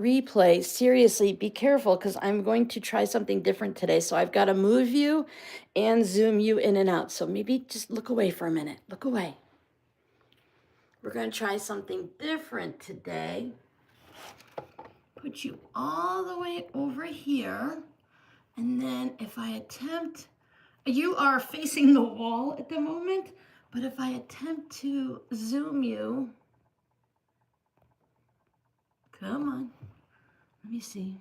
replay, seriously, be careful because I'm going to try something different today. So I've got to move you and zoom you in and out. So maybe just look away for a minute. Look away. We're going to try something different today. Put you all the way over here. And then if I attempt, you are facing the wall at the moment, but if I attempt to zoom you, come on, let me see.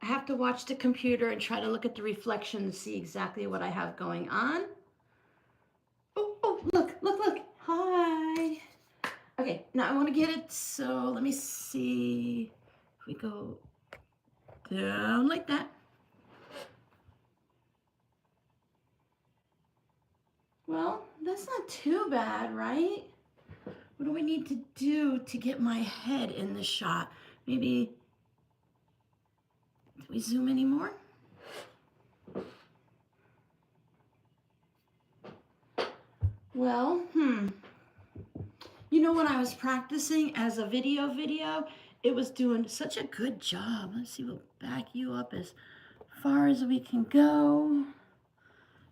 I have to watch the computer and try to look at the reflection to see exactly what I have going on. Oh, look. Hi. Okay, now I want to get it, so let me see. If we go down like that. Well, that's not too bad, right? What do we need to do to get my head in the shot? Maybe, do we zoom anymore? Well, You know, when I was practicing as a video, it was doing such a good job. Let's see, we'll back you up as far as we can go.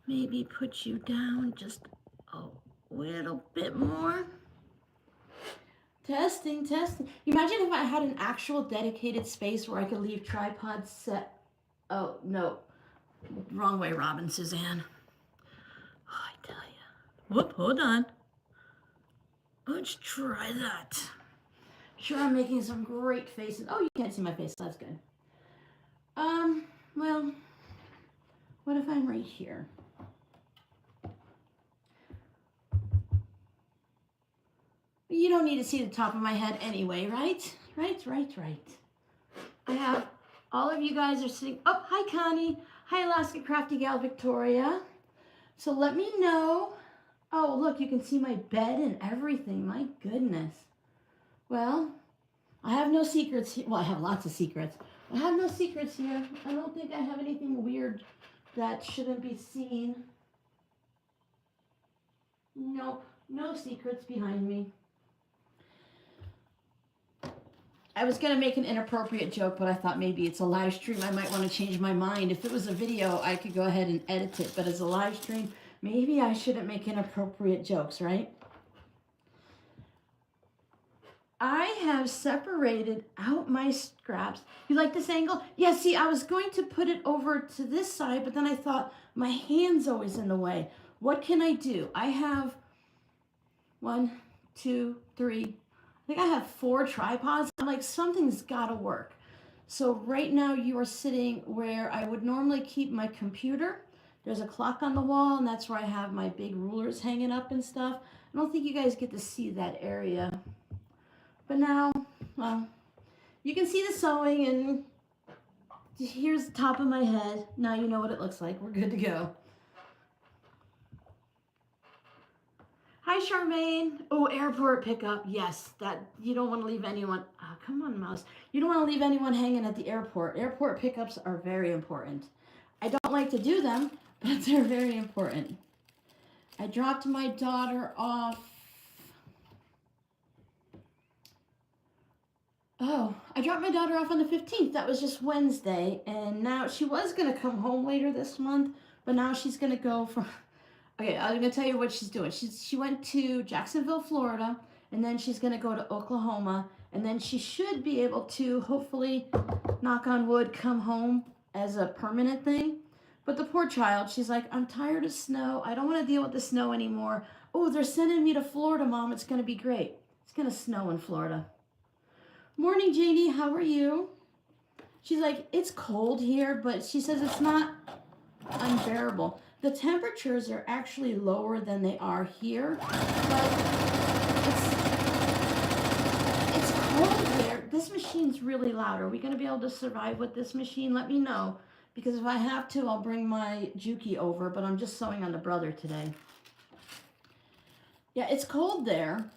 Maybe put you down just a little bit more. Testing. Imagine if I had an actual dedicated space where I could leave tripods set. Oh, no. Wrong way, Robin, Suzanne. Oh, I tell you. Whoop, hold on. Let's try that. Sure, I'm making some great faces. Oh, you can't see my face. That's good. Well, what if I'm right here? You don't need to see the top of my head anyway, right? Right. I have all of you guys are sitting. Oh, hi, Connie. Hi, Alaska Crafty Gal Victoria. So let me know. Oh, look, you can see my bed and everything. My goodness. Well, I have no secrets here. Well, I have lots of secrets. I have no secrets here. I don't think I have anything weird that shouldn't be seen. Nope, no secrets behind me. I was going to make an inappropriate joke, but I thought maybe it's a live stream. I might want to change my mind. If it was a video, I could go ahead and edit it. But as a live stream, maybe I shouldn't make inappropriate jokes, right? I have separated out my scraps. You like this angle? Yeah, see, I was going to put it over to this side, but then I thought my hand's always in the way. What can I do? I have 1, 2, 3. I think I have 4 tripods. I'm like, something's got to work. So right now you are sitting where I would normally keep my computer. There's a clock on the wall, and that's where I have my big rulers hanging up and stuff. I don't think you guys get to see that area. But now, well, you can see the sewing, and here's the top of my head. Now you know what it looks like. We're good to go. Hi, Charmaine. Oh, airport pickup. Yes, that you don't want to leave anyone. Oh, come on, mouse. You don't want to leave anyone hanging at the airport. Airport pickups are very important. I don't like to do them, but they're very important. I dropped my daughter off. Oh, I dropped my daughter off on the 15th. That was just Wednesday. And now she was going to come home later this month, but now she's going to go for... Okay, I'm going to tell you what she's doing. She went to Jacksonville, Florida, and then she's going to go to Oklahoma, and then she should be able to, hopefully, knock on wood, come home as a permanent thing. But the poor child, she's like, I'm tired of snow. I don't want to deal with the snow anymore. Oh, they're sending me to Florida, Mom. It's going to be great. It's going to snow in Florida. Morning, Janie. How are you? She's like, it's cold here, but she says it's not unbearable. The temperatures are actually lower than they are here, but it's cold there. This machine's really loud. Are we going to be able to survive with this machine? Let me know, because if I have to, I'll bring my Juki over, but I'm just sewing on the brother today. Yeah, it's cold there,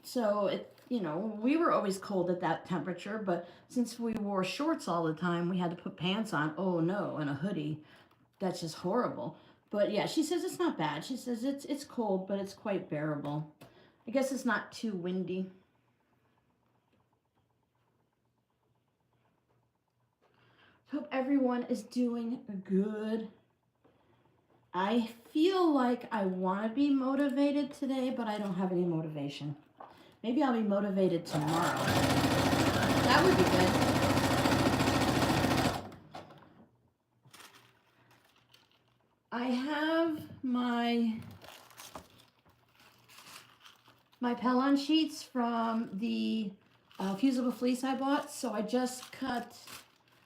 so you know, we were always cold at that temperature, but since we wore shorts all the time, we had to put pants on. Oh no, and a hoodie. That's just horrible. But yeah, she says it's not bad. She says it's cold, but it's quite bearable. I guess it's not too windy. Hope everyone is doing good. I feel like I want to be motivated today, but I don't have any motivation. Maybe I'll be motivated tomorrow. That would be good. I have my Pellon sheets from the fusible fleece I bought. So I just cut,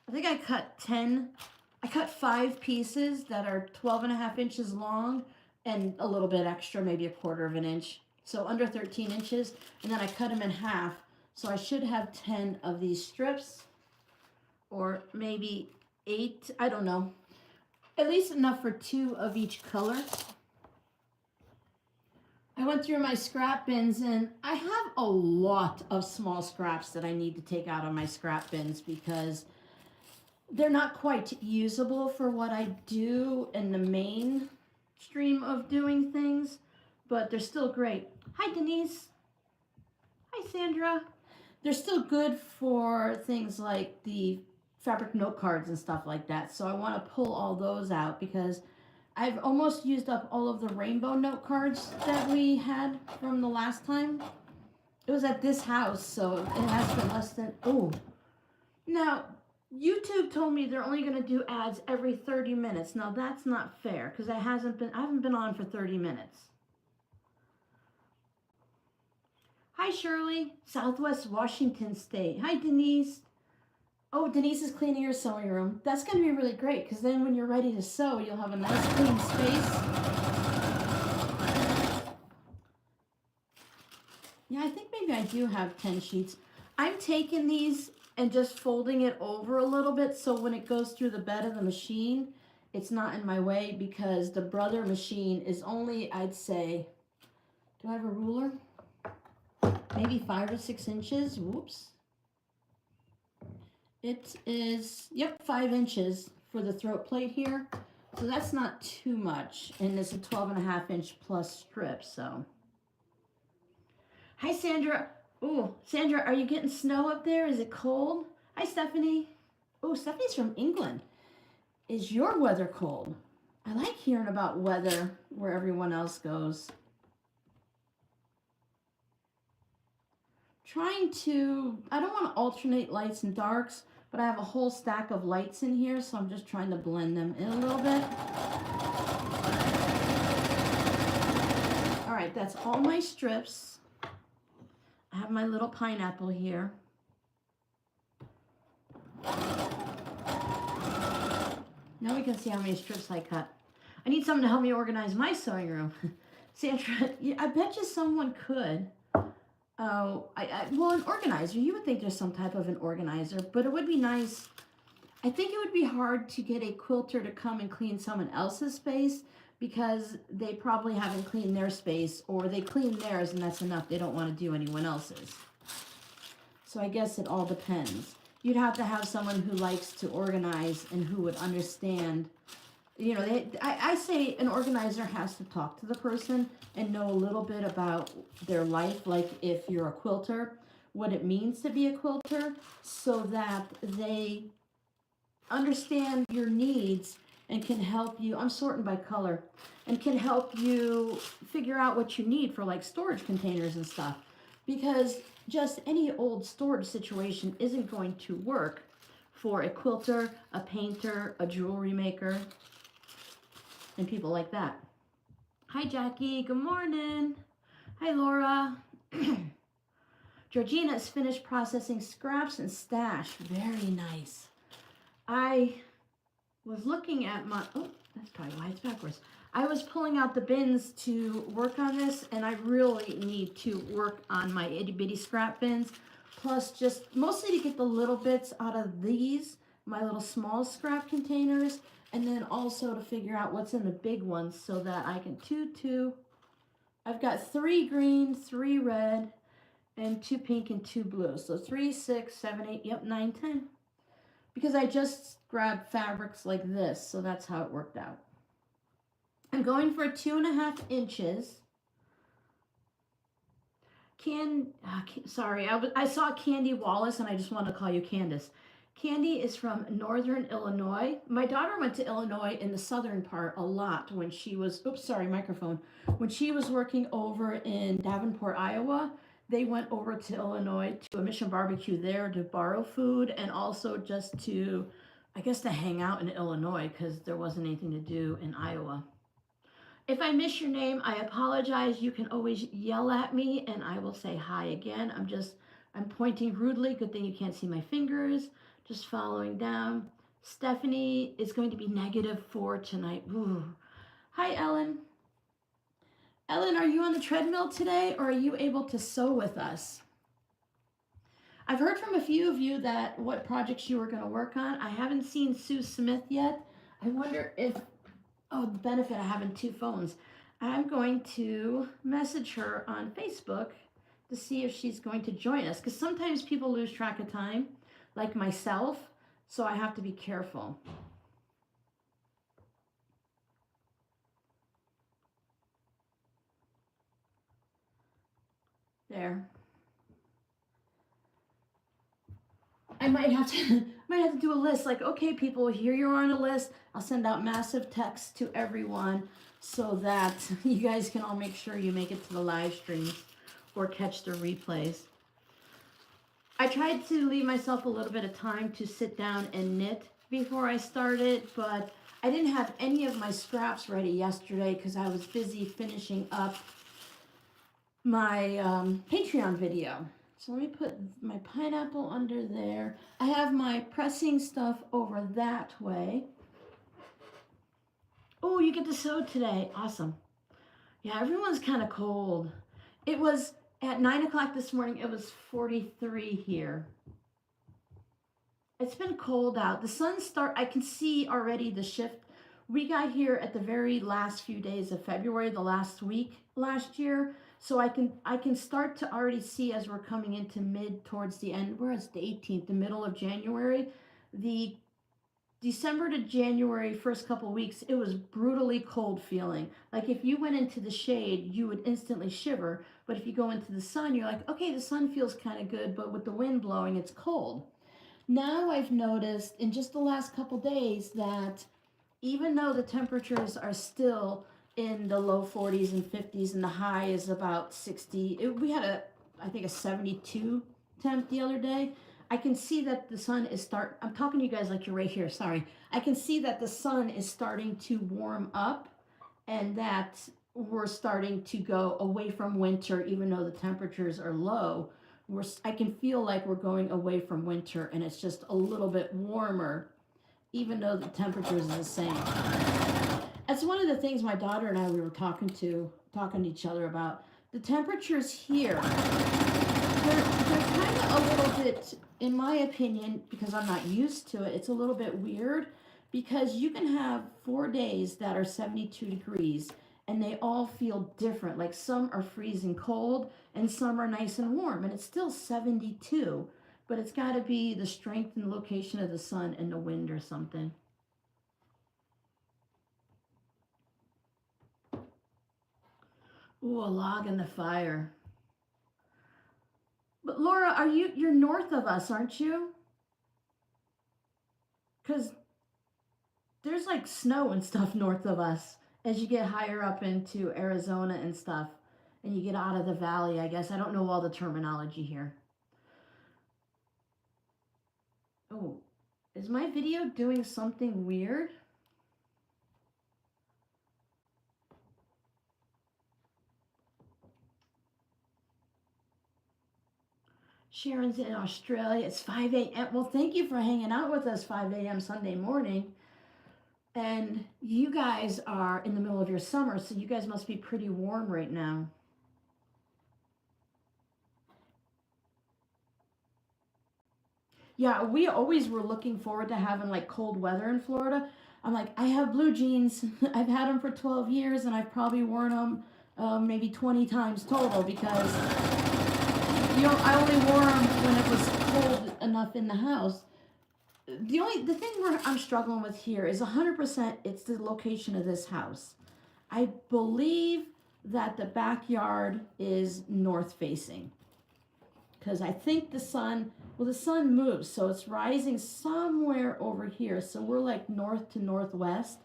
I think I cut 5 pieces that are 12.5 inches long and a little bit extra, maybe 1/4 of an inch. So under 13 inches. And then I cut them in half. So I should have 10 of these strips, or maybe 8, I don't know. At least enough for 2 of each color. I went through my scrap bins and I have a lot of small scraps that I need to take out of my scrap bins because they're not quite usable for what I do in the main stream of doing things, but they're still great. Hi, Denise. Hi, Sandra. They're still good for things like the fabric note cards and stuff like that. So I want to pull all those out because I've almost used up all of the rainbow note cards that we had from the last time. It was at this house, so it has been less than, oh. Now, YouTube told me they're only going to do ads every 30 minutes. Now, that's not fair because I haven't been on for 30 minutes. Hi, Shirley, Southwest Washington State. Hi, Denise. Oh, Denise is cleaning her sewing room. That's going to be really great because then when you're ready to sew, you'll have a nice clean space. Yeah, I think maybe I do have 10 sheets. I'm taking these and just folding it over a little bit so when it goes through the bed of the machine, it's not in my way because the Brother machine is only, I'd say, do I have a ruler? Maybe 5 or 6 inches. Whoops. It is, yep, 5 inches for the throat plate here. So that's not too much. And it's a 12.5 inch plus strip, so. Hi, Sandra. Oh, Sandra, are you getting snow up there? Is it cold? Hi, Stephanie. Oh, Stephanie's from England. Is your weather cold? I like hearing about weather where everyone else goes. Trying to, I don't want to alternate lights and darks, but I have a whole stack of lights in here, so I'm just trying to blend them in a little bit. All right, that's all my strips. I have my little pineapple here. Now we can see how many strips I cut. I need someone to help me organize my sewing room. Sandra, I bet you someone could. Oh, well, an organizer. You would think there's some type of an organizer, but it would be nice. I think it would be hard to get a quilter to come and clean someone else's space because they probably haven't cleaned their space, or they clean theirs and that's enough. They don't want to do anyone else's. So I guess it all depends. You'd have to have someone who likes to organize and who would understand. You know, I say an organizer has to talk to the person and know a little bit about their life, like if you're a quilter, what it means to be a quilter, so that they understand your needs and can help you. I'm sorting by color, and can help you figure out what you need for like storage containers and stuff, because just any old storage situation isn't going to work for a quilter, a painter, a jewelry maker, and people like that. Hi, Jackie. Good morning. Hi, Laura. Georgina is finished processing scraps and stash. Very nice. I was looking at my, oh, that's probably why it's backwards. I was pulling out the bins to work on this, and I really need to work on my itty bitty scrap bins. Plus, just mostly to get the little bits out of these, my little small scrap containers, and then also to figure out what's in the big ones so that I can two. I've got 3 green, 3 red, and 2 pink and 2 blue. So 3, 6, 7, 8, yep, 9, 10. Because I just grabbed fabrics like this, so that's how it worked out. I'm going for 2.5 inches. Sorry, I saw Candy Wallace and I just wanted to call you Candace. Candy is from Northern Illinois. My daughter went to Illinois in the southern part a lot when she was, oops, sorry, microphone. When she was working over in Davenport, Iowa, they went over to Illinois to a Mission Barbecue there to borrow food and also just to, I guess, to hang out in Illinois because there wasn't anything to do in Iowa. If I miss your name, I apologize. You can always yell at me and I will say hi again. I'm pointing rudely. Good thing you can't see my fingers. Just following down. Stephanie is going to be -4 tonight. Ooh. Hi, Ellen. Ellen, are you on the treadmill today or are you able to sew with us? I've heard from a few of you that what projects you were going to work on. I haven't seen Sue Smith yet. I wonder if, oh, the benefit of having two phones. I'm going to message her on Facebook to see if she's going to join us because sometimes people lose track of time, like myself, so I have to be careful. There. I might have to do a list like, okay, people, here you're on a list. I'll send out massive texts to everyone so that you guys can all make sure you make it to the live streams or catch the replays. I tried to leave myself a little bit of time to sit down and knit before I started, but I didn't have any of my scraps ready yesterday because I was busy finishing up my Patreon video. So let me put my pineapple under there. I have my pressing stuff over that way. Oh, you get to sew today. Awesome. Yeah, everyone's kind of cold. It was at 9 o'clock this morning, it was 43 here. It's been cold out. The sun I can see already the shift. We got here at the very last few days of February, the last week last year. So I can start to already see as we're coming into towards the end, where it's the 18th, the middle of January, the December to January first couple weeks, it was brutally cold feeling. Like if you went into the shade, you would instantly shiver. But if you go into the sun, you're like, okay, the sun feels kind of good, but with the wind blowing, it's cold. Now I've noticed in just the last couple days that even though the temperatures are still in the low 40s and 50s and the high is about 60, we had I think a 72 temp the other day. I can see that the sun is I'm talking to you guys like you're right here, sorry. I can see that the sun is starting to warm up and that we're starting to go away from winter even though the temperatures are low. I can feel like we're going away from winter and it's just a little bit warmer even though the temperatures are the same. That's one of the things my daughter and I, we were talking to each other about. The temperatures here, they're kind of a little bit, in my opinion, because I'm not used to it, it's a little bit weird because you can have 4 days that are 72 degrees and they all feel different. Like some are freezing cold and some are nice and warm and it's still 72, but it's got to be the strength and location of the sun and the wind or something. Ooh, a log in the fire. But Laura, you're north of us, aren't you? Because there's like snow and stuff north of us as you get higher up into Arizona and stuff. And you get out of the valley, I guess. I don't know all the terminology here. Oh, is my video doing something weird? Sharon's in Australia. It's 5 a.m. Well, thank you for hanging out with us 5 a.m. Sunday morning. And you guys are in the middle of your summer, so you guys must be pretty warm right now. Yeah, we always were looking forward to having like cold weather in Florida. I'm like, I have blue jeans. I've had them for 12 years and I've probably worn them maybe 20 times total because I only wore them when it was cold enough in the house. The thing I'm struggling with here is 100% it's the location of this house. I believe that the backyard is north facing. Because I think the sun moves, so it's rising somewhere over here. So we're like north to northwest.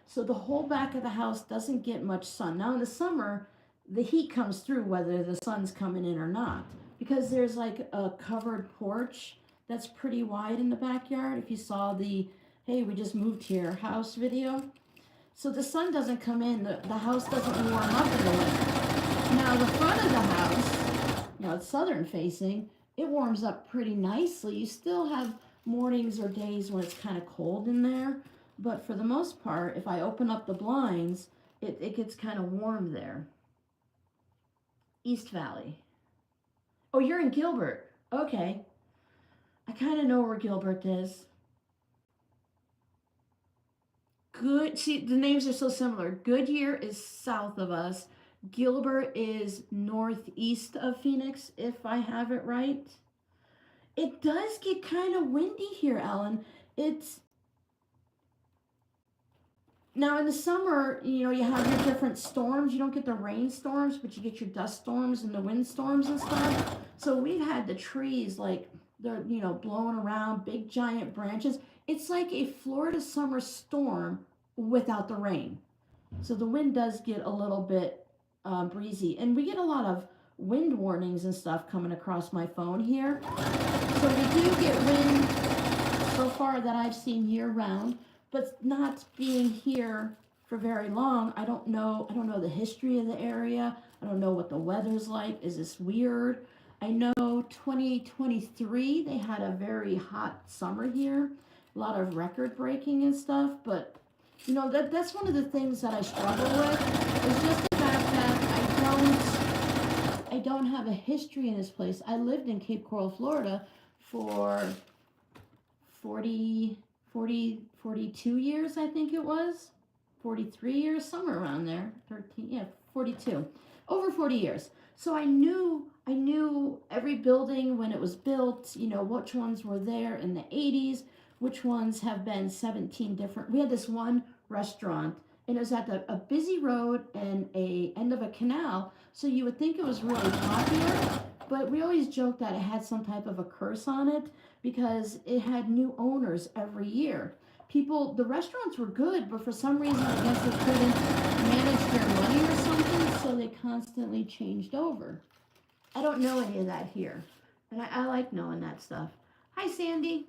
So the whole back of the house doesn't get much sun. Now in the summer, the heat comes through whether the sun's coming in or not. Because there's like a covered porch that's pretty wide in the backyard. If you saw the, hey, we just moved here house video. So the sun doesn't come in, the house doesn't warm up in the winter. Now the front of the house, it's southern facing, it warms up pretty nicely. You still have mornings or days when it's kind of cold in there, but for the most part, if I open up the blinds, it gets kind of warm there. East Valley. Oh, you're in Gilbert. Okay. I kind of know where Gilbert is. Good. See, the names are so similar. Goodyear is south of us. Gilbert is northeast of Phoenix, if I have it right. It does get kind of windy here, Ellen. It's now in the summer, you have your different storms. You don't get the rain storms, but you get your dust storms and the wind storms and stuff. So we've had the trees like they're, blowing around, big giant branches. It's like a Florida summer storm without the rain. So the wind does get a little bit breezy. And we get a lot of wind warnings and stuff coming across my phone here. So we do get wind so far that I've seen year round, but not being here for very long, I don't know the history of the area. I don't know what the weather's like. Is this weird? I know 2023, they had a very hot summer here, a lot of record breaking and stuff, but that's one of the things that I struggle with, is just the fact that I don't have a history in this place. I lived in Cape Coral, Florida for 42 years, I think it was. 43 years, somewhere around there. 42. Over 40 years. So I knew every building when it was built, which ones were there in the 80s, which ones have been 17 different. We had this one restaurant, and it was at a busy road and a end of a canal, so you would think it was really popular, but we always joked that it had some type of a curse on it because it had new owners every year. The restaurants were good, but for some reason, I guess they couldn't manage their money or something, so they constantly changed over. I don't know any of that here, and I like knowing that stuff. Hi, Sandy.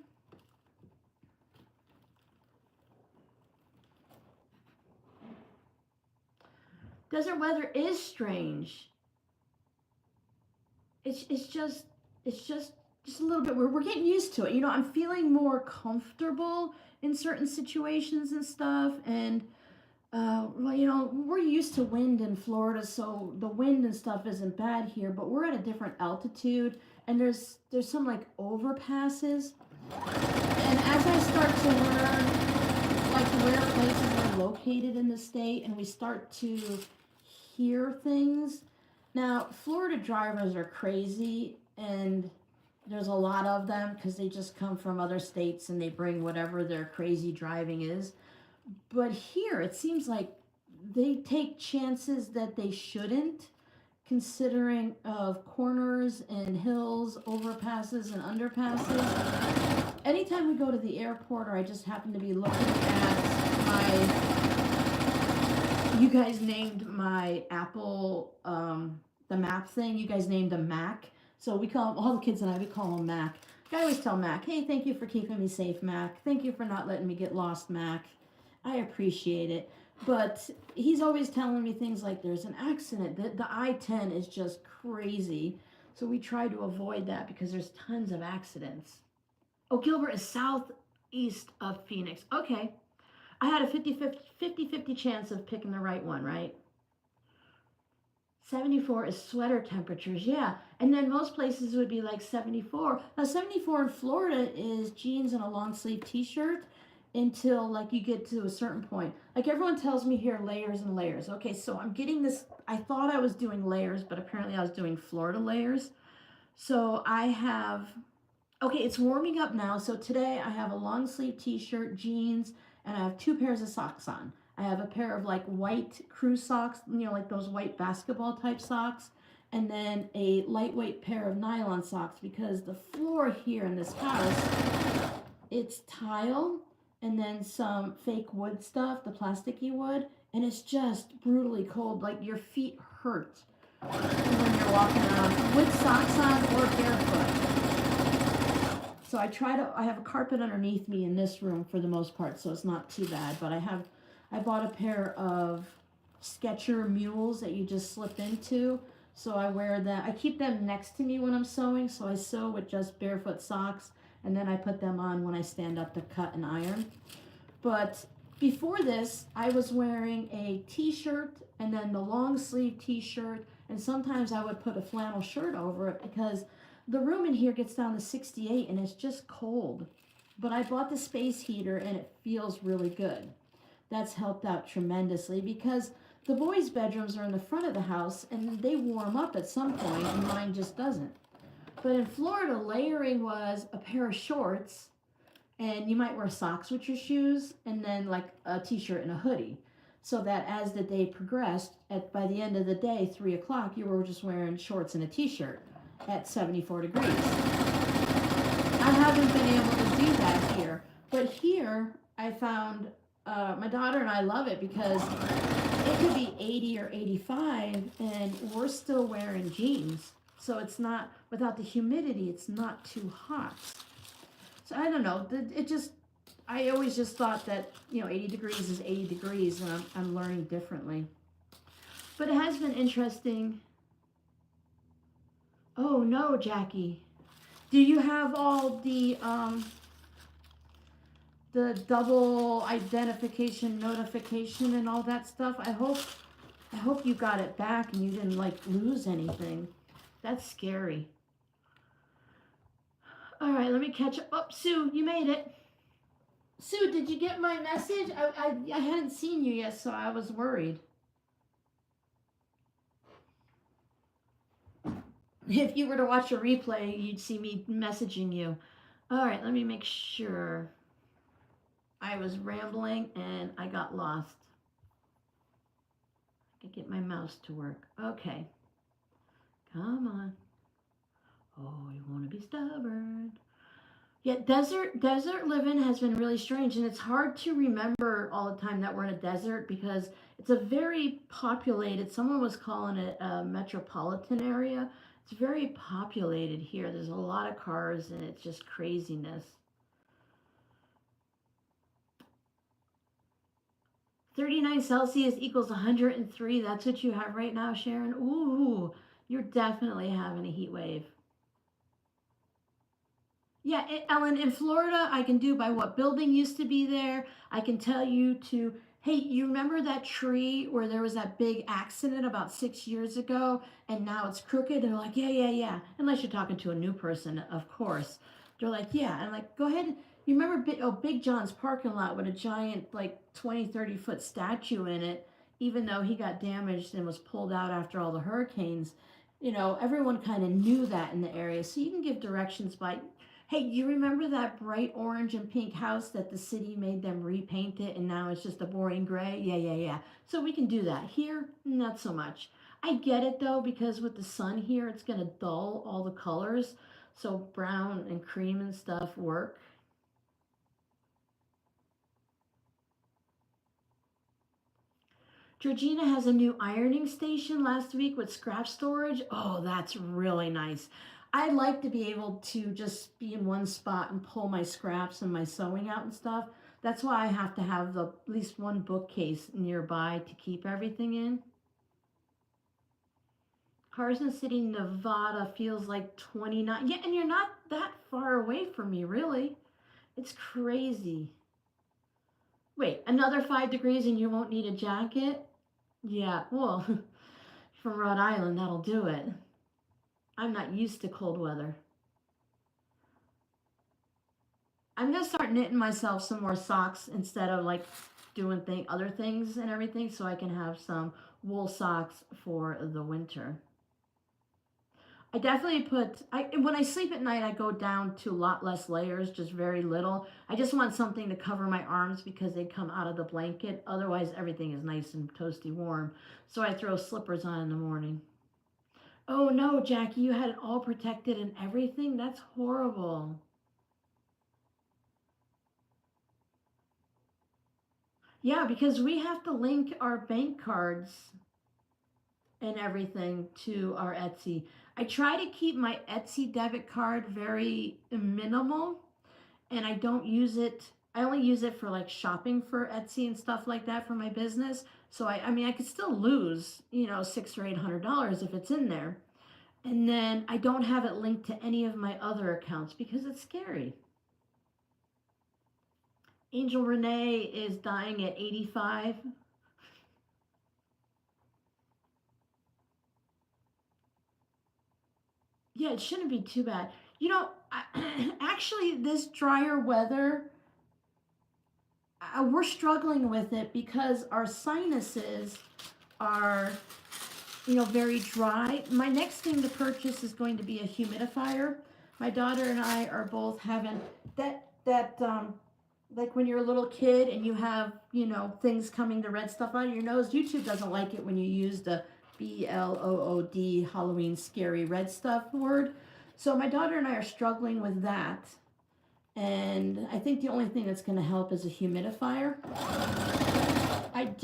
Desert weather is strange. It's just a little bit. We're getting used to it. I'm feeling more comfortable in certain situations and stuff, and we're used to wind in Florida, so the wind and stuff isn't bad here. But we're at a different altitude, and there's some like overpasses, and as I start to learn like where places are located in the state, and we start to hear things. Now, Florida drivers are crazy, and there's a lot of them because they just come from other states and they bring whatever their crazy driving is. But here, it seems like they take chances that they shouldn't, considering of corners and hills, overpasses and underpasses. Anytime we go to the airport, or I just happen to be looking at you guys named my Apple, the map thing, you guys named them Mac. So we call all the kids and we call him Mac. I always tell Mac, hey, thank you for keeping me safe, Mac. Thank you for not letting me get lost, Mac. I appreciate it. But he's always telling me things like there's an accident. The I-10 is just crazy. So we try to avoid that because there's tons of accidents. Oh, Gilbert is southeast of Phoenix. Okay. I had a 50-50 chance of picking the right one, right? 74 is sweater temperatures, yeah. And then most places would be like 74. Now 74 in Florida is jeans and a long sleeve t-shirt until like you get to a certain point. Like everyone tells me here, layers and layers. Okay, so I'm getting this, I thought I was doing layers, but apparently I was doing Florida layers. So I have, okay, it's warming up now. So today I have a long sleeve t-shirt, jeans, and I have 2 pairs of socks on. I have a pair of like white crew socks, you know, like those white basketball type socks, and then a lightweight pair of nylon socks because the floor here in this house, it's tile and then some fake wood stuff, the plasticky wood, and it's just brutally cold. Like your feet hurt when you're walking around with socks on or barefoot. So I have a carpet underneath me in this room for the most part, so it's not too bad. But I bought a pair of Sketcher mules that you just slip into. So I wear them, I keep them next to me when I'm sewing. So I sew with just barefoot socks and then I put them on when I stand up to cut and iron. But before this, I was wearing a t-shirt and then the long sleeve t-shirt. And sometimes I would put a flannel shirt over it because the room in here gets down to 68 and it's just cold. But I bought the space heater and it feels really good. That's helped out tremendously because the boys' bedrooms are in the front of the house and they warm up at some point and mine just doesn't. But in Florida, layering was a pair of shorts and you might wear socks with your shoes and then like a t-shirt and a hoodie. So that as the day progressed, by the end of the day, 3 o'clock, you were just wearing shorts and a t-shirt at 74 degrees. I haven't been able to do that here. But here, I found, my daughter and I love it because it could be 80 or 85 and we're still wearing jeans. So it's not, without the humidity, it's not too hot. So I don't know, I always just thought that, 80 degrees is 80 degrees and I'm learning differently. But it has been interesting. Oh no, Jackie. Do you have all the double identification notification and all that stuff? I hope you got it back and you didn't like lose anything. That's scary. All right, let me catch up. Oh, Sue, you made it. Sue, did you get my message? I hadn't seen you yet, so I was worried. If you were to watch a replay, you'd see me messaging you. All right, let me make sure. I was rambling and I got lost. I could get my mouse to work. Okay. Come on. Oh, you want to be stubborn. Yeah, desert living has been really strange, and it's hard to remember all the time that we're in a desert because it's a very populated, someone was calling it a metropolitan area. It's very populated here. There's a lot of cars and it's just craziness. 39 Celsius equals 103. That's what you have right now, Sharon. Ooh, you're definitely having a heat wave. Yeah, Ellen, in Florida, I can do by what building used to be there. I can tell you to, hey, you remember that tree where there was that big accident about 6 years ago and now it's crooked? And they're like, yeah. Unless you're talking to a new person, of course. They're like, yeah. And I'm like, go ahead. You remember Big John's parking lot with a giant, like 20, 30-foot statue in it, even though he got damaged and was pulled out after all the hurricanes? Everyone kind of knew that in the area. So you can give directions by, hey, you remember that bright orange and pink house that the city made them repaint it and now it's just a boring gray? Yeah. So we can do that. Here, not so much. I get it though, because with the sun here, it's going to dull all the colors. So brown and cream and stuff work. Georgina has a new ironing station last week with scrap storage. Oh, that's really nice. I like to be able to just be in one spot and pull my scraps and my sewing out and stuff. That's why I have to have at least one bookcase nearby to keep everything in. Carson City, Nevada feels like 29. Yeah, and you're not that far away from me, really. It's crazy. Wait, another 5 degrees and you won't need a jacket? Yeah, well, from Rhode Island, that'll do it. I'm not used to cold weather. I'm gonna start knitting myself some more socks instead of like doing other things and everything, so I can have some wool socks for the winter. I definitely put, when I sleep at night, I go down to a lot less layers, just very little. I just want something to cover my arms because they come out of the blanket. Otherwise, everything is nice and toasty warm. So I throw slippers on in the morning. Oh no, Jackie, you had it all protected and everything? That's horrible. Yeah, because we have to link our bank cards and everything to our Etsy. I try to keep my Etsy debit card very minimal and I don't use it. I only use it for like shopping for Etsy and stuff like that for my business. So I mean, I could still lose, $600 or $800 if it's in there. And then I don't have it linked to any of my other accounts because it's scary. Angel Renee is dying at 85. Yeah, it shouldn't be too bad. Actually, this drier weather, we're struggling with it because our sinuses are, very dry. My next thing to purchase is going to be a humidifier. My daughter and I are both having that like when you're a little kid and you have, things coming, the red stuff out of your nose. YouTube doesn't like it when you use the BLOOD Halloween scary red stuff word. So my daughter and I are struggling with that. And I think the only thing that's going to help is a humidifier. I'm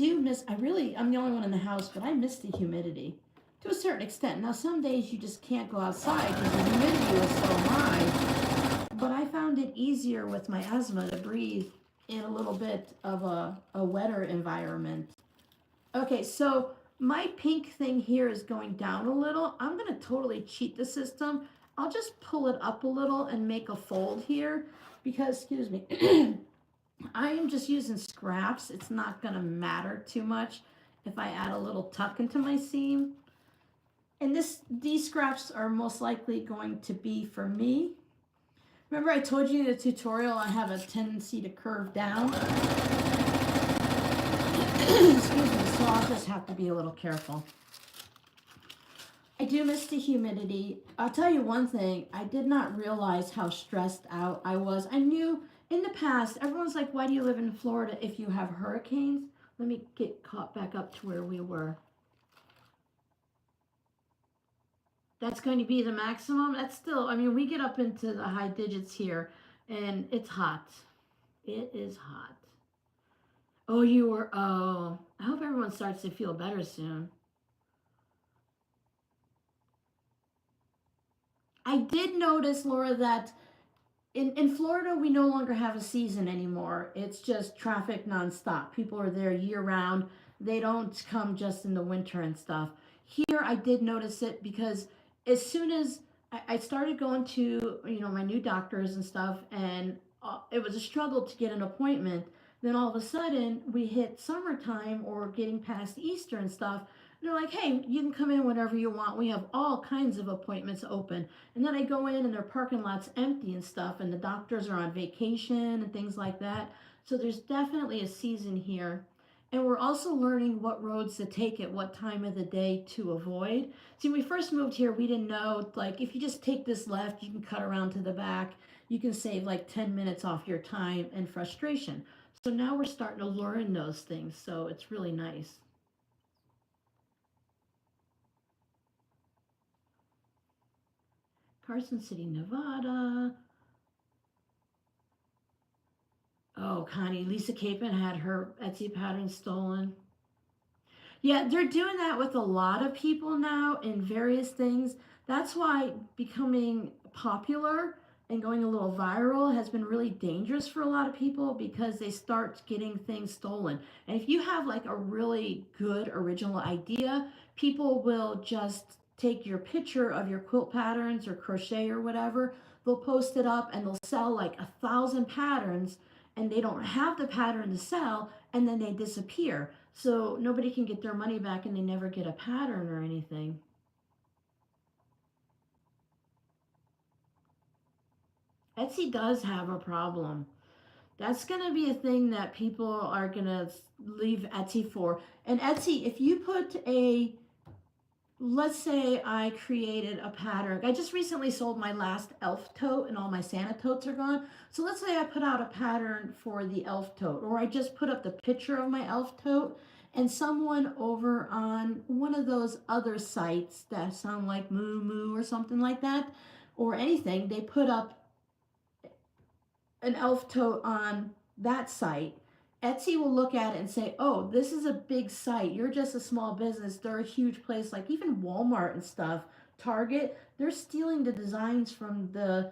the only one in the house, but I miss the humidity to a certain extent. Now, some days you just can't go outside because the humidity was so high. But I found it easier with my asthma to breathe in a little bit of a wetter environment. Okay, so my pink thing here is going down a little. I'm going to totally cheat the system. I'll just pull it up a little and make a fold here because, excuse me, I am just using scraps. It's not going to matter too much if I add a little tuck into my seam. And these scraps are most likely going to be for me. Remember I told you in the tutorial I have a tendency to curve down? Excuse me, so I'll just have to be a little careful. I do miss the humidity. I'll tell you one thing, I did not realize how stressed out I was. I knew in the past, everyone's like, why do you live in Florida if you have hurricanes? Let me get caught back up to where we were. That's going to be the maximum. That's still, I mean, we get up into the high digits here and it's hot. It is hot. Oh, I hope everyone starts to feel better soon. I did notice, Laura, that in Florida, we no longer have a season anymore. It's just traffic nonstop. People are there year round. They don't come just in the winter and stuff. Here, I did notice it because as soon as I started going to, my new doctors and stuff, and it was a struggle to get an appointment. Then all of a sudden, we hit summertime or getting past Easter and stuff. They're like, hey, you can come in whenever you want. We have all kinds of appointments open. And then I go in and their parking lot's empty and stuff, and the doctors are on vacation and things like that. So there's definitely a season here. And we're also learning what roads to take at what time of the day to avoid. See, when we first moved here, we didn't know, like, if you just take this left, you can cut around to the back. You can save like 10 minutes off your time and frustration. So now we're starting to learn those things. So it's really nice. Carson City, Nevada. Oh, Connie, Lisa Capon had her Etsy pattern stolen. Yeah, they're doing that with a lot of people now in various things. That's why becoming popular and going a little viral has been really dangerous for a lot of people because they start getting things stolen. And if you have like a really good original idea, people will just take your picture of your quilt patterns or crochet or whatever, they'll post it up and they'll sell like 1,000 patterns and they don't have the pattern to sell and then they disappear. So nobody can get their money back and they never get a pattern or anything. Etsy does have a problem. That's going to be a thing that people are going to leave Etsy for. And Etsy, if you put a let's say I created a pattern. I just recently sold my last elf tote and all my Santa totes are gone. So let's say I put out a pattern for the elf tote, or I just put up the picture of my elf tote, and someone over on one of those other sites that sound like Moo Moo or something like that, or anything, they put up an elf tote on that site. Etsy will look at it and say, oh, this is a big site. You're just a small business. They're a huge place, like even Walmart and stuff, Target. They're stealing the designs from the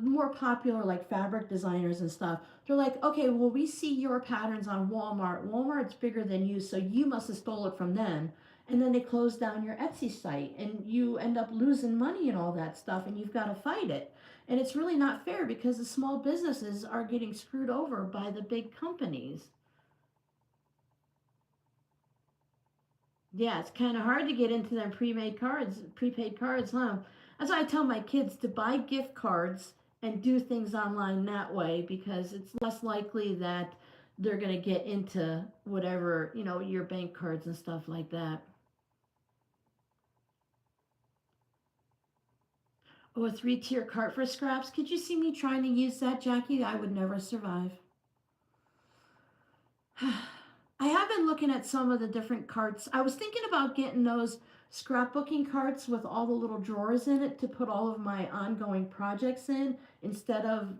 more popular like fabric designers and stuff. They're like, okay, well, we see your patterns on Walmart. Walmart's bigger than you, so you must have stole it from them. And then they close down your Etsy site and you end up losing money and all that stuff, and you've got to fight it. And it's really not fair because the small businesses are getting screwed over by the big companies. Yeah, it's kind of hard to get into them prepaid cards, huh? That's why I tell my kids to buy gift cards and do things online that way because it's less likely that they're going to get into whatever, your bank cards and stuff like that. Oh, a three-tier cart for scraps. Could you see me trying to use that, Jackie? I would never survive. I have been looking at some of the different carts. I was thinking about getting those scrapbooking carts with all the little drawers in it to put all of my ongoing projects in instead of,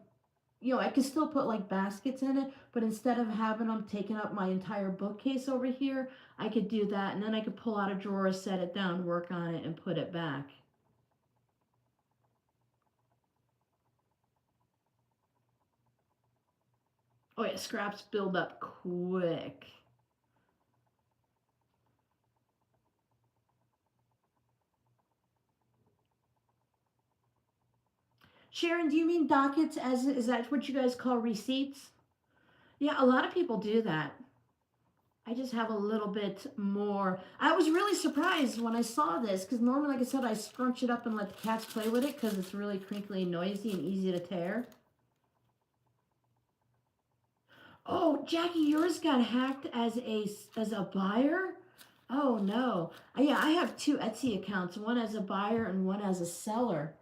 I can still put like baskets in it, but instead of having them taking up my entire bookcase over here, I could do that and then I could pull out a drawer, set it down, work on it, and put it back. Oh yeah, scraps build up quick. Sharon, do you mean dockets as is that what you guys call receipts? Yeah, a lot of people do that. I just have a little bit more. I was really surprised when I saw this because normally, like I said, I scrunch it up and let the cats play with it because it's really crinkly and noisy and easy to tear. Oh, Jackie, yours got hacked as a buyer? Oh no. Yeah, I have two Etsy accounts, one as a buyer and one as a seller.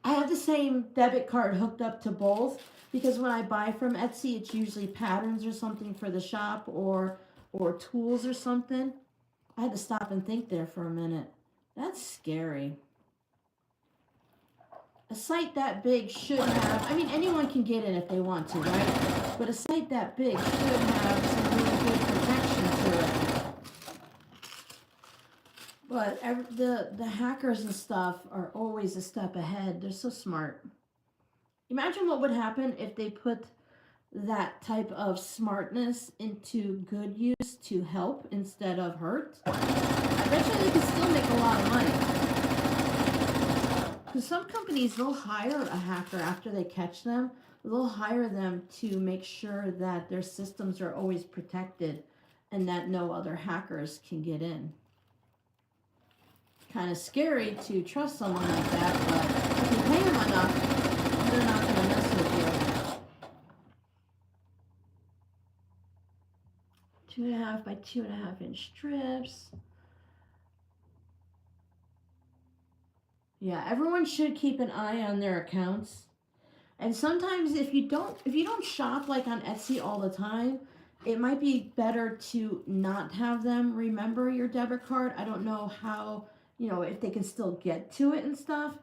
I have the same debit card hooked up to both because when I buy from Etsy, it's usually patterns or something for the shop or tools or something. I had to stop and think there for a minute. That's scary. A site that big should have, I mean, anyone can get in if they want to, right? But a site that big should have some really good protection to it. But the hackers and stuff are always a step ahead. They're so smart. Imagine what would happen if they put that type of smartness into good use to help instead of hurt. I bet you they could still make a lot of money. Because some companies, they'll hire a hacker after they catch them. They'll hire them to make sure that their systems are always protected and that no other hackers can get in. Kind of scary to trust someone like that, but if you pay them enough, they're not going to mess with you. 2.5 by 2.5 inch strips. Yeah, everyone should keep an eye on their accounts. And sometimes if you don't shop like on Etsy all the time, it might be better to not have them remember your debit card. I don't know how, if they can still get to it and stuff,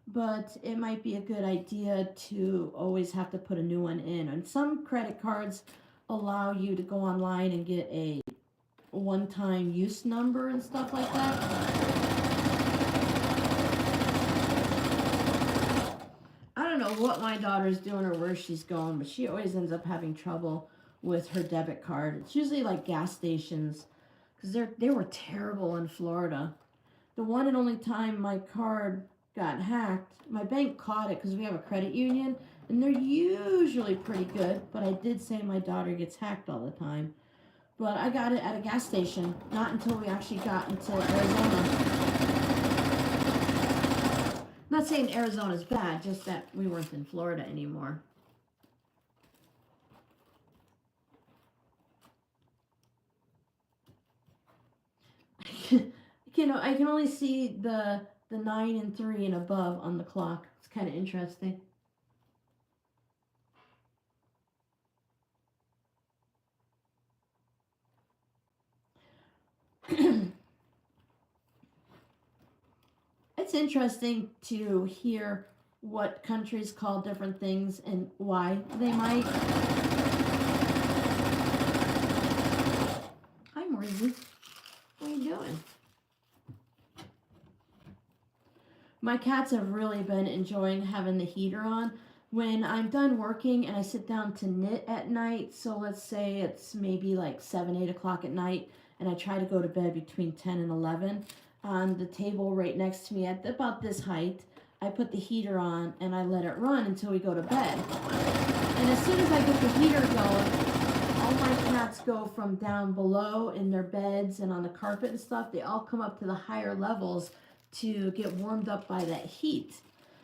but it might be a good idea to always have to put a new one in. And some credit cards allow you to go online and get a one-time use number and stuff like that. I don't know what my daughter's doing or where she's going, but she always ends up having trouble with her debit card. It's usually like gas stations because they were terrible in Florida. The one and only time my card got hacked, my bank caught it because we have a credit union and they're usually pretty good, but I did say my daughter gets hacked all the time. But I got it at a gas station, not until we actually got into Arizona. Not saying Arizona's bad, just that we weren't in Florida anymore. you know, I can only see the 9 and 3 and above on the clock. It's kind of interesting. It's interesting to hear what countries call different things and why they might. Hi, Morgan. What are you doing? My cats have really been enjoying having the heater on. When I'm done working and I sit down to knit at night, so let's say it's maybe like 7, 8 o'clock at night, and I try to go to bed between 10 and 11, on the table right next to me at about this height, I put the heater on and I let it run until we go to bed. And as soon as I get the heater going, all my cats go from down below in their beds and on the carpet and stuff, they all come up to the higher levels to get warmed up by that heat.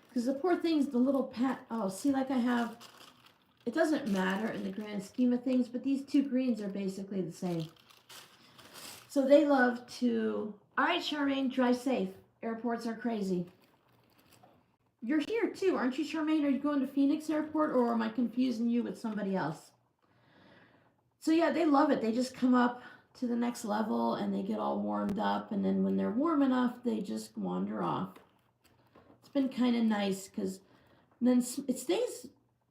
Because the poor things, the little oh, see, like I have, it doesn't matter in the grand scheme of things, but these two greens are basically the same. So they love to, all right, Charmaine, drive safe. Airports are crazy. You're here too, aren't you, Charmaine? Are you going to Phoenix Airport, or am I confusing you with somebody else? So yeah, they love it. They just come up to the next level and they get all warmed up, and then when they're warm enough, they just wander off. It's been kind of nice because then it stays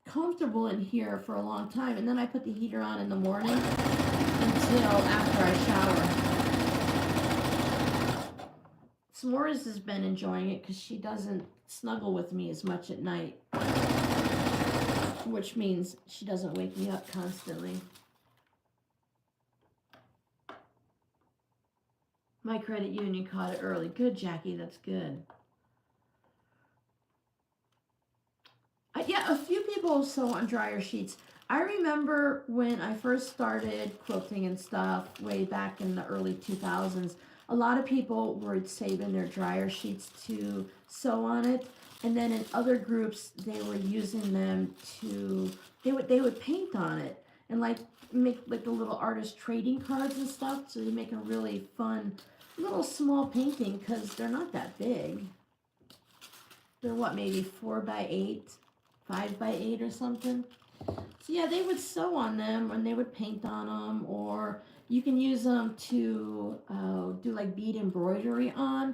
comfortable in here for a long time, and then I put the heater on in the morning until after I shower. S'mores has been enjoying it because she doesn't snuggle with me as much at night, which means she doesn't wake me up constantly. My credit union caught it early. Good, Jackie, that's good. Yeah, a few people sew on dryer sheets. I remember when I first started quilting and stuff way back in the early 2000s, a lot of people were saving their dryer sheets to sew on it. And then in other groups, they were using them to, they would paint on it and like make like the little artist trading cards and stuff. So they make a really fun little small painting because they're not that big. They're what, maybe 4 by 8, 5 by 8 or something. So yeah, they would sew on them and they would paint on them, or you can use them to do like bead embroidery on.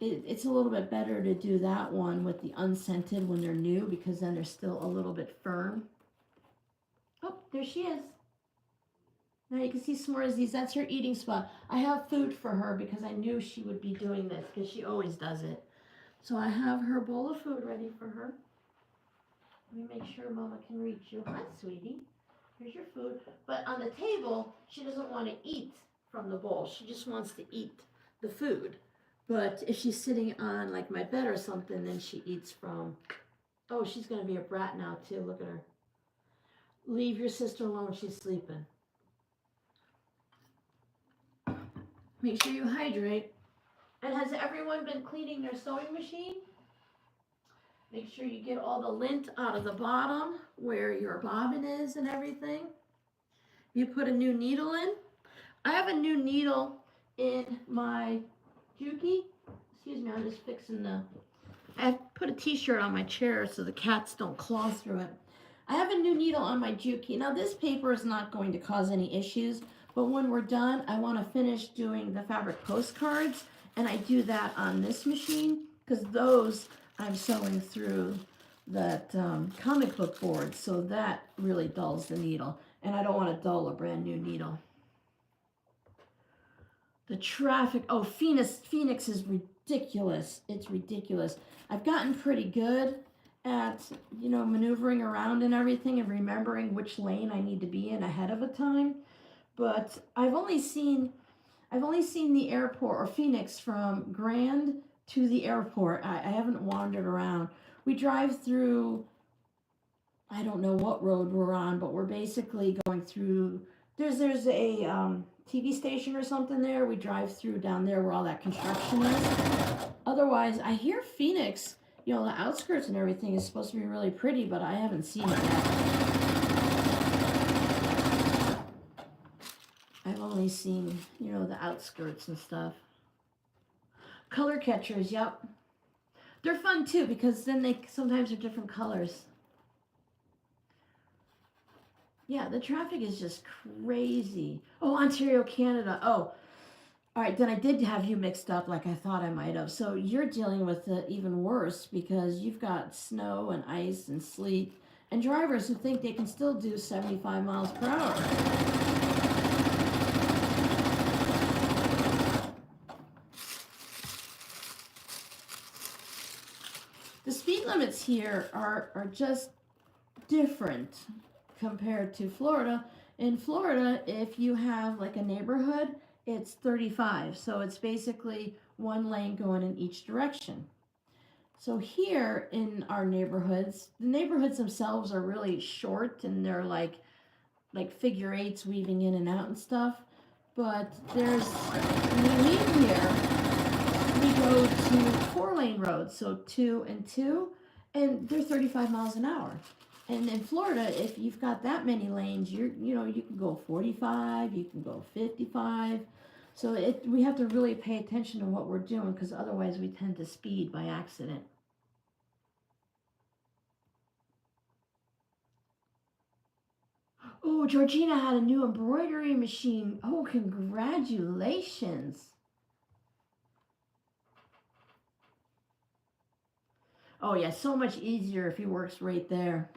It's a little bit better to do that one with the unscented when they're new, because then they're still a little bit firm. Oh, there she is. Now you can see S'mores. That's her eating spot. I have food for her because I knew she would be doing this because she always does it. So I have her bowl of food ready for her. Let me make sure Mama can reach you. Hi, sweetie. Here's your food. But on the table, she doesn't want to eat from the bowl. She just wants to eat the food. But if she's sitting on like my bed or something, then she eats from, oh, she's going to be a brat now too. Look at her. Leave your sister alone. She's sleeping. Make sure you hydrate. And has everyone been cleaning their sewing machine? Make sure you get all the lint out of the bottom where your bobbin is and everything. You put a new needle in. I have a new needle in my Juki. Excuse me, I'm just fixing I put a t-shirt on my chair so the cats don't claw through it. I have a new needle on my Juki. Now this paper is not going to cause any issues, but when we're done, I want to finish doing the fabric postcards, and I do that on this machine because those I'm sewing through that comic book board, so that really dulls the needle, and I don't want to dull a brand new needle. The traffic, oh, Phoenix is ridiculous. It's ridiculous. I've gotten pretty good at, you know, maneuvering around and everything and remembering which lane I need to be in ahead of a time. But I've only seen the airport, or Phoenix, from Grand to the airport. I haven't wandered around. We drive through, I don't know what road we're on, but we're basically going through, there's a TV station or something there. We drive through down there where all that construction is. Otherwise, I hear Phoenix, you know, the outskirts and everything is supposed to be really pretty, but I haven't seen it yet. I've only seen, you know, the outskirts and stuff. Color catchers, yep. They're fun too because then they sometimes are different colors. Yeah, the traffic is just crazy. Oh, Ontario, Canada. Oh, all right, then I did have you mixed up like I thought I might have. So you're dealing with it even worse because you've got snow and ice and sleet and drivers who think they can still do 75 miles per hour. The speed limits here are just different compared to Florida. In Florida, if you have like a neighborhood, it's 35. So it's basically one lane going in each direction. So here in our neighborhoods, the neighborhoods themselves are really short and they're like figure eights weaving in and out and stuff. But there's when we leave here, we go to 4-lane roads, so 2 and 2, and they're 35 miles an hour. And in Florida, if you've got that many lanes, you can go 45, you can go 55. So we have to really pay attention to what we're doing because otherwise we tend to speed by accident. Oh, Georgina had a new embroidery machine. Oh, congratulations. Oh yeah, so much easier if he works right there.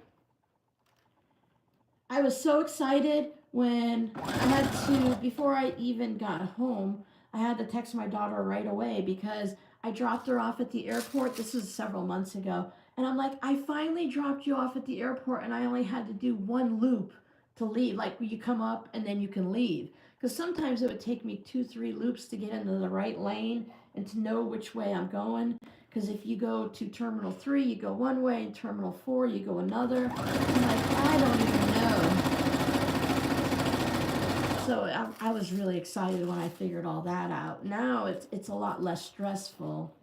I was so excited when I had to, before I even got home, I had to text my daughter right away because I dropped her off at the airport. This was several months ago. And I'm like, I finally dropped you off at the airport and I only had to do one loop to leave. Like you come up and then you can leave. Because sometimes it would take me 2, 3 loops to get into the right lane and to know which way I'm going. Because if you go to Terminal 3, you go one way, and Terminal 4, you go another. I'm like, I don't even know. So I was really excited when I figured all that out. Now it's a lot less stressful.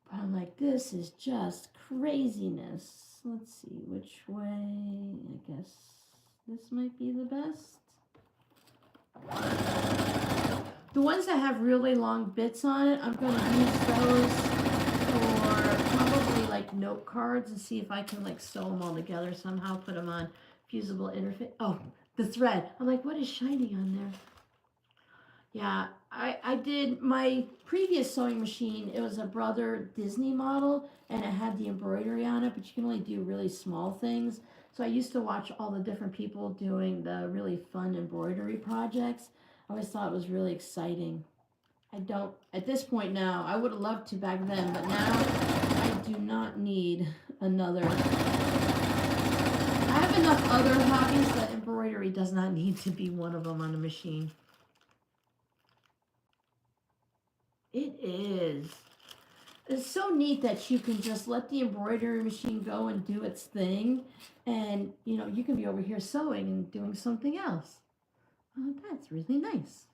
But I'm like, this is just craziness. Let's see, which way? I guess this might be the best. The ones that have really long bits on it, I'm going to use those for probably like note cards and see if I can like sew them all together somehow, put them on fusible interface. Oh, the thread. I'm like, what is shiny on there? Yeah, I did my previous sewing machine. It was a Brother Disney model and it had the embroidery on it, but you can only do really small things. So I used to watch all the different people doing the really fun embroidery projects. I always thought it was really exciting. I don't, at this point now, I would have loved to back then, but now I do not need another. I have enough other hobbies that embroidery does not need to be one of them on the machine. It is. It's so neat that you can just let the embroidery machine go and do its thing, and you can be over here sewing and doing something else. Oh, that's really nice.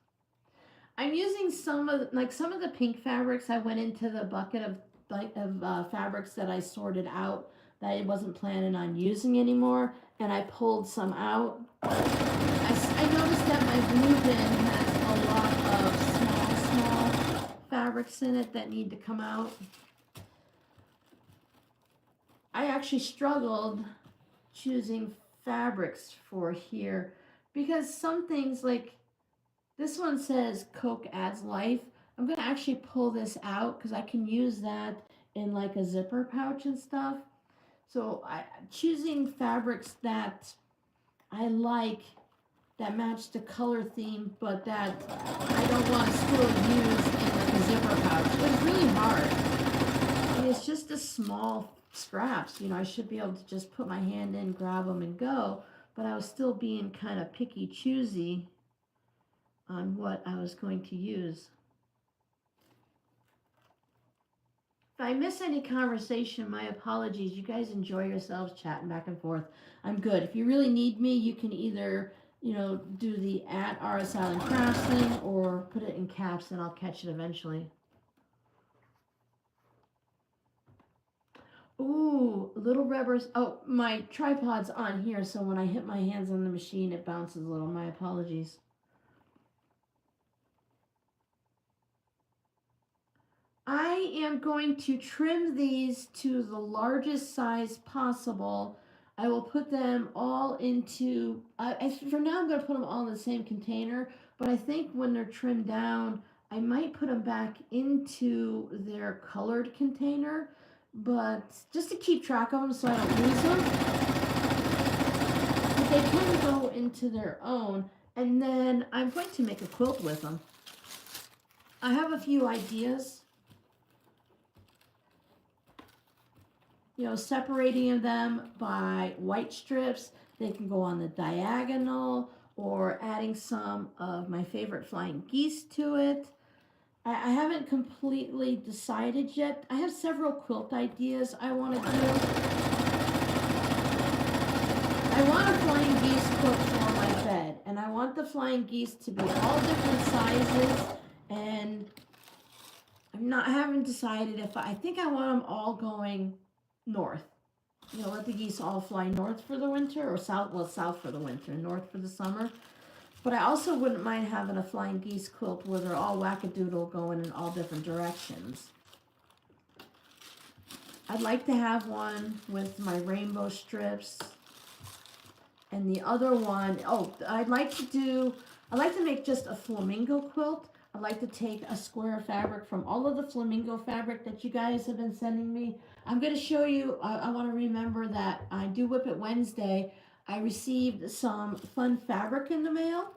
I'm using some of the pink fabrics. I went into the bucket of fabrics that I sorted out that I wasn't planning on using anymore, and I pulled some out. I noticed that my blue bin has a lot of small fabrics in it that need to come out. I actually struggled choosing fabrics for here because some things like this one says Coke adds life. I'm going to actually pull this out because I can use that in like a zipper pouch and stuff. So choosing fabrics that I like that match the color theme, but that I don't want to still use in like a zipper pouch. It's really hard. I mean, it's just a small scraps. I should be able to just put my hand in, grab them, and go. But I was still being kind of picky, choosy on what I was going to use. If I miss any conversation, my apologies. You guys enjoy yourselves chatting back and forth. I'm good. If you really need me, you can either, do the @RsIslandCrafts thing or put it in caps and I'll catch it eventually. Ooh, little rubbers. Oh, my tripod's on here, so when I hit my hands on the machine, it bounces a little. My apologies. am going to trim these to the largest size possible. I will put them all into, for now I'm going to put them all in the same container, but I think when they're trimmed down, I might put them back into their colored container, but just to keep track of them so I don't lose them. But they can go into their own, and then I'm going to make a quilt with them. I have a few ideas. Separating them by white strips. They can go on the diagonal, or adding some of my favorite flying geese to it. I haven't completely decided yet. I have several quilt ideas I want to do. I want a flying geese quilt for my bed, and I want the flying geese to be all different sizes, and I haven't decided if I think I want them all going north. Let the geese all fly north for the winter, or south, well, south for the winter, north for the summer. But I also wouldn't mind having a flying geese quilt where they're all wackadoodle going in all different directions. I'd like to have one with my rainbow strips. And the other one, I'd like to make just a flamingo quilt. I'd like to take a square of fabric from all of the flamingo fabric that you guys have been sending me. I'm going to show you, I want to remember that I do Whip It Wednesday. I received some fun fabric in the mail,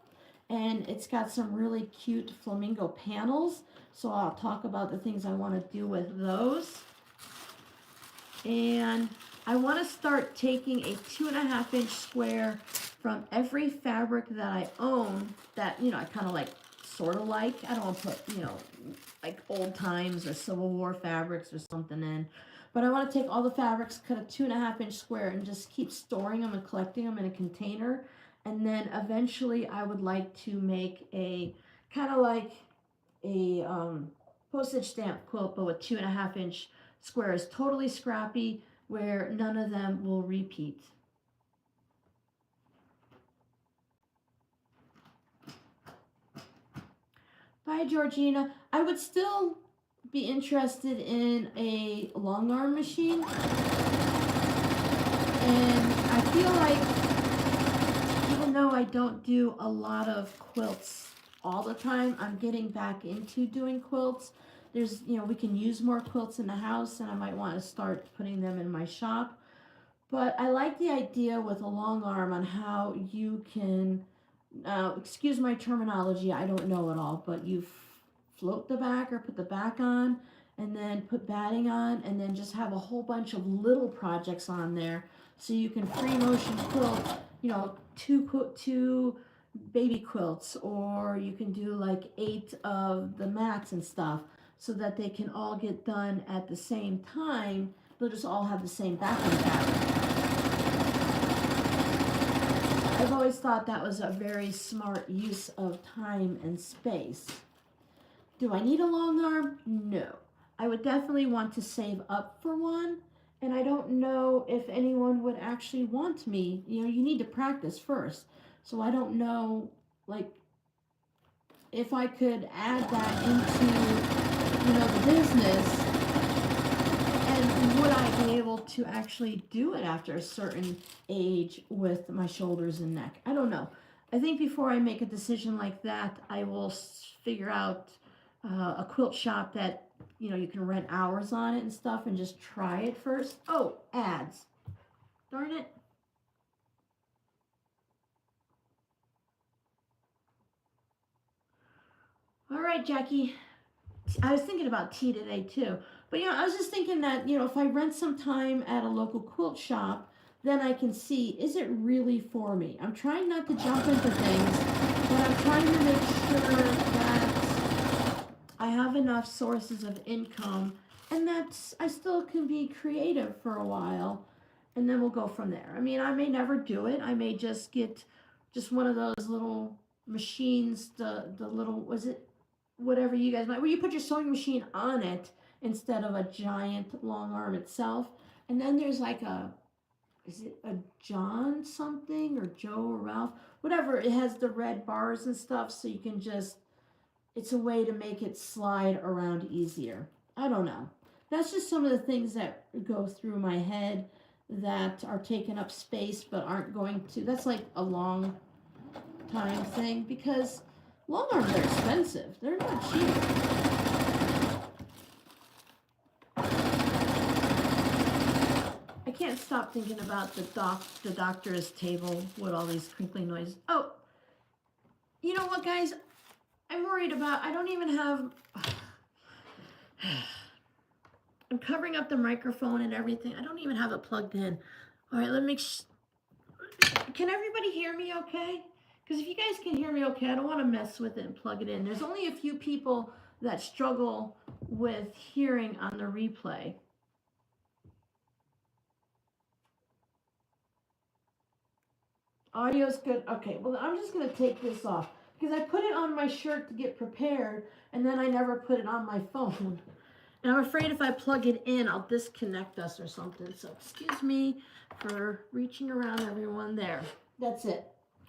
and it's got some really cute flamingo panels. So I'll talk about the things I want to do with those. And I want to start taking a 2.5-inch square from every fabric that I own that, I kind of like, sort of like. I don't want to put, like old times or Civil War fabrics or something in. But I want to take all the fabrics, cut a 2.5-inch square, and just keep storing them and collecting them in a container. And then eventually I would like to make a kind of like a postage stamp quilt, but with 2.5-inch squares, totally scrappy, where none of them will repeat. Bye, Georgina. I would still be interested in a long arm machine. And I feel like, even though I don't do a lot of quilts all the time, I'm getting back into doing quilts. There's, we can use more quilts in the house, and I might want to start putting them in my shop. But I like the idea with a long arm on how you can, excuse my terminology, I don't know it all, but you float the back or put the back on, and then put batting on, and then just have a whole bunch of little projects on there. So you can free motion quilt, two baby quilts, or you can do like 8 of the mats and stuff, so that they can all get done at the same time. They'll just all have the same backing fabric. I've always thought that was a very smart use of time and space. Do I need a long arm? No. I would definitely want to save up for one, and I don't know if anyone would actually want me. You need to practice first. So I don't know, like, if I could add that into, the business, and would I be able to actually do it after a certain age with my shoulders and neck? I don't know. I think before I make a decision like that, I will figure out a quilt shop that, you can rent hours on it and stuff, and just try it first. Oh, ads. Darn it. All right, Jackie. I was thinking about tea today too. But I was just thinking that, if I rent some time at a local quilt shop, then I can see, is it really for me? I'm trying not to jump into things, but I'm trying to make sure that I have enough sources of income, and that I still can be creative for a while, and then we'll go from there. I mean, I may never do it. I may just get just one of those little machines, the little, was it, whatever you guys might, where you put your sewing machine on it instead of a giant long arm itself. And then there's like is it a John something, or Joe or Ralph? Whatever, it has the red bars and stuff, so you can just, it's a way to make it slide around easier. I don't know. That's just some of the things that go through my head that are taking up space but aren't going to. That's like a long time thing because long arms are expensive. They're not cheap. I can't stop thinking about the doctor's table with all these crinkling noises. Oh, you know what, guys? I'm worried about. I don't even have. I'm covering up the microphone and everything. I don't even have it plugged in. All right, let me. Can everybody hear me okay? Because if you guys can hear me okay, I don't want to mess with it and plug it in. There's only a few people that struggle with hearing on the replay. Audio's good. Okay, well, I'm just going to take this off because I put it on my shirt to get prepared, and then I never put it on my phone. And I'm afraid if I plug it in, I'll disconnect us or something. So excuse me for reaching around everyone there. That's it.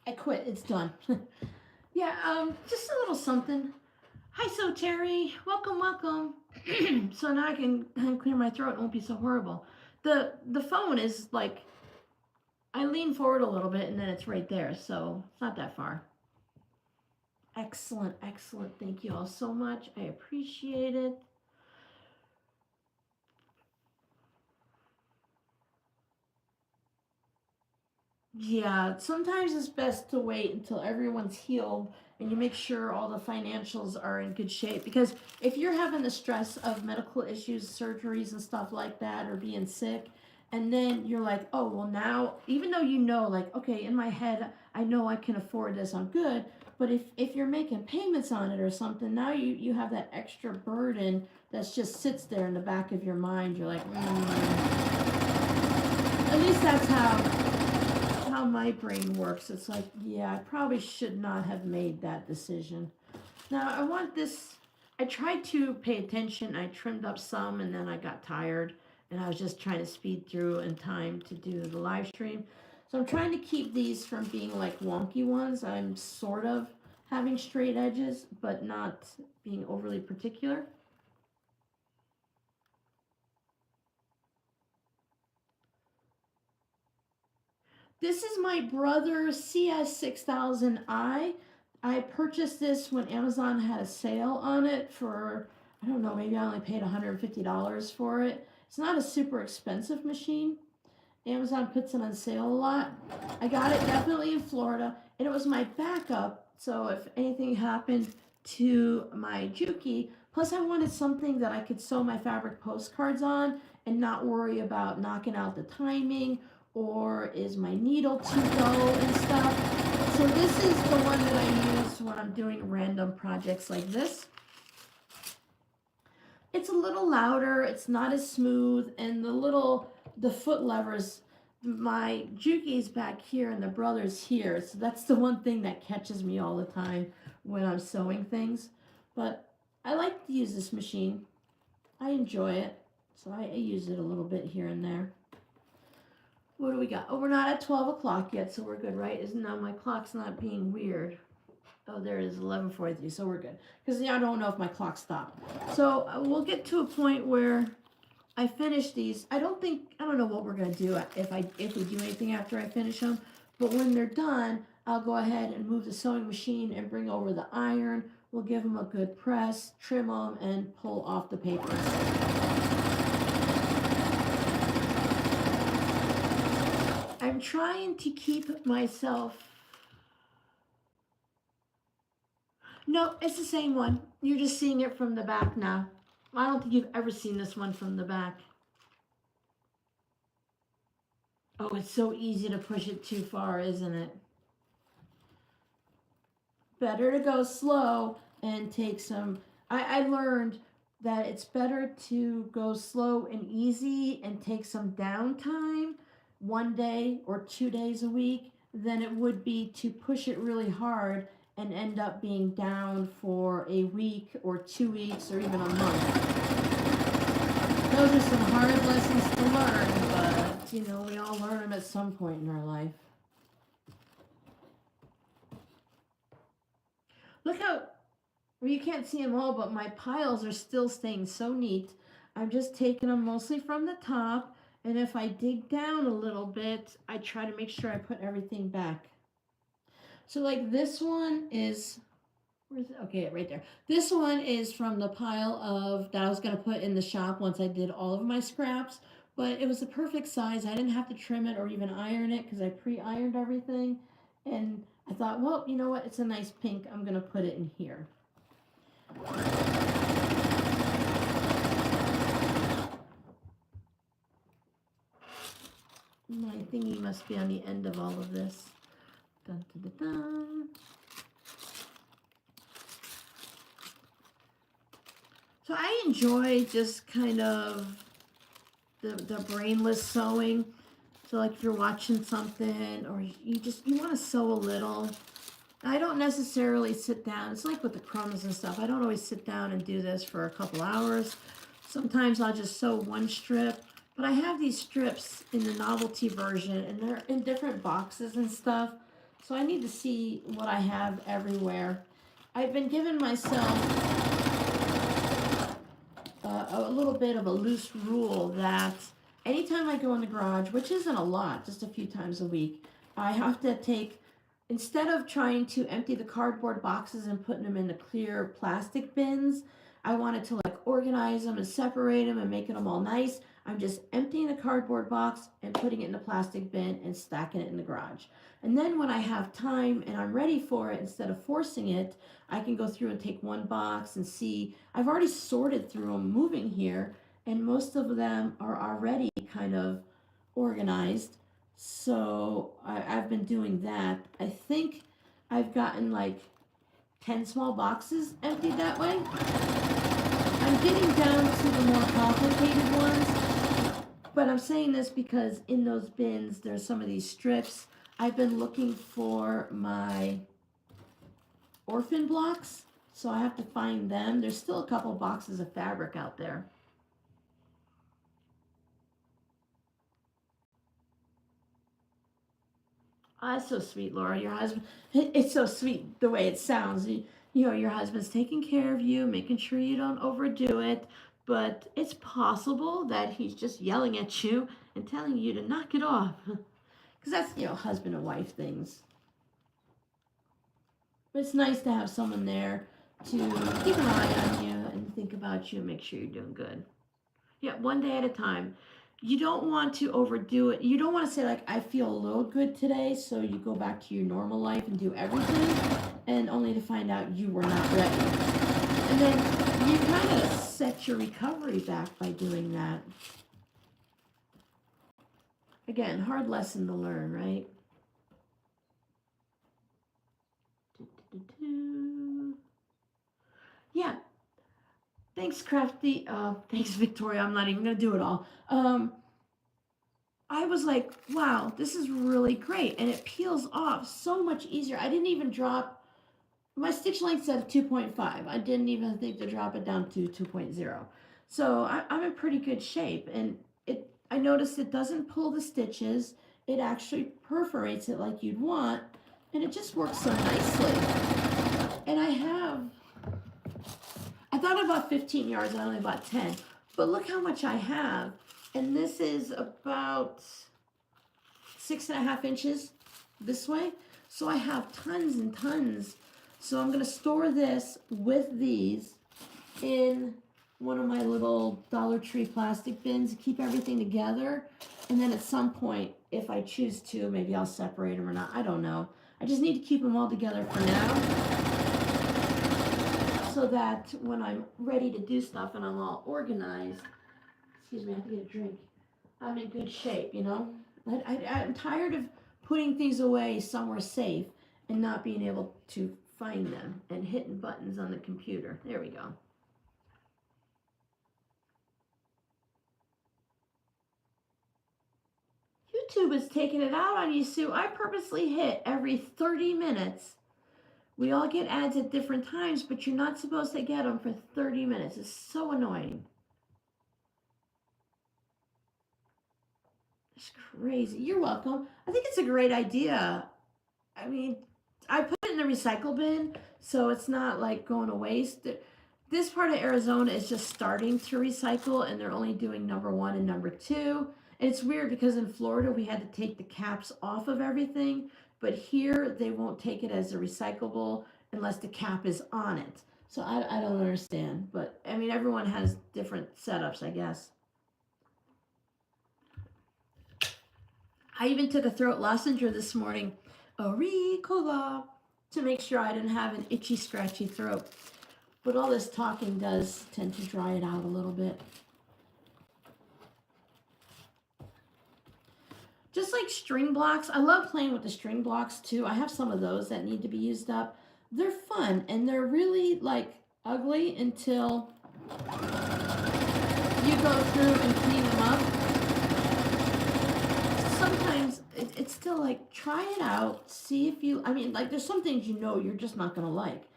I quit. It's done. Yeah, just a little something. Hi, so Terry. Welcome, welcome. So now I can clear my throat. It won't be so horrible. The phone is like, I lean forward a little bit and then it's right there. So it's not that far. Excellent, excellent. Thank you all so much. I appreciate it. Yeah, sometimes it's best to wait until everyone's healed and you make sure all the financials are in good shape. Because if you're having the stress of medical issues, surgeries, and stuff like that, or being sick, and then you're like, oh, well, now, even though you know, like, okay, in my head, I know I can afford this, I'm good. But if you're making payments on it or something, now you have that extra burden that just sits there in the back of your mind. You're like, At least that's how my brain works. It's like, yeah, I probably should not have made that decision. Now I want this. I tried to pay attention. I trimmed up some and then I got tired and I was just trying to speed through in time to do the live stream. So I'm trying to keep these from being like wonky ones. I'm sort of having straight edges but not being overly particular. This is my brother's CS6000i. I purchased this when Amazon had a sale on it for, I don't know, maybe I only paid $150 for it. It's not a super expensive machine. Amazon puts it on sale a lot. I got it definitely in Florida, and it was my backup. So if anything happened to my Juki, plus I wanted something that I could sew my fabric postcards on and not worry about knocking out the timing or is my needle too dull and stuff. So this is the one that I use when I'm doing random projects like this. It's a little louder, it's not as smooth, and the foot levers, my Juki's back here and the brother's here. So that's the one thing that catches me all the time when I'm sewing things. But I like to use this machine. I enjoy it. So I use it a little bit here and there. What do we got? Oh, we're not at 12 o'clock yet, so we're good, right? Isn't now my clock's not being weird. Oh, there it is, 11:43, so we're good. Because I don't know if my clock stopped. So we'll get to a point where I finish these. I don't know what we're going to do if we do anything after I finish them. But when they're done, I'll go ahead and move the sewing machine and bring over the iron. We'll give them a good press, trim them, and pull off the papers. I'm trying to keep myself. No, it's the same one. You're just seeing it from the back now. I don't think you've ever seen this one from the back. Oh, it's so easy to push it too far, isn't it? Better to go slow and take some. I learned that it's better to go slow and easy and take some downtime 1 day or 2 days a week than it would be to push it really hard and end up being down for a week or 2 weeks or even a month. Those are some hard lessons to learn, but you know, we all learn them at some point in our life. Look how, well, you can't see them all, but my piles are still staying so neat. I'm just taking them mostly from the top, and if I dig down a little bit, I try to make sure I put everything back. So like this one is, where's it? Okay, right there. This one is from the pile of that I was gonna put in the shop once I did all of my scraps, but it was the perfect size. I didn't have to trim it or even iron it because I pre-ironed everything, and I thought, well, you know what? It's a nice pink. I'm gonna put it in here. My thingy must be on the end of all of this. Dun, dun, dun, dun. So I enjoy just kind of the brainless sewing. So like if you're watching something or you want to sew a little. I don't necessarily sit down. It's like with the crumbs and stuff. I don't always sit down and do this for a couple hours. Sometimes I'll just sew one strip. But I have these strips in the novelty version and they're in different boxes and stuff. So I need to see what I have everywhere. I've been giving myself a little bit of a loose rule that anytime I go in the garage, which isn't a lot, just a few times a week, I have to take, instead of trying to empty the cardboard boxes and putting them in the clear plastic bins, I wanted to like organize them and separate them and making them all nice. I'm just emptying the cardboard box and putting it in the plastic bin and stacking it in the garage. And then when I have time and I'm ready for it, instead of forcing it, I can go through and take one box and see. I've already sorted through them moving here, and most of them are already kind of organized. So I've been doing that. I think I've gotten like 10 small boxes emptied that way. I'm getting down to the more complicated ones, but I'm saying this because in those bins there's some of these strips. I've been looking for my orphan blocks, so I have to find them. There's still a couple boxes of fabric out there. Oh, that's so sweet, Laura. Your husband, it's so sweet the way it sounds. You know, your husband's taking care of you, making sure you don't overdo it, but it's possible that he's just yelling at you and telling you to knock it off. Because that's, you know, husband and wife things. But it's nice to have someone there to keep an eye on you and think about you and make sure you're doing good. Yeah, one day at a time. You don't want to overdo it. You don't want to say like, I feel a little good today, so you go back to your normal life and do everything, and only to find out you were not ready. And then you kind of set your recovery back by doing that. Again, hard lesson to learn, right? Yeah. Thanks, Crafty. Thanks, Victoria. I'm not even going to do it all. I was like, wow, this is really great. And it peels off so much easier. I didn't even drop, my stitch length said 2.5. I didn't even think to drop it down to 2.0. So I'm in pretty good shape. And I noticed it doesn't pull the stitches. It actually perforates it like you'd want. And it just works so nicely. And I thought I bought 15 yards, I only bought 10. But look how much I have. And this is about 6.5 inches this way. So I have tons and tons. So I'm going to store this with these in one of my little Dollar Tree plastic bins to keep everything together. And then at some point, if I choose to, maybe I'll separate them or not. I don't know. I just need to keep them all together for now, so that when I'm ready to do stuff and I'm all organized, excuse me, I have to get a drink, I'm in good shape, you know? I'm tired of putting things away somewhere safe and not being able to find them and hitting buttons on the computer. There we go. YouTube is taking it out on you, Sue. I purposely hit every 30 minutes. We all get ads at different times, but you're not supposed to get them for 30 minutes. It's so annoying. It's crazy. You're welcome. I think it's a great idea. I mean, I put it in the recycle bin, so it's not like going to waste. this part of Arizona is just starting to recycle, and they're only doing number 1 and number 2. And it's weird because in Florida we had to take the caps off of everything, but here they won't take it as a recyclable unless the cap is on it. So I don't understand, but I mean, everyone has different setups, I guess. I even took a throat lozenge this morning, Auricola, to make sure I didn't have an itchy, scratchy throat. But all this talking does tend to dry it out a little bit. Just like string blocks, I love playing with the string blocks too. I have some of those that need to be used up. They're fun, and they're really like ugly until you go through and clean them up. Sometimes it's still like, try it out, see if you, I mean, like there's some things you know you're just not gonna like.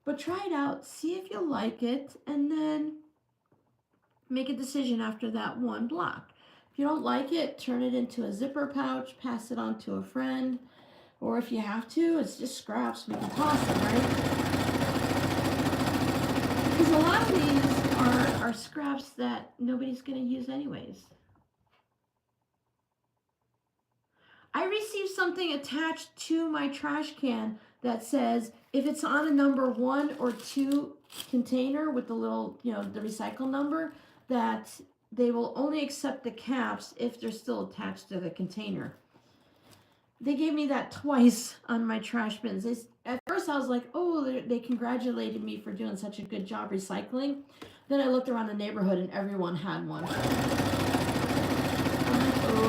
But try it out, see if you like it, and then make a decision after that one block. If you don't like it, turn it into a zipper pouch, pass it on to a friend, or if you have to, it's just scraps, we can toss them, right? Because a lot of these are scraps that nobody's going to use anyways. I received something attached to my trash can that says if it's on a number 1 or 2 container with the little, the recycle number, that they will only accept the caps if they're still attached to the container. They gave me that twice on my trash bins. At first I was like, oh, they congratulated me for doing such a good job recycling. Then I looked around the neighborhood and everyone had one.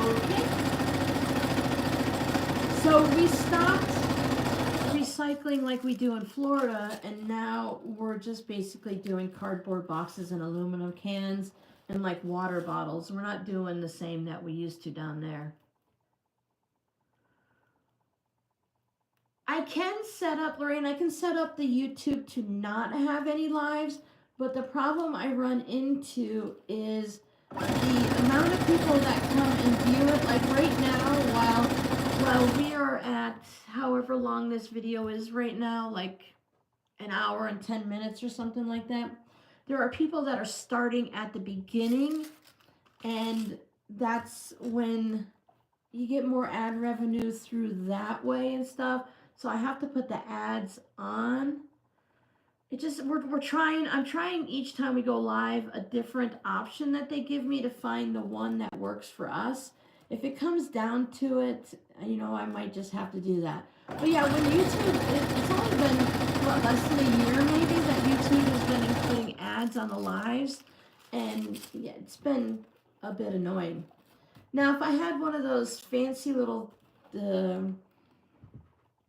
Okay. So we stopped recycling like we do in Florida, and now we're just basically doing cardboard boxes and aluminum cans and like water bottles. We're not doing the same that we used to down there. I can set up, Lorraine, I can set up the YouTube to not have any lives, but the problem I run into is the amount of people that come and view it. Like right now, while we are at however long this video is right now, like an hour and 10 minutes or something like that, there are people that are starting at the beginning, and that's when you get more ad revenue through that way and stuff. So I have to put the ads on. It just, I'm trying each time we go live a different option that they give me to find the one that works for us. If it comes down to it, I might just have to do that. But yeah, when YouTube, it's only been, what, less than a year maybe that YouTube has been including ads on the lives. And yeah, it's been a bit annoying. Now, if I had one of those fancy little, they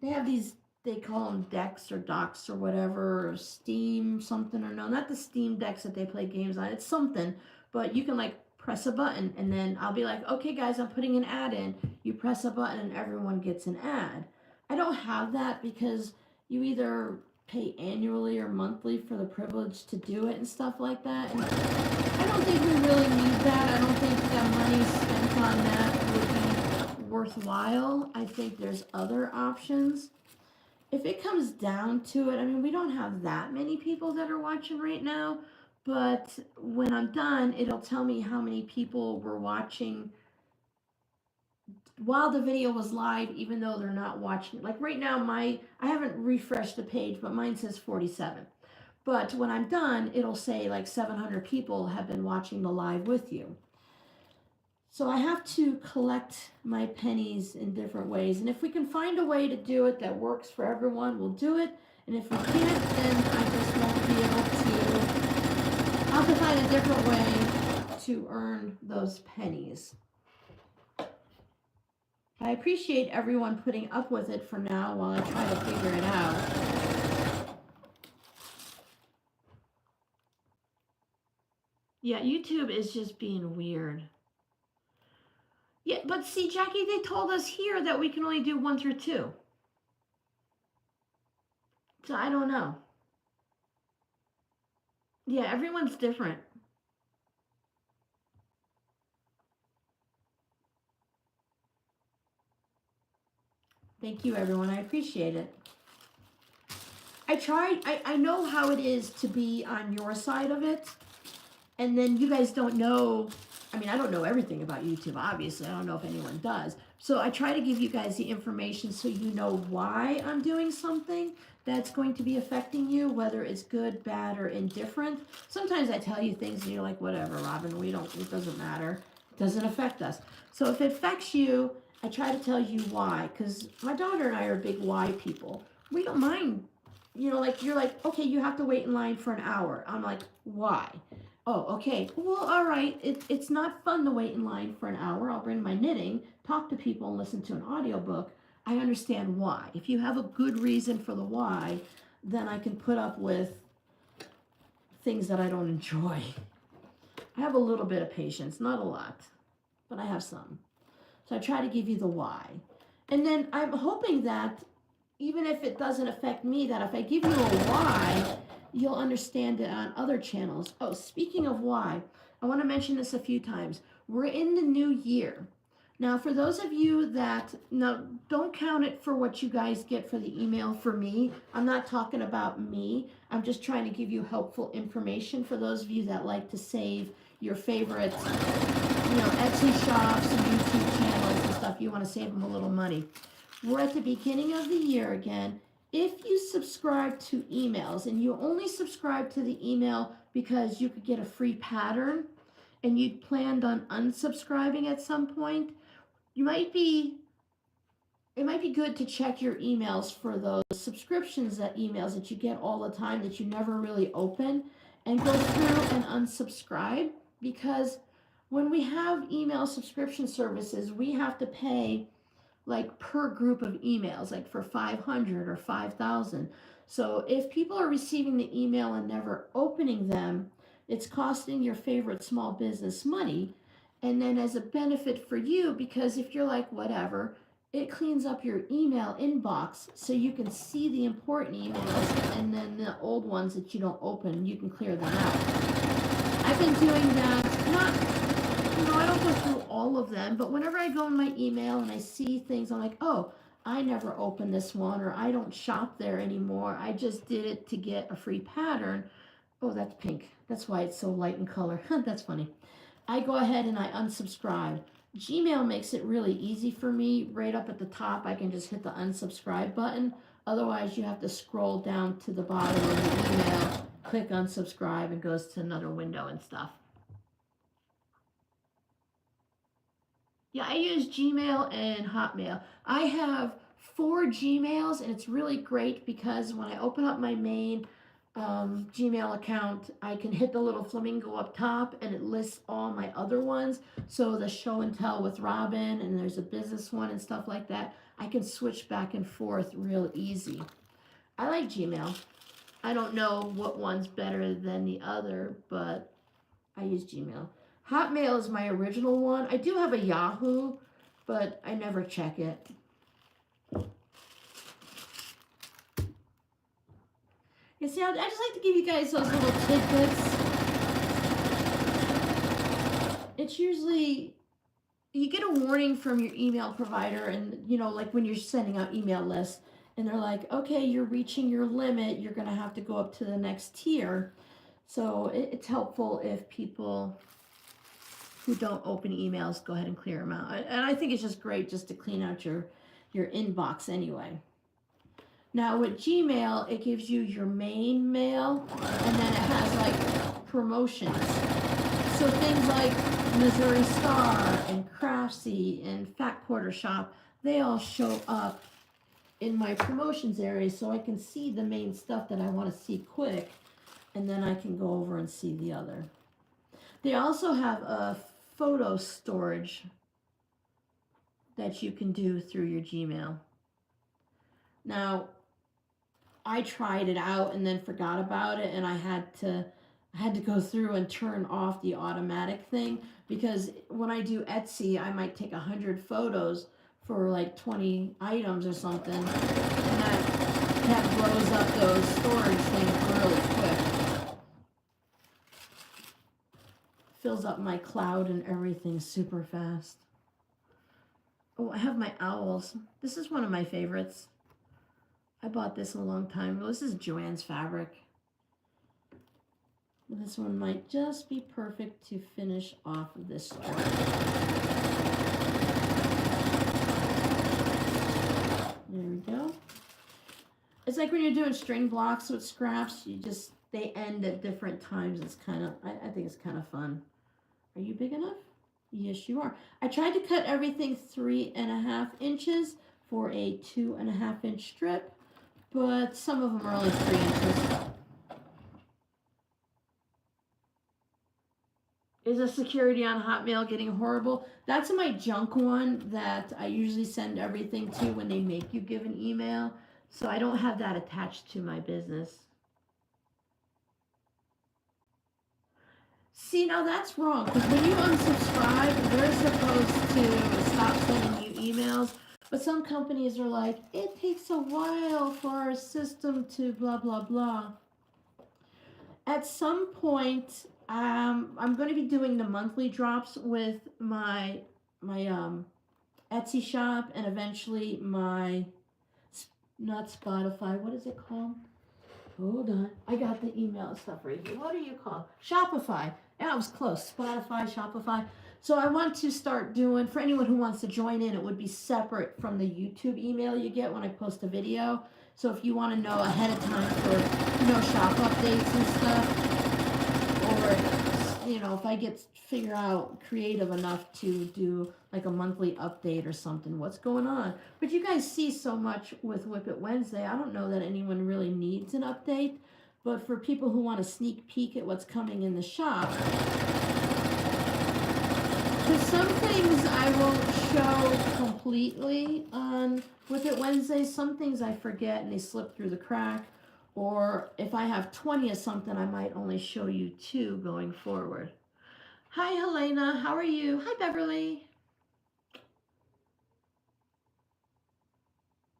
have these, they call them decks or docks or whatever, or Steam something, or no, not the Steam decks that they play games on. It's something, but you can like press a button, and then I'll be like, okay guys, I'm putting an ad in. You press a button and everyone gets an ad. I don't have that because you either pay annually or monthly for the privilege to do it and stuff like that. And I don't think we really need that. I don't think that money spent on that would be worthwhile. I think there's other options. If it comes down to it, I mean, we don't have that many people that are watching right now, but when I'm done, it'll tell me how many people were watching while the video was live, even though they're not watching. Like right now, I haven't refreshed the page, but mine says 47. But when I'm done, it'll say like 700 people have been watching the live with you. So I have to collect my pennies in different ways. And if we can find a way to do it that works for everyone, we'll do it. And if we can't, then I just won't be able to, I'll have to find a different way to earn those pennies. I appreciate everyone putting up with it for now while I try to figure it out. Yeah, YouTube is just being weird. Yeah, but see, Jackie, they told us here that we can only do 1 through 2. So I don't know. Yeah, everyone's different. Thank you, everyone. I appreciate it. I know how it is to be on your side of it, and then you guys don't know. I mean, I don't know everything about YouTube, obviously. I don't know if anyone does. So I try to give you guys the information so you know why I'm doing something that's going to be affecting you, whether it's good, bad, or indifferent. Sometimes I tell you things and you're like, whatever, Robin, it doesn't matter. It doesn't affect us. So if it affects you, I try to tell you why, because my daughter and I are big why people. We don't mind, like you're like, okay, you have to wait in line for an hour. I'm like, why? Oh, okay. Well, all right. It's not fun to wait in line for an hour. I'll bring my knitting, talk to people, and listen to an audiobook. I understand why. If you have a good reason for the why, then I can put up with things that I don't enjoy. I have a little bit of patience, not a lot, but I have some. So I try to give you the why. And then I'm hoping that even if it doesn't affect me, that if I give you a why, you'll understand it on other channels. Oh, speaking of why, I want to mention this a few times. We're in the new year. Now, for those of you that, now don't count it for what you guys get for the email for me. I'm not talking about me. I'm just trying to give you helpful information for those of you that like to save your favorite, Etsy shops and YouTube channels and stuff. You want to save them a little money. We're at the beginning of the year again. If you subscribe to emails and you only subscribe to the email because you could get a free pattern and you'd planned on unsubscribing at some point, it might be good to check your emails for those emails that you get all the time that you never really open, and go through and unsubscribe, because when we have email subscription services, we have to pay like per group of emails, like for 500 or 5,000. So if people are receiving the email and never opening them, it's costing your favorite small business money. And then as a benefit for you, because if you're like, whatever, it cleans up your email inbox so you can see the important emails, and then the old ones that you don't open, you can clear them out. I've been doing that, I don't go through all of them, but whenever I go in my email and I see things, I'm like, oh, I never opened this one, or I don't shop there anymore. I just did it to get a free pattern. Oh, that's pink. That's why it's so light in color. That's funny. I go ahead and I unsubscribe. Gmail makes it really easy for me. Right up at the top, I can just hit the unsubscribe button. Otherwise, you have to scroll down to the bottom of the email, click unsubscribe, and goes to another window and stuff. Yeah, I use Gmail and Hotmail. I have 4 Gmails, and it's really great because when I open up my main Gmail account, I can hit the little flamingo up top and it lists all my other ones. So the show and tell with Robin, and there's a business one and stuff like that. I can switch back and forth real easy. I like Gmail. I don't know what one's better than the other, but I use Gmail. Hotmail is my original one. I do have a Yahoo, but I never check it. You see, I just like to give you guys those little tidbits. It's usually, you get a warning from your email provider, and like when you're sending out email lists, and they're like, okay, you're reaching your limit, you're going to have to go up to the next tier. So it's helpful if people who don't open emails go ahead and clear them out. And I think it's just great just to clean out your inbox anyway. Now with Gmail, it gives you your main mail, and then it has like promotions. So things like Missouri Star and Craftsy and Fat Quarter Shop, they all show up in my promotions area, so I can see the main stuff that I want to see quick, and then I can go over and see the other. They also have a photo storage that you can do through your Gmail. Now, I tried it out and then forgot about it, and I had to go through and turn off the automatic thing, because when I do Etsy, I might take 100 photos for like 20 items or something, and that blows up those storage things really quick. Fills up my cloud and everything super fast. Oh, I have my owls. This is one of my favorites. I bought this a long time ago. This is Joann's fabric. This one might just be perfect to finish off of this strip. There we go. It's like when you're doing string blocks with scraps, they end at different times. It's kind of, I think it's kind of fun. Are you big enough? Yes, you are. I tried to cut everything 3.5 inches for a 2.5 inch strip, but some of them are only 3 inches. Is the security on Hotmail getting horrible? That's my junk one that I usually send everything to when they make you give an email. So I don't have that attached to my business. See, now that's wrong, because when you unsubscribe, they're supposed to stop sending you emails. But some companies are like, it takes a while for our system to blah, blah, blah. At some point, I'm going to be doing the monthly drops with my Etsy shop, and eventually my, not Spotify, what is it called? Hold on, I got the email stuff right here. What do you call it? Shopify. Yeah, I was close. Spotify, Shopify. So I want to start doing, for anyone who wants to join in, it would be separate from the YouTube email you get when I post a video. So if you want to know ahead of time for, shop updates and stuff, or, if I figure out creative enough to do like a monthly update or something, what's going on. But you guys see so much with Whip It Wednesday. I don't know that anyone really needs an update, but for people who want to sneak peek at what's coming in the shop, because some things I won't show completely on Whip It Wednesday. Some things I forget and they slip through the crack. Or if I have 20 of something, I might only show you 2 going forward. Hi, Helena. How are you? Hi, Beverly.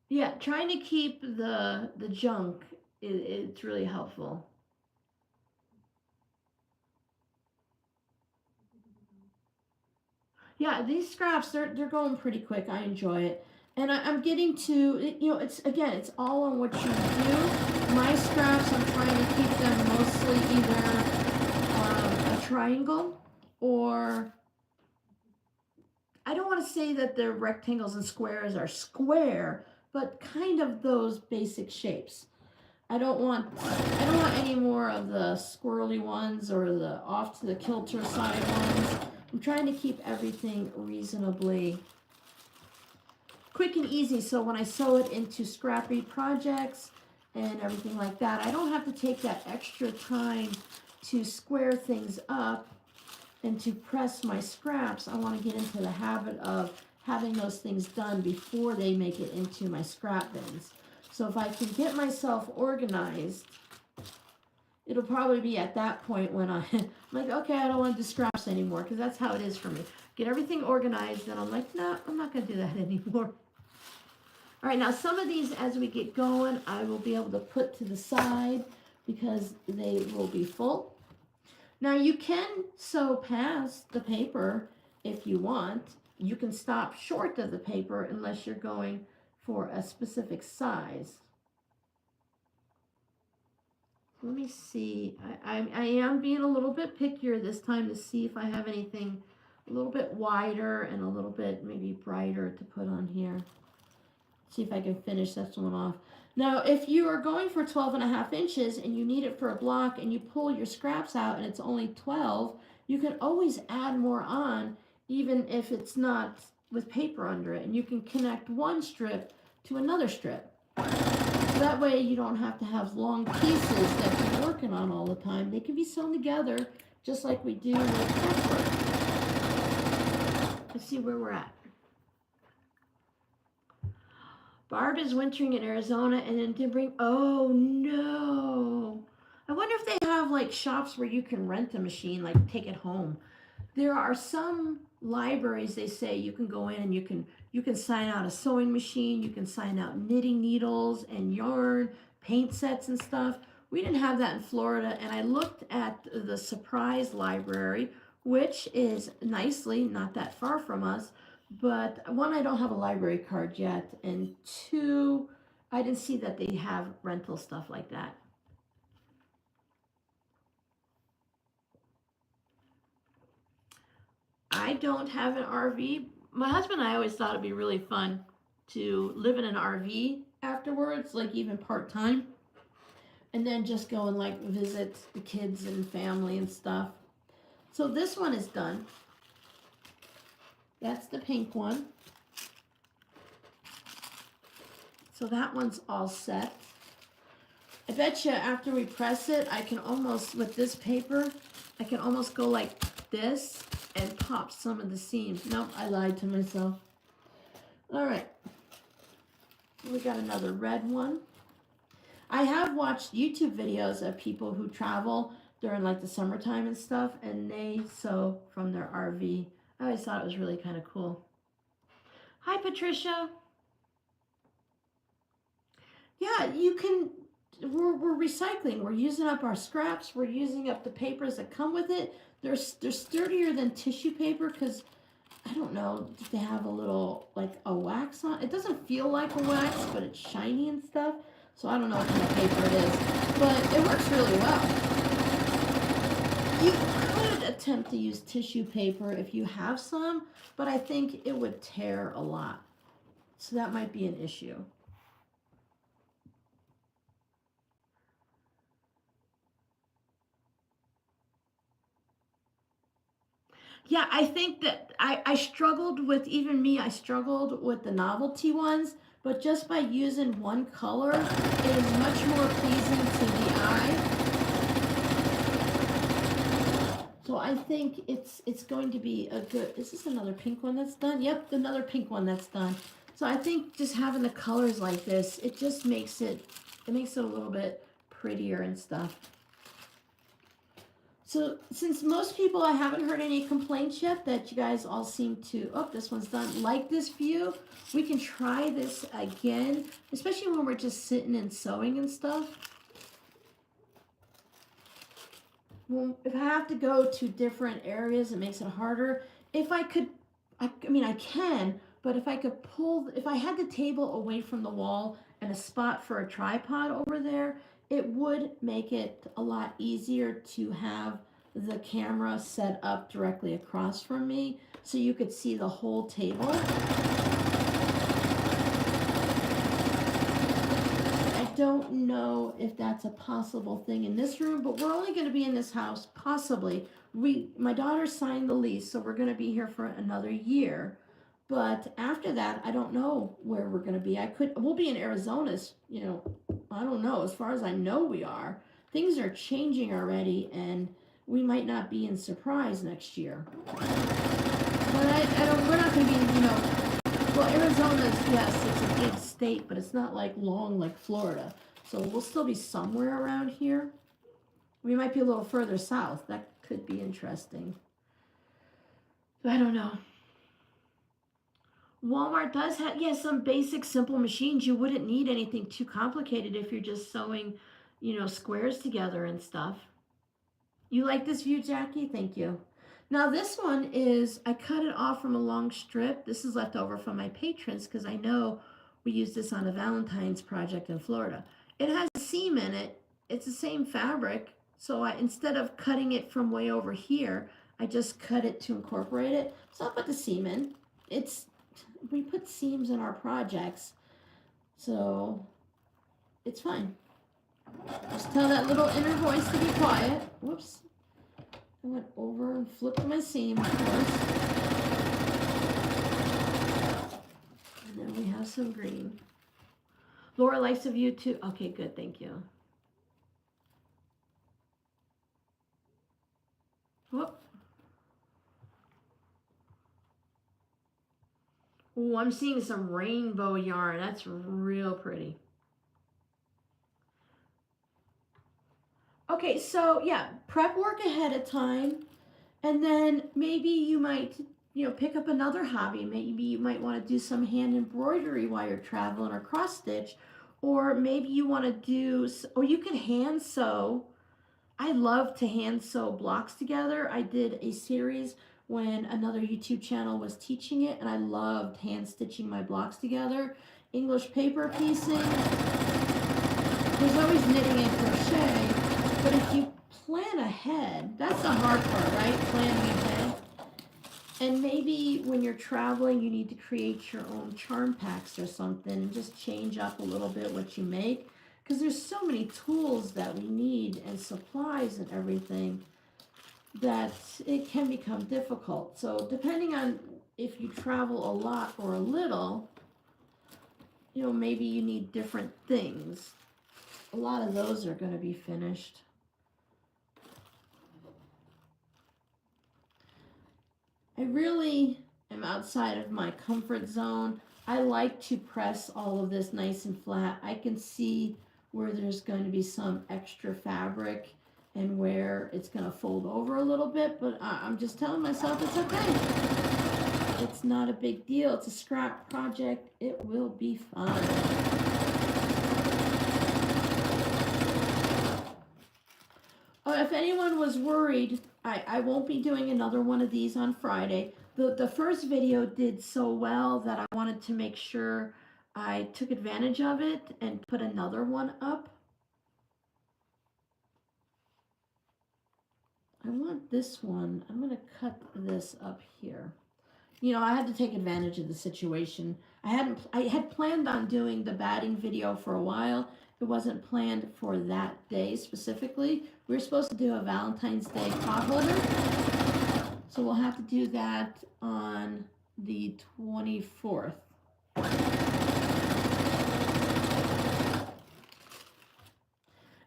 Yeah, trying to keep the junk, it's really helpful. Yeah, these scraps, they're going pretty quick. I enjoy it. And I'm getting to, it's all on what you do. My scraps, I'm trying to keep them mostly either a triangle, or I don't want to say that the rectangles and squares are square, but kind of those basic shapes. I don't want any more of the squirrely ones or the off to the kilter side ones. I'm trying to keep everything reasonably quick and easy, so when I sew it into Scrappy projects and everything like that, I don't have to take that extra time to square things up and to press my scraps. I want to get into the habit of having those things done before they make it into my scrap bins. So if I can get myself organized, it'll probably be at that point when I'm like, okay, I don't want to do scraps anymore, because that's how it is for me. Get everything organized, and I'm like, no, I'm not going to do that anymore. All right, now some of these, as we get going, I will be able to put to the side because they will be full. Now you can sew past the paper if you want. You can stop short of the paper unless you're going for a specific size. Let me see. I am being a little bit pickier this time to see if I have anything a little bit wider and a little bit maybe brighter to put on here. See if I can finish this one off. Now, if you are going for 12.5 inches and you need it for a block and you pull your scraps out and it's only 12, you can always add more on, even if it's not with paper under it. And you can connect one strip to another strip. So that way you don't have to have long pieces that you're working on all the time. They can be sewn together just like we do with patchwork. Let's see where we're at. Barb is wintering in Arizona and then to bring, oh no. I wonder if they have like shops where you can rent a machine, like take it home. There are some libraries, they say you can go in and you can sign out a sewing machine, you can sign out knitting needles and yarn, paint sets and stuff. We didn't have that in Florida, and I looked at the Surprise Library, which is nicely not that far from us. But one, I don't have a library card yet, and 2, I didn't see that they have rental stuff like that. I don't have an RV. My husband and I always thought it'd be really fun to live in an RV afterwards, like even part time, and then just go and like visit the kids and family and stuff. So this one is done. That's the pink one. So that one's all set. I bet you after we press it, I can almost, with this paper, I can almost go like this and pop some of the seams. Nope, I lied to myself. All right. We got another red one. I have watched YouTube videos of people who travel during like the summertime and stuff, and they sew from their RV. I always thought it was really kind of cool. Hi, Patricia. Yeah, you can, we're recycling. We're using up our scraps. We're using up the papers that come with it. They're sturdier than tissue paper because, I don't know, if they have a little, like a wax on. It doesn't feel like a wax, but it's shiny and stuff. So I don't know what kind of paper it is, but it works really well. You could attempt to use tissue paper if you have some, but I think it would tear a lot. So that might be an issue. Yeah, I think that I struggled with, even me, I struggled with the novelty ones, but just by using one color, it is much more pleasing to the eye. So I think it's going to be a good, is this another pink one that's done? Yep, another pink one that's done. So I think just having the colors like this, it just makes it a little bit prettier and stuff. So since most people, I haven't heard any complaints yet that you guys all seem to, oh, this one's done, like this view, we can try this again, especially when we're just sitting and sewing and stuff. Well, if I have to go to different areas, it makes it harder. If I could, I mean, I can, but if I could pull, if I had the table away from the wall and a spot for a tripod over there, it would make it a lot easier to have the camera set up directly across from me so you could see the whole table. I don't know if that's a possible thing in this room, but we're only going to be in this house possibly. My daughter signed the lease, so we're going to be here for another year. But after that, I don't know where we're going to be. We'll be in Arizona, you know, I don't know. As far as I know, we are. Things are changing already, and we might not be in Surprise next year. But we're not going to be, you know, well, Arizona's, yes, it's a big state, but it's not like long like Florida. So we'll still be somewhere around here. We might be a little further south. That could be interesting. But I don't know. Walmart does have, yeah, some basic simple machines. You wouldn't need anything too complicated if you're just sewing, you know, squares together and stuff. You like this view, Jackie? Thank you. Now this one is, I cut it off from a long strip. This is left over from my patrons because I know we used this on a Valentine's project in Florida. It has a seam in it. It's the same fabric. So instead of cutting it from way over here, I just cut it to incorporate it. So I'll put the seam in. We put seams in our projects, so it's fine. Just tell that little inner voice to be quiet. Whoops. I went over and flipped my seam, of course. And then we have some green. Laura likes the view too. Okay, good, thank you. Whoop. Oh, I'm seeing some rainbow yarn. That's real pretty. Okay, so yeah, prep work ahead of time, and then maybe you might, you know, pick up another hobby. Maybe you might want to do some hand embroidery while you're traveling, or cross stitch, or maybe you want to do, or you can hand sew. I love to hand sew blocks together. I did a series when another YouTube channel was teaching it, and I loved hand stitching my blocks together. English paper piecing. There's always knitting and crochet, but if you plan ahead, that's the hard part, right? Planning ahead. And maybe when you're traveling, you need to create your own charm packs or something and just change up a little bit what you make. Because there's so many tools that we need and supplies and everything that it can become difficult. So depending on if you travel a lot or a little, you know, maybe you need different things. A lot of those are going to be finished. I really am outside of my comfort zone. I like to press all of this nice and flat. I can see where there's going to be some extra fabric and where it's going to fold over a little bit, but I'm just telling myself it's okay. It's not a big deal. It's a scrap project. It will be fun. If anyone was worried, I won't be doing another one of these on Friday. The first video did so well that I wanted to make sure I took advantage of it and put another one up. I want this one. I'm going to cut this up here. You know, I had to take advantage of the situation. I had planned on doing the batting video for a while. It wasn't planned for that day specifically. We were supposed to do a Valentine's Day pot holder. So we'll have to do that on the 24th.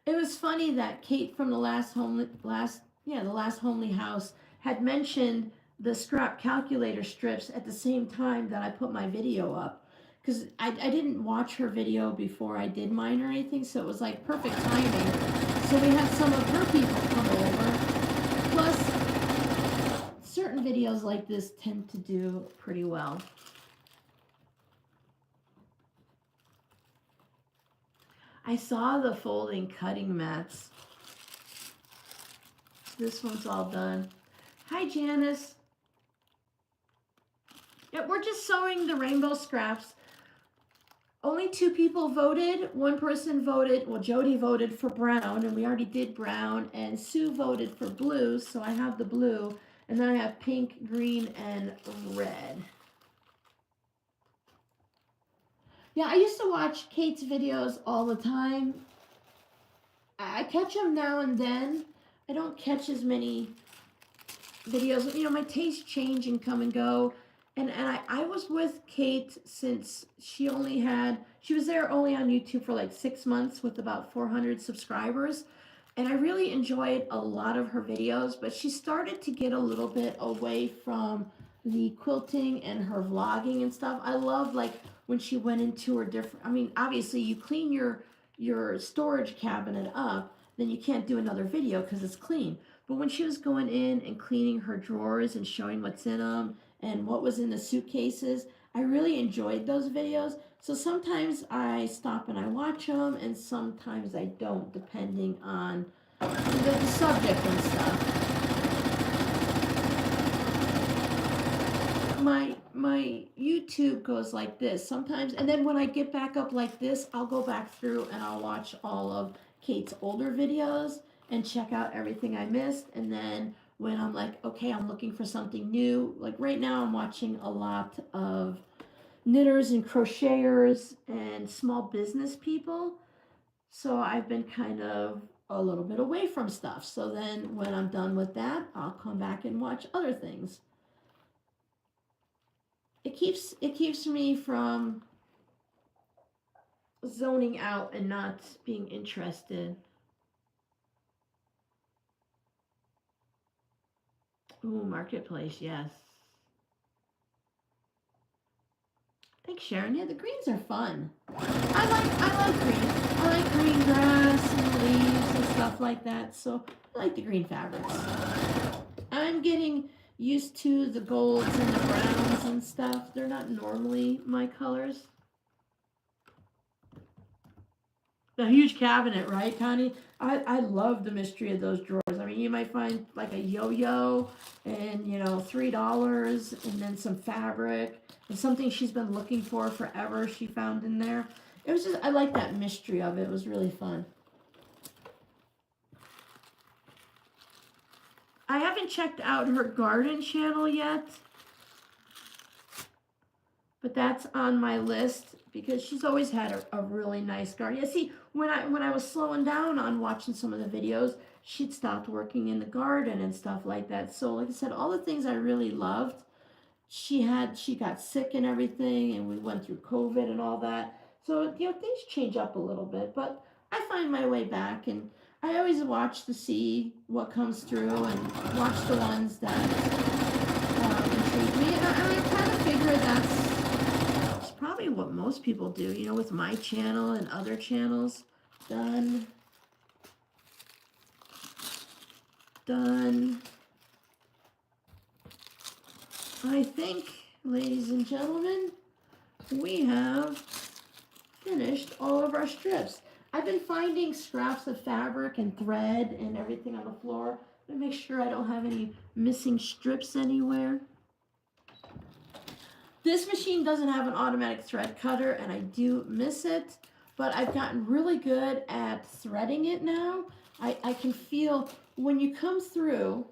It was funny that Kate from the last homely house had mentioned the scrap calculator strips at the same time that I put my video up. Because I didn't watch her video before I did mine or anything, so it was like perfect timing. So we had some of her people come over. Plus, certain videos like this tend to do pretty well. I saw the folding cutting mats. This one's all done. Hi, Janice. Yeah, we're just sewing the rainbow scraps. Only 2 people voted. One person voted, well, Jody voted for brown, and we already did brown, and Sue voted for blue, so I have the blue, and then I have pink, green, and red. Yeah, I used to watch Kate's videos all the time. I catch them now and then. I don't catch as many videos. You know, my tastes change and come and go. And I was with Kate since she was there only on YouTube for like 6 months with about 400 subscribers. And I really enjoyed a lot of her videos, but she started to get a little bit away from the quilting and her vlogging and stuff. I love like when she went into her different, I mean, obviously you clean your storage cabinet up, then you can't do another video because it's clean. But when she was going in and cleaning her drawers and showing what's in them and what was in the suitcases, I really enjoyed those videos. So sometimes I stop and I watch them, and sometimes I don't, depending on the subject and stuff. My YouTube goes like this sometimes, and then when I get back up like this, I'll go back through and I'll watch all of Kate's older videos and check out everything I missed. And then when I'm like, okay, I'm looking for something new, like right now I'm watching a lot of knitters and crocheters and small business people. So I've been kind of a little bit away from stuff. So then when I'm done with that, I'll come back and watch other things. It keeps me from zoning out and not being interested. Ooh, marketplace, yes. Thanks, Sharon. Yeah, the greens are fun. I like green. I like green grass and leaves and stuff like that. So I like the green fabrics. I'm getting used to the golds and the browns and stuff. They're not normally my colors. A huge cabinet, right, Connie? I love the mystery of those drawers. I mean, you might find like a yo-yo and, you know, $3 and then some fabric and something she's been looking for forever she found in there. It was just, I like that mystery of it. It was really fun. I haven't checked out her garden channel yet, but that's on my list because she's always had a really nice garden. Yeah, see, when I was slowing down on watching some of the videos, she'd stopped working in the garden and stuff like that. So like I said, all the things I really loved, she got sick and everything, and we went through COVID and all that. So, you know, things change up a little bit, but I find my way back, and I always watch to see what comes through and watch the ones that intrigue me. And I kind of figure that's probably what most people do, you know, with my channel and other channels. Done. I think, ladies and gentlemen, we have finished all of our strips. I've been finding scraps of fabric and thread and everything on the floor to make sure I don't have any missing strips anywhere. This machine doesn't have an automatic thread cutter, and I do miss it, but I've gotten really good at threading it now. I can feel when you come through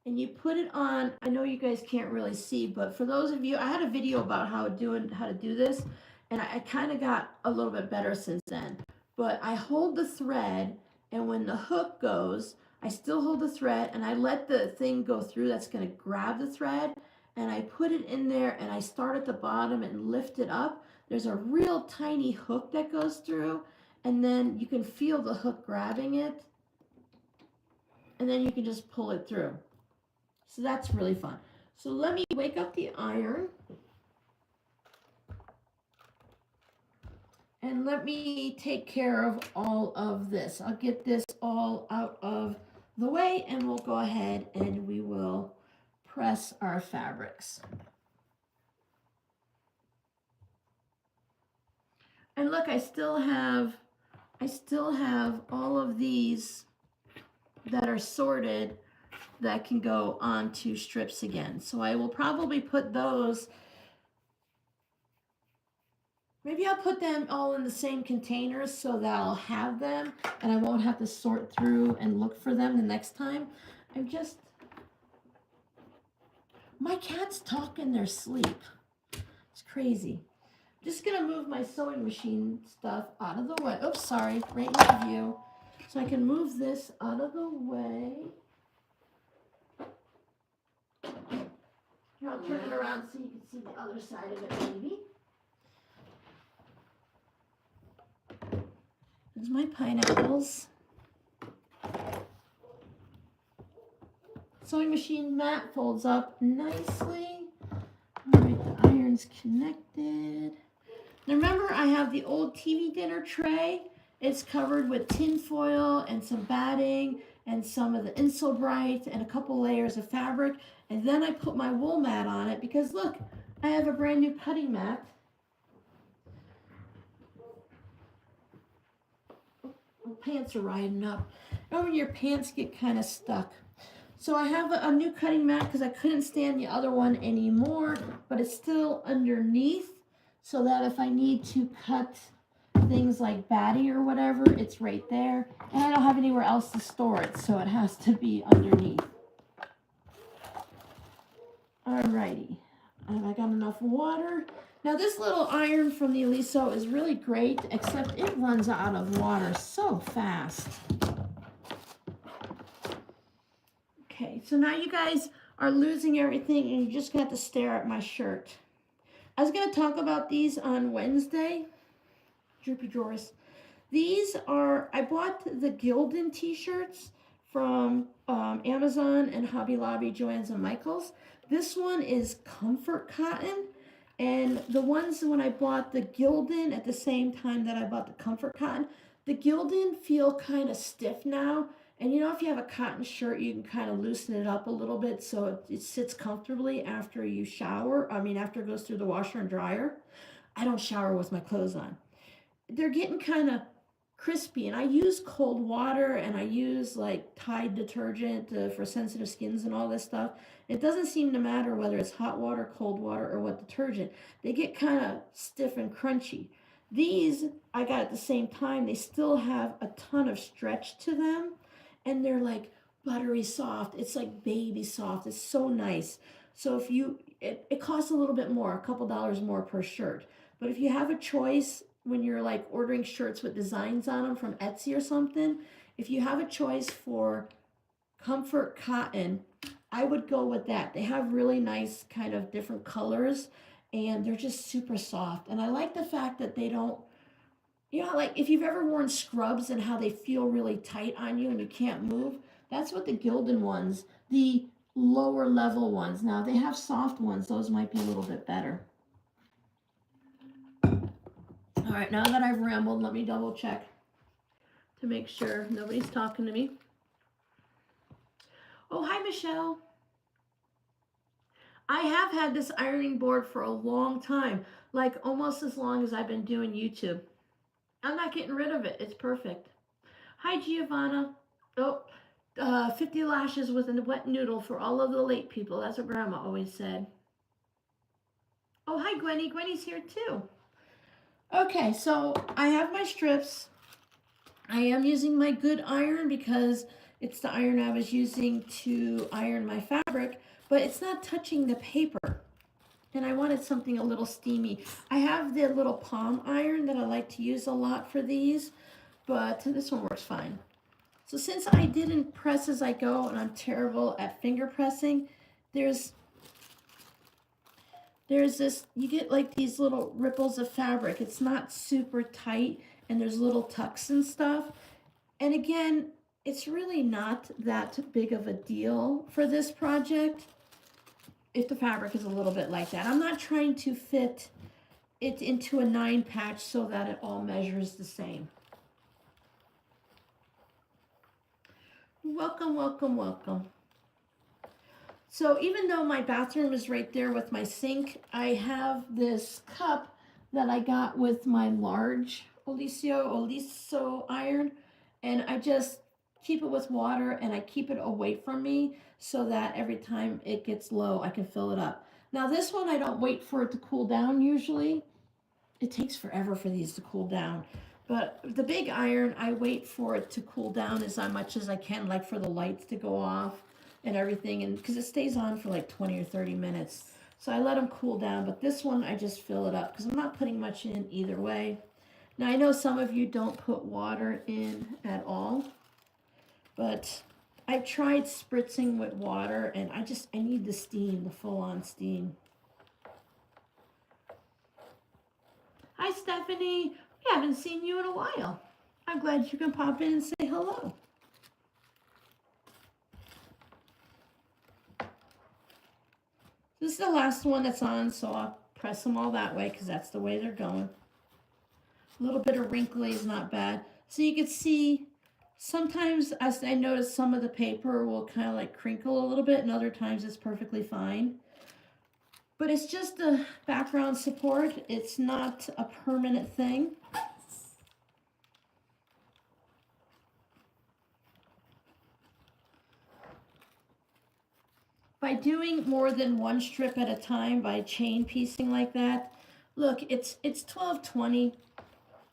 and you put it on. I know you guys can't really see, but for those of you, I had a video about how to do this, and I kind of got a little bit better since then. But I hold the thread, and when the hook goes, I still hold the thread, and I let the thing go through that's going to grab the thread, and I put it in there, and I start at the bottom and lift it up. There's a real tiny hook that goes through, and then you can feel the hook grabbing it, and then you can just pull it through. So that's really fun. So let me wake up the iron. And let me take care of all of this. I'll get this all out of the way, and we'll go ahead and we will press our fabrics. And look, I still have all of these that are sorted that can go onto strips again. So I will probably put those, maybe I'll put them all in the same containers so that I'll have them and I won't have to sort through and look for them the next time. My cats talk in their sleep. It's crazy. I'm just gonna move my sewing machine stuff out of the way. Oops, sorry, right in my view. So I can move this out of the way. Here, I'll turn it around so you can see the other side of it, maybe. There's my pineapples. Sewing machine mat folds up nicely. All right, the iron's connected. Now remember, I have the old TV dinner tray. It's covered with tin foil and some batting and some of the Insulbright and a couple layers of fabric. And then I put my wool mat on it because look, I have a brand new cutting mat. Oh, pants are riding up. And when your pants get kind of stuck. So I have a new cutting mat because I couldn't stand the other one anymore, but it's still underneath so that if I need to cut things like batty or whatever, it's right there. And I don't have anywhere else to store it, so it has to be underneath. Alrighty, have I got enough water? Now this little iron from the Eliso is really great, except it runs out of water so fast. Okay, so now you guys are losing everything and you just got to stare at my shirt. I was going to talk about these on Wednesday. Droopy drawers. These are, I bought the Gildan t-shirts from Amazon and Hobby Lobby, Joann's and Michael's. This one is comfort cotton. And the ones when I bought the Gildan at the same time that I bought the comfort cotton, the Gildan feel kind of stiff now. And you know, if you have a cotton shirt, you can kind of loosen it up a little bit so it sits comfortably after you shower. After it goes through the washer and dryer. I don't shower with my clothes on. They're getting kind of crispy. And I use cold water and I use like Tide detergent for sensitive skins and all this stuff. It doesn't seem to matter whether it's hot water, cold water, or what detergent. They get kind of stiff and crunchy. These I got at the same time. They still have a ton of stretch to them, and they're like buttery soft. It's like baby soft. It's so nice. So if you, it costs a little bit more, a couple dollars more per shirt. But if you have a choice when you're like ordering shirts with designs on them from Etsy or something, if you have a choice for comfort cotton, I would go with that. They have really nice kind of different colors and they're just super soft. And I like the fact that they don't, you know, like if you've ever worn scrubs and how they feel really tight on you and you can't move, that's what the Gildan ones, the lower level ones. Now they have soft ones, those might be a little bit better. All right, now that I've rambled, let me double check to make sure nobody's talking to me. Oh, hi, Michelle. I have had this ironing board for a long time, like almost as long as I've been doing YouTube. I'm not getting rid of it. It's perfect. Hi, Giovanna. Oh, 50 lashes with a wet noodle for all of the late people. That's what Grandma always said. Oh, hi, Gwenny. Gwenny's here too. Okay, so I have my strips. I am using my good iron because it's the iron I was using to iron my fabric, but it's not touching the paper. And I wanted something a little steamy. I have the little palm iron that I like to use a lot for these, but this one works fine. So since I didn't press as I go and I'm terrible at finger pressing, there's this, you get like these little ripples of fabric. It's not super tight and there's little tucks and stuff. And again, it's really not that big of a deal for this project if the fabric is a little bit like that. I'm not trying to fit it into a 9 patch so that it all measures the same. Welcome, welcome, welcome. So even though my bathroom is right there with my sink, I have this cup that I got with my large Oliso iron, and I just keep it with water and I keep it away from me so that every time it gets low, I can fill it up. Now this one, I don't wait for it to cool down usually. It takes forever for these to cool down. But the big iron, I wait for it to cool down as much as I can, like for the lights to go off and everything, and because it stays on for like 20 or 30 minutes. So I let them cool down, but this one I just fill it up because I'm not putting much in either way. Now I know some of you don't put water in at all, but I've tried spritzing with water and I need the steam, the full-on steam. Hi, Stephanie. We haven't seen you in a while. I'm glad you can pop in and say hello. This is the last one that's on, so I'll press them all that way because that's the way they're going. A little bit of wrinkly is not bad. So you can see sometimes as I notice some of the paper will kind of like crinkle a little bit and other times it's perfectly fine. But it's just a background support. It's not a permanent thing. By doing more than one strip at a time, by chain piecing like that, look, it's 12:20.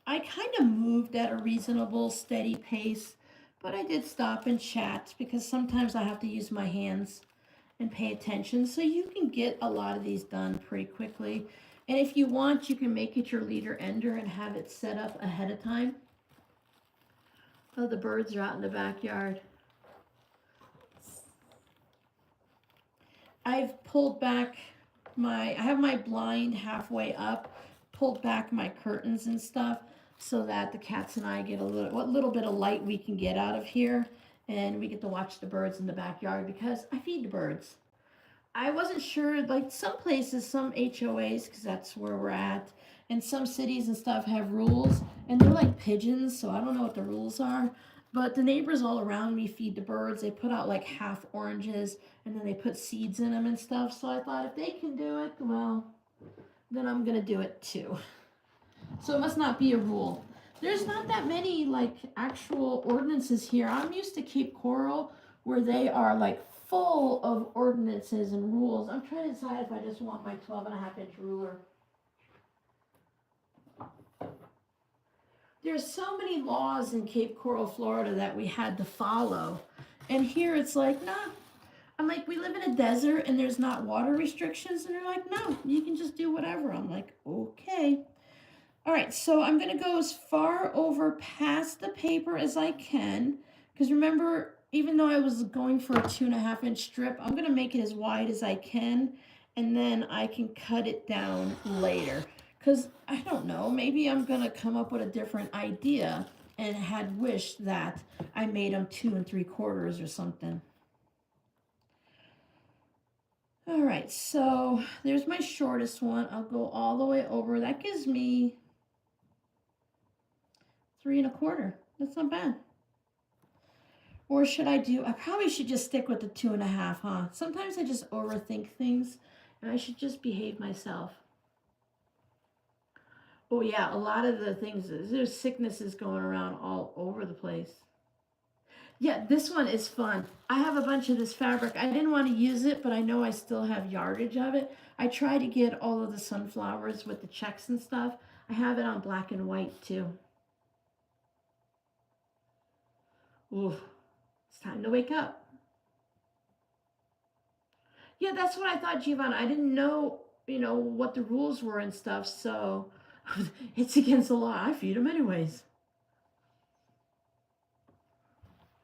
I kind of moved at a reasonable, steady pace, but I did stop and chat because sometimes I have to use my hands and pay attention. So you can get a lot of these done pretty quickly. And if you want, you can make it your leader ender and have it set up ahead of time. Oh, the birds are out in the backyard. I've pulled back I have my blind halfway up, pulled back my curtains and stuff so that the cats and I get what little bit of light we can get out of here, and we get to watch the birds in the backyard because I feed the birds. I wasn't sure, like some places, some HOAs, because that's where we're at, and some cities and stuff have rules, and they're like pigeons, so I don't know what the rules are. But the neighbors all around me feed the birds. They put out like half oranges and then they put seeds in them and stuff. So I thought if they can do it, well, then I'm going to do it too. So it must not be a rule. There's not that many like actual ordinances here. I'm used to Cape Coral where they are like full of ordinances and rules. I'm trying to decide if I just want my 12.5-inch ruler. There's so many laws in Cape Coral, Florida that we had to follow. And here it's like, nah. I'm like, we live in a desert and there's not water restrictions. And they're like, no, you can just do whatever. I'm like, okay. All right, so I'm gonna go as far over past the paper as I can. Because remember, even though I was going for a 2.5-inch strip, I'm gonna make it as wide as I can. And then I can cut it down later. Because I don't know, maybe I'm gonna come up with a different idea and had wished that I made them 2 3/4 or something. All right, so there's my shortest one. I'll go all the way over. That gives me 3 1/4. That's not bad. Or should I probably should just stick with the 2.5, huh? Sometimes I just overthink things and I should just behave myself. Oh yeah, a lot of the things, there's sicknesses going around all over the place. Yeah, this one is fun. I have a bunch of this fabric. I didn't want to use it, but I know I still have yardage of it. I try to get all of the sunflowers with the checks and stuff. I have it on black and white too. Ooh, it's time to wake up. Yeah, that's what I thought, Giovanna. I didn't know, what the rules were and stuff, so it's against the law. I feed them anyways.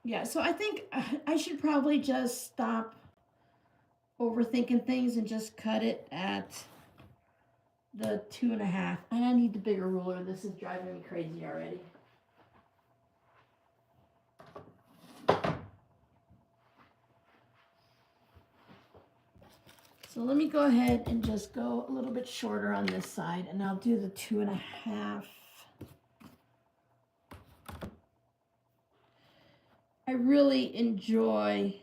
Yeah, so I think I should probably just stop overthinking things and just cut it at the 2.5. And I need the bigger ruler. This is driving me crazy already. So let me go ahead and just go a little bit shorter on this side, and I'll do the 2.5. I really enjoy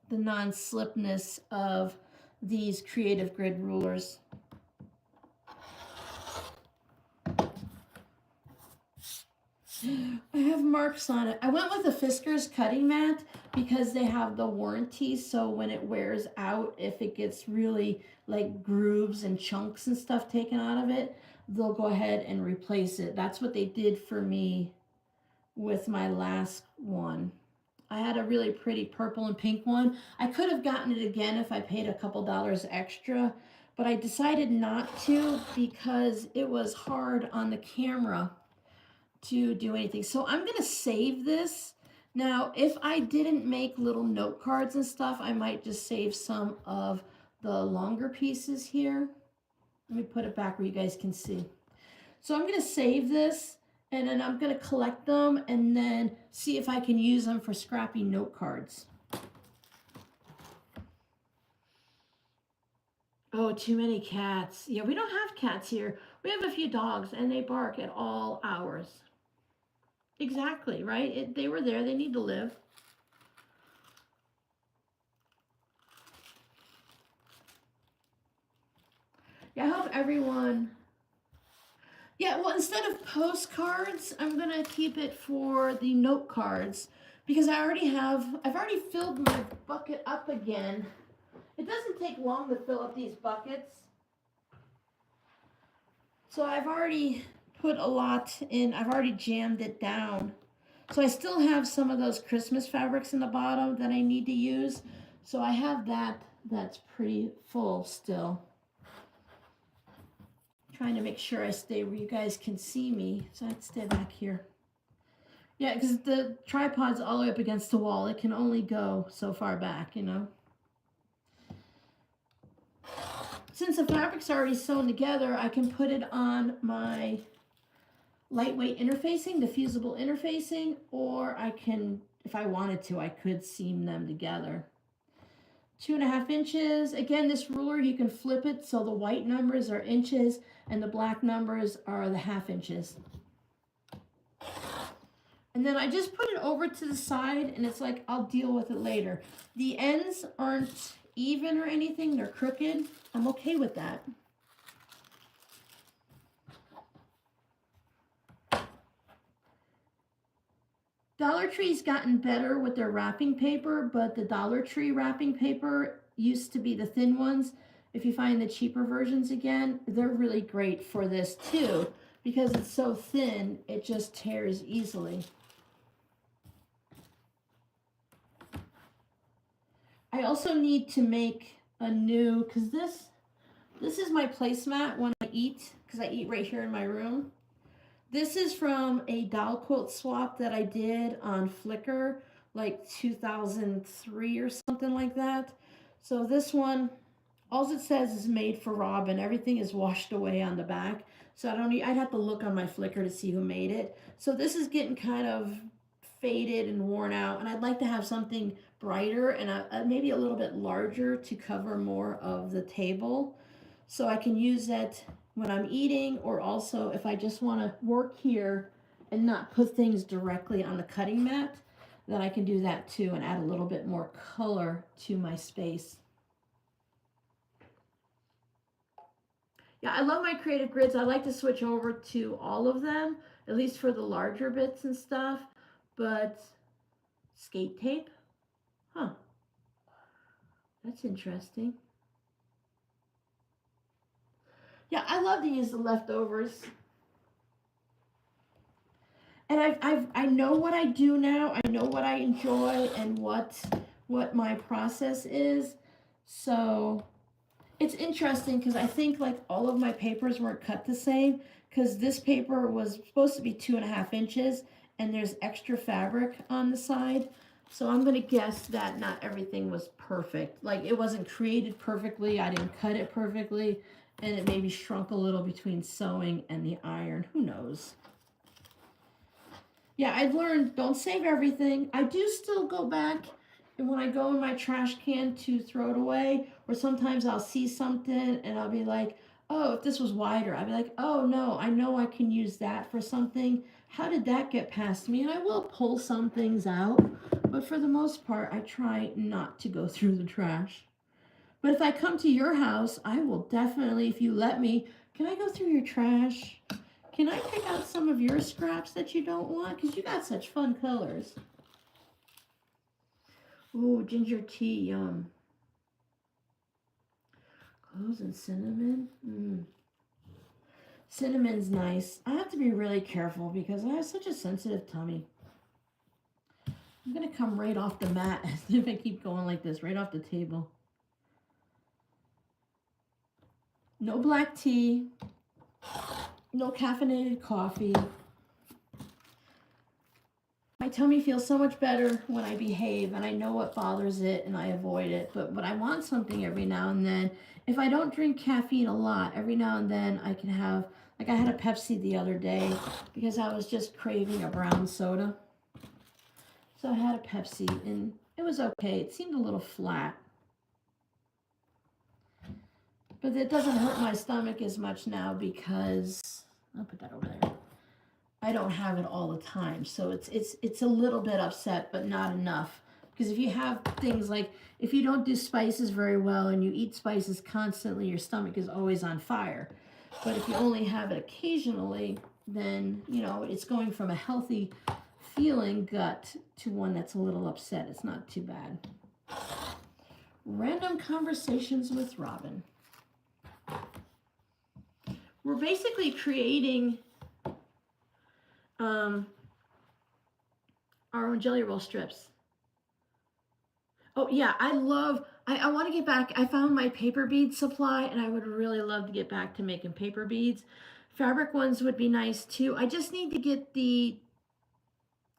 the non-slipness of these creative grid rulers. I have marks on it. I went with the Fisker's cutting mat because they have the warranty, so when it wears out, if it gets really like grooves and chunks and stuff taken out of it, they'll go ahead and replace it. That's what they did for me with my last one. I had a really pretty purple and pink one. I could have gotten it again if I paid a couple dollars extra, but I decided not to because it was hard on the camera to do anything. So I'm going to save this. Now, if I didn't make little note cards and stuff, I might just save some of the longer pieces here. Let me put it back where you guys can see. So I'm going to save this, and then I'm going to collect them and then see if I can use them for Scrappy note cards. Oh, too many cats. Yeah, we don't have cats here. We have a few dogs, and they bark at all hours. Exactly, right? They were there. They need to live. Yeah, I hope everyone... Yeah, well, instead of postcards, I'm going to keep it for the note cards because I've already filled my bucket up again. It doesn't take long to fill up these buckets. So I've already put a lot in. I've already jammed it down. So I still have some of those Christmas fabrics in the bottom that I need to use. So I have that's pretty full still. Trying to make sure I stay where you guys can see me. So I'd stay back here. Yeah, because the tripod's all the way up against the wall. It can only go so far back, Since the fabric's already sewn together, I can put it on my lightweight interfacing, the fusible interfacing, or I can, if I wanted to, I could seam them together. 2.5 inches. Again, this ruler, you can flip it so the white numbers are inches and the black numbers are the 1/2 inches. And then I just put it over to the side and it's like, I'll deal with it later. The ends aren't even or anything, they're crooked. I'm okay with that. Dollar Tree's gotten better with their wrapping paper, but the Dollar Tree wrapping paper used to be the thin ones. If you find the cheaper versions again, they're really great for this too, because it's so thin, it just tears easily. I also need to make a new, because this is my placemat when I eat, because I eat right here in my room. This is from a doll quilt swap that I did on Flickr, like 2003 or something like that. So this one, all it says is made for Robin. Everything is washed away on the back. So I'd have to look on my Flickr to see who made it. So this is getting kind of faded and worn out, and I'd like to have something brighter and maybe a little bit larger to cover more of the table. So I can use that when I'm eating, or also if I just want to work here and not put things directly on the cutting mat, then I can do that too and add a little bit more color to my space. Yeah, I love my creative grids. I like to switch over to all of them, at least for the larger bits and stuff. But skate tape? Huh. That's interesting. Yeah, I love to use the leftovers. And I know what I do now. I know what I enjoy and what my process is. So it's interesting because I think like all of my papers weren't cut the same, because this paper was supposed to be 2.5 inches and there's extra fabric on the side. So I'm going to guess that not everything was perfect. Like it wasn't created perfectly. I didn't cut it perfectly, and it maybe shrunk a little between sewing and the iron. Who knows? Yeah, I've learned don't save everything. I do still go back, and when I go in my trash can to throw it away, or sometimes I'll see something and I'll be like, oh, if this was wider, I'd be like, oh no, I know I can use that for something. How did that get past me? And I will pull some things out, but for the most part, I try not to go through the trash. But if I come to your house, I will definitely, if you let me, can I go through your trash? Can I pick out some of your scraps that you don't want? Because you got such fun colors. Ooh, ginger tea, yum. Cloves and cinnamon. Cinnamon's nice. I have to be really careful because I have such a sensitive tummy. I'm going to come right off the mat if I keep going like this, right off the table. No black tea. No caffeinated coffee. My tummy feels so much better when I behave, and I know what bothers it and I avoid it. But I want something every now and then. If I don't drink caffeine a lot, every now and then I can have, like I had a Pepsi the other day because I was just craving a brown soda. So I had a Pepsi and it was okay. It seemed a little flat. But it doesn't hurt my stomach as much now because, I'll put that over there. I don't have it all the time, so it's a little bit upset, but not enough. Because if you have things like, if you don't do spices very well and you eat spices constantly, your stomach is always on fire. But if you only have it occasionally, then, you know, it's going from a healthy feeling gut to one that's a little upset. It's not too bad. Random conversations with Robin. We're basically creating our own jelly roll strips. Oh yeah, I want to get back. I found my paper bead supply and I would really love to get back to making paper beads. Fabric ones would be nice too. I just need to get the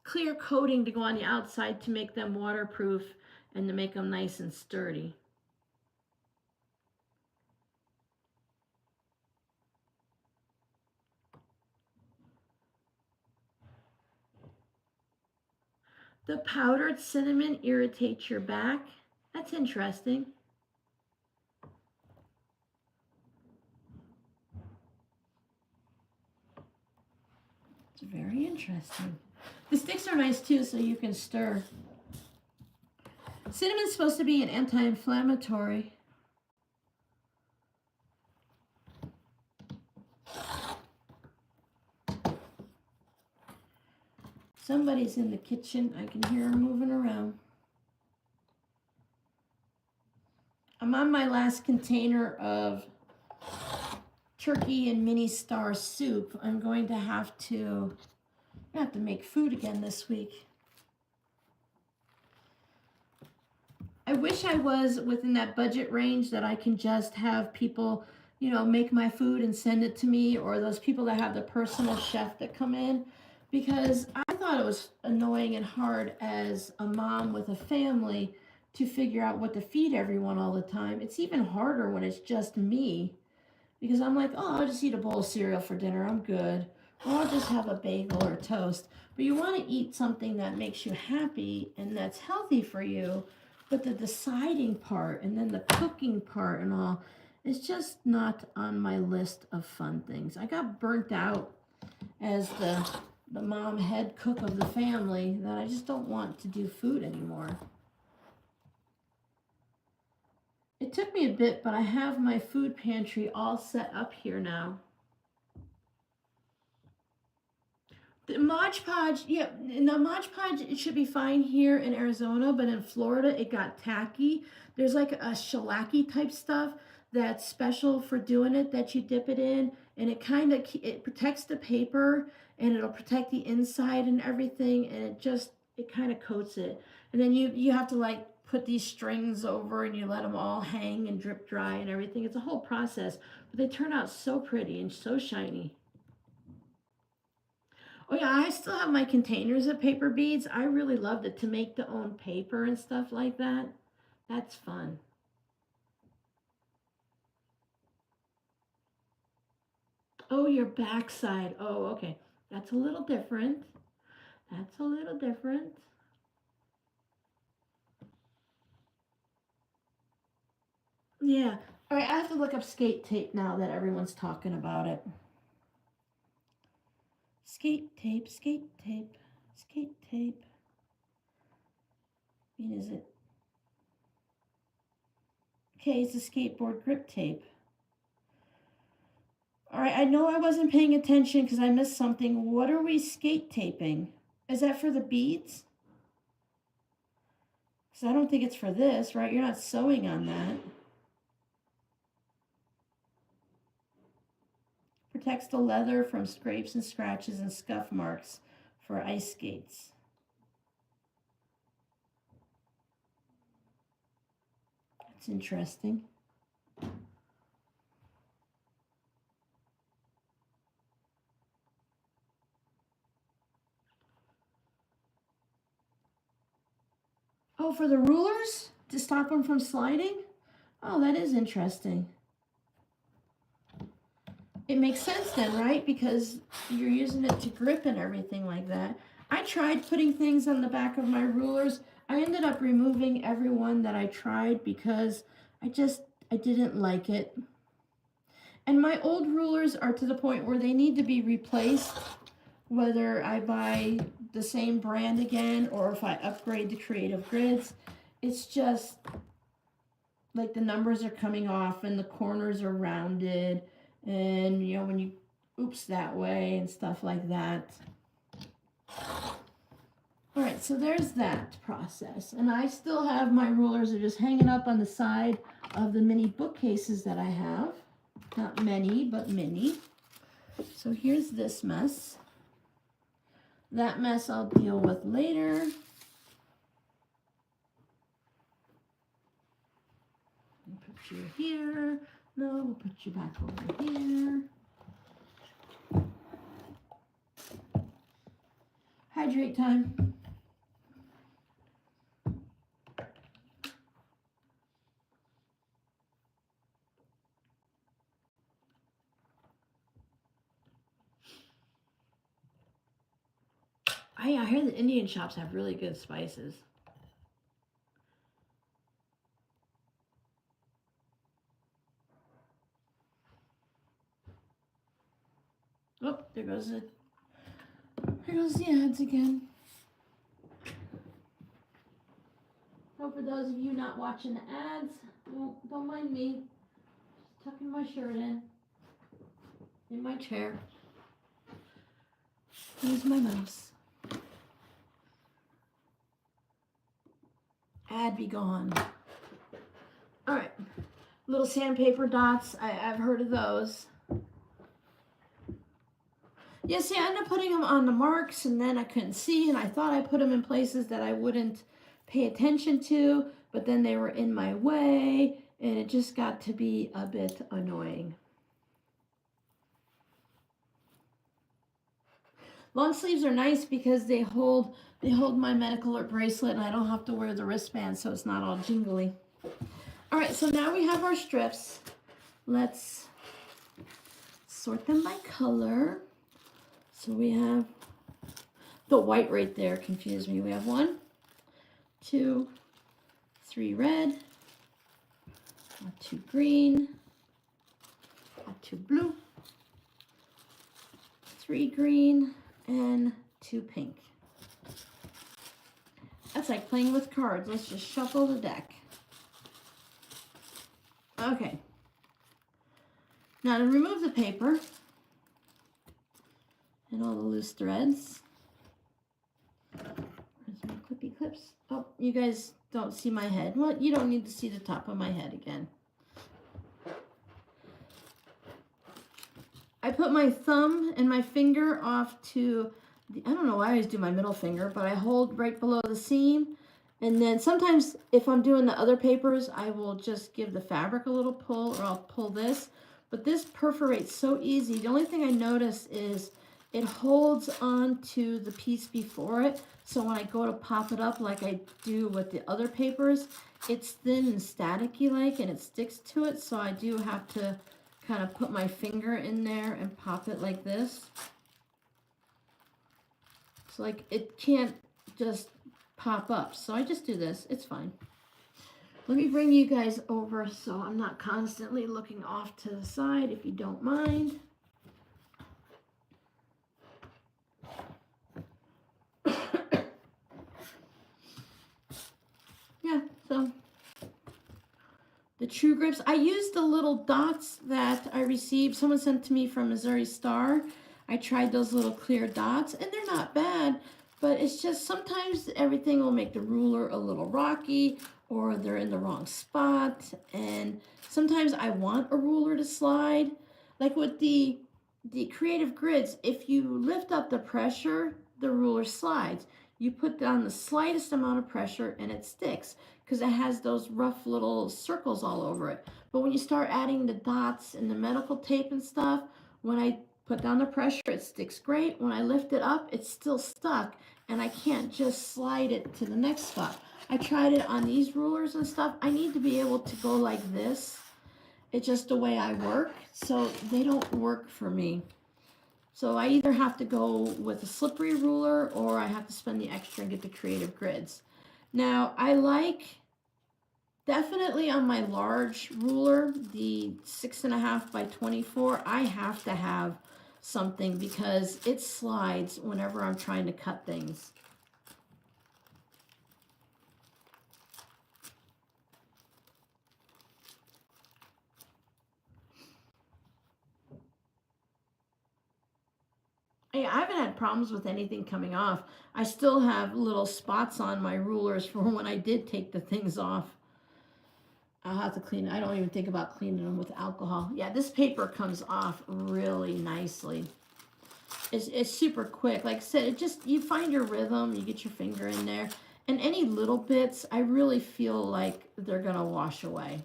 clear coating to go on the outside to make them waterproof and to make them nice and sturdy. The powdered cinnamon irritates your back. That's interesting. It's very interesting. The sticks are nice too, so you can stir. Cinnamon's supposed to be an anti-inflammatory. Somebody's in the kitchen. I can hear her moving around. I'm on my last container of turkey and mini star soup. I'm going to have to make food again this week. I wish I was within that budget range that I can just have people, you know, make my food and send it to me, or those people that have the personal chef that come in, because I thought it was annoying and hard as a mom with a family to figure out what to feed everyone all the time. It's even harder when it's just me, because I'm like, oh, I'll just eat a bowl of cereal for dinner, I'm good. Or I'll just have a bagel or toast. But you want to eat something that makes you happy and that's healthy for you. But the deciding part and then the cooking part and all is just not on my list of fun things. I got burnt out as the mom head cook of the family that I just don't want to do food anymore. It took me a bit, but I have my food pantry all set up here now. The Mod Podge, yeah, no, Mod Podge, it should be fine here in Arizona, but in Florida, it got tacky. There's like a shellacky type stuff that's special for doing it, that you dip it in, and it kind of, it protects the paper, and it'll protect the inside and everything, and it kind of coats it. And then you have to like put these strings over, and you let them all hang and drip dry and everything. It's a whole process, but they turn out so pretty and so shiny. Oh yeah, I still have my containers of paper beads. I really loved it, to make the own paper and stuff like that. That's fun. Oh, your backside. Oh, okay. That's a little different. That's a little different. Yeah. All right, I have to look up skate tape now that everyone's talking about it. Skate tape, skate tape, skate tape. I mean, is it? Okay, it's a skateboard grip tape. All right, I know I wasn't paying attention because I missed something. What are we skate taping? Is that for the beads? Because I don't think it's for this, right? You're not sewing on that. Protects the leather from scrapes and scratches and scuff marks for ice skates. That's interesting. Oh, for the rulers? To stop them from sliding? Oh, that is interesting. It makes sense then, right? Because you're using it to grip and everything like that. I tried putting things on the back of my rulers. I ended up removing every one that I tried because I didn't like it. And my old rulers are to the point where they need to be replaced, whether I buy the same brand again or if I upgrade to Creative Grids. It's just like the numbers are coming off and the corners are rounded, and you know, when you oops that way and stuff like that. All right, so there's that process. And I still have my rulers are just hanging up on the side of the mini bookcases that I have. Not many, but mini. So here's this mess. That mess I'll deal with later. We'll put you here. No, we'll put you back over here. Hydrate time. I hear the Indian shops have really good spices. Oh, there goes the ads again. So for those of you not watching the ads, don't mind me. Just tucking my shirt in my chair. Here's my mouse. Ad be gone. All right, little sandpaper dots. I've heard of those. Yeah, see, I ended up putting them on the marks, and then I couldn't see, and I thought I put them in places that I wouldn't pay attention to, but then they were in my way, and it just got to be a bit annoying. Long sleeves are nice because they hold my medical alert bracelet, and I don't have to wear the wristband, so it's not all jingly. All right, so now we have our strips. Let's sort them by color. So we have the white right there confused me. We have 1, 2, 3 red, 2 green, 2 blue, 3 green, and 2 pink. That's like playing with cards. Let's just shuffle the deck. Okay. Now to remove the paper and all the loose threads. Where's my clippy clips? Oh, you guys don't see my head. Well, you don't need to see the top of my head again. I put my thumb and my finger off to I don't know why I always do my middle finger, but I hold right below the seam. And then sometimes if I'm doing the other papers, I will just give the fabric a little pull, or I'll pull this. But this perforates so easy. The only thing I notice is it holds on to the piece before it. So when I go to pop it up like I do with the other papers, it's thin and staticky like, and it sticks to it. So I do have to kind of put my finger in there and pop it like this. So like it can't just pop up. So I just do this. It's fine. Let me bring you guys over so I'm not constantly looking off to the side, if you don't mind. Yeah, so the True Grips. I used the little dots that I received. Someone sent to me from Missouri Star. I tried those little clear dots, and they're not bad, but it's just sometimes everything will make the ruler a little rocky, or they're in the wrong spot, and sometimes I want a ruler to slide. Like with the creative grids, if you lift up the pressure, the ruler slides. You put down the slightest amount of pressure and it sticks because it has those rough little circles all over it. But when you start adding the dots and the medical tape and stuff, when I put down the pressure, it sticks great. When I lift it up, it's still stuck and I can't just slide it to the next spot. I tried it on these rulers and stuff. I need to be able to go like this. It's just the way I work, so they don't work for me. So I either have to go with a slippery ruler or I have to spend the extra and get the creative grids. Now I like, definitely on my large ruler, the 6.5 by 24, I have to have something because it slides whenever I'm trying to cut things. I haven't had problems with anything coming off. I still have little spots on my rulers from when I did take the things off. I'll have to clean it. I don't even think about cleaning them with alcohol. Yeah, this paper comes off really nicely. It's super quick. Like I said, it just, you find your rhythm, you get your finger in there, and any little bits, I really feel like they're gonna wash away.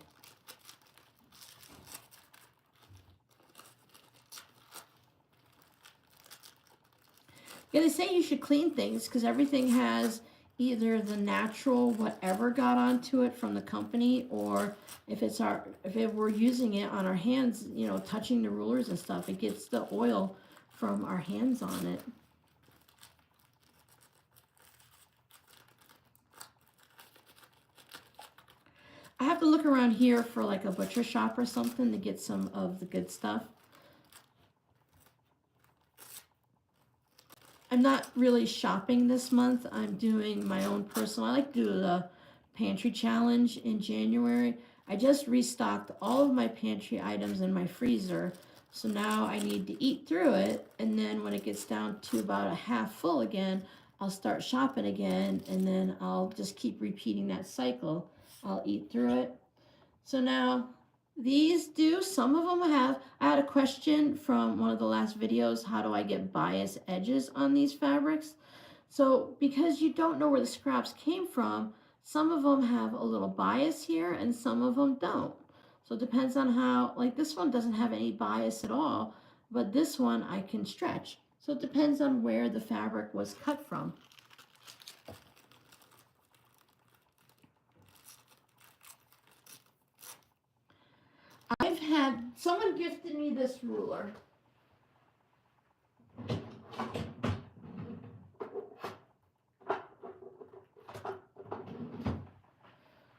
Yeah, they say you should clean things because everything has either the natural whatever got onto it from the company, or if we're using it on our hands, you know, touching the rulers and stuff, it gets the oil from our hands on it. I have to look around here for like a butcher shop or something to get some of the good stuff. I'm not really shopping this month. I'm doing my own personal. I like to do the pantry challenge in January. I just restocked all of my pantry items in my freezer. So now I need to eat through it. And then when it gets down to about a half full again, I'll start shopping again, and then I'll just keep repeating that cycle. I'll eat through it. So now these do, some of them have, I had a question from one of the last videos, how do I get bias edges on these fabrics? So because you don't know where the scraps came from, some of them have a little bias here and some of them don't. So it depends on how, like this one doesn't have any bias at all, but this one I can stretch. So it depends on where the fabric was cut from. I've had, someone gifted me this ruler.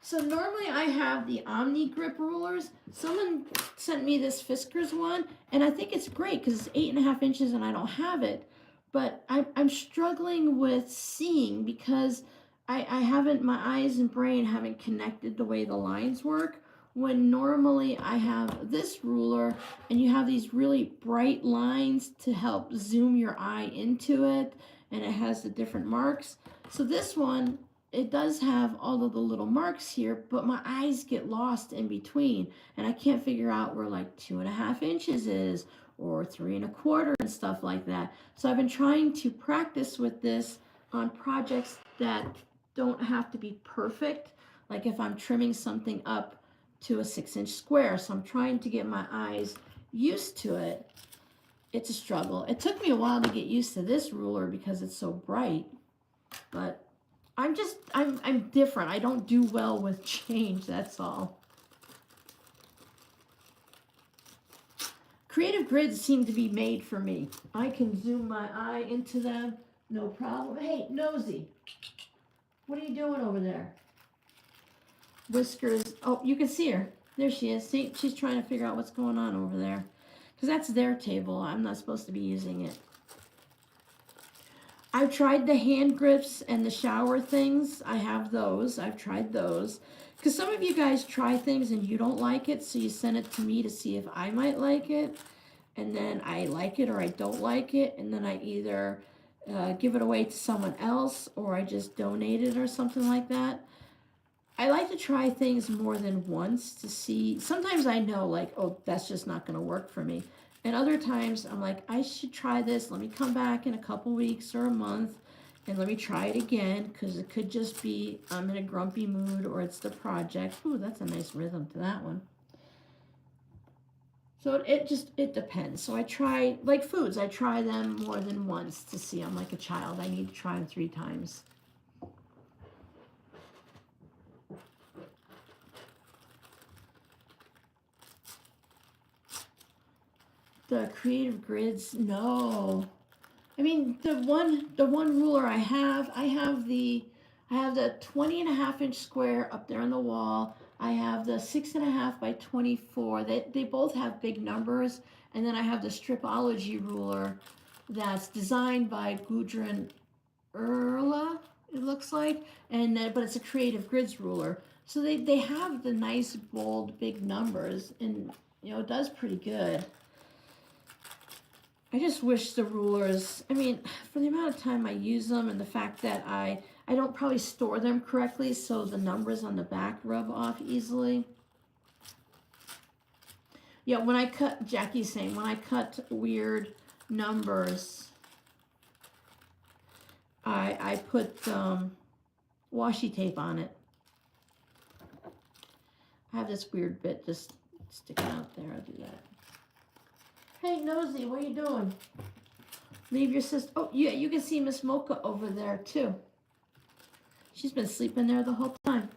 So normally I have the Omni Grip rulers. Someone sent me this Fiskars one, and I think it's great because it's 8.5 inches and I don't have it. But I'm struggling with seeing because I haven't, my eyes and brain haven't connected the way the lines work. When normally I have this ruler and you have these really bright lines to help zoom your eye into it, and it has the different marks. So this one, it does have all of the little marks here, but my eyes get lost in between and I can't figure out where like 2.5 inches is or 3.25 and stuff like that. So I've been trying to practice with this on projects that don't have to be perfect. Like if I'm trimming something up to a 6-inch square. So I'm trying to get my eyes used to it. It's a struggle. It took me a while to get used to this ruler because it's so bright, but I'm different. I don't do well with change, that's all. Creative grids seem to be made for me. I can zoom my eye into them, no problem. Hey, Nosy, what are you doing over there? Whiskers, oh, you can see her. There she is. See, she's trying to figure out what's going on over there. Because that's their table. I'm not supposed to be using it. I've tried the hand grips and the shower things. I have those. I've tried those. Because some of you guys try things and you don't like it, so you send it to me to see if I might like it. And then I like it or I don't like it. And then I either give it away to someone else or I just donate it or something like that. I like to try things more than once to see. Sometimes I know like, oh, that's just not going to work for me. And other times I'm like, I should try this. Let me come back in a couple weeks or a month and let me try it again, because it could just be I'm in a grumpy mood or it's the project. Ooh, that's a nice rhythm to that one. So it depends. So I try, like foods, I try them more than once to see. I'm like a child. I need to try them 3 times. The creative grids, no. I mean, the one ruler I have the 20.5-inch square up there on the wall. I have the 6.5 by 24. They both have big numbers. And then I have the Stripology ruler that's designed by Gudrun Erla, it looks like. And but it's a creative grids ruler. So they have the nice, bold, big numbers. And, you know, it does pretty good. I just wish the rulers, I mean, for the amount of time I use them and the fact that I don't probably store them correctly, so the numbers on the back rub off easily. Yeah, when I cut, Jackie's saying, when I cut weird numbers, I put washi tape on it. I have this weird bit just sticking out there. I'll do that. Hey, Nosy, what are you doing? Leave your sister. Oh, yeah, you can see Miss Mocha over there, too. She's been sleeping there the whole time.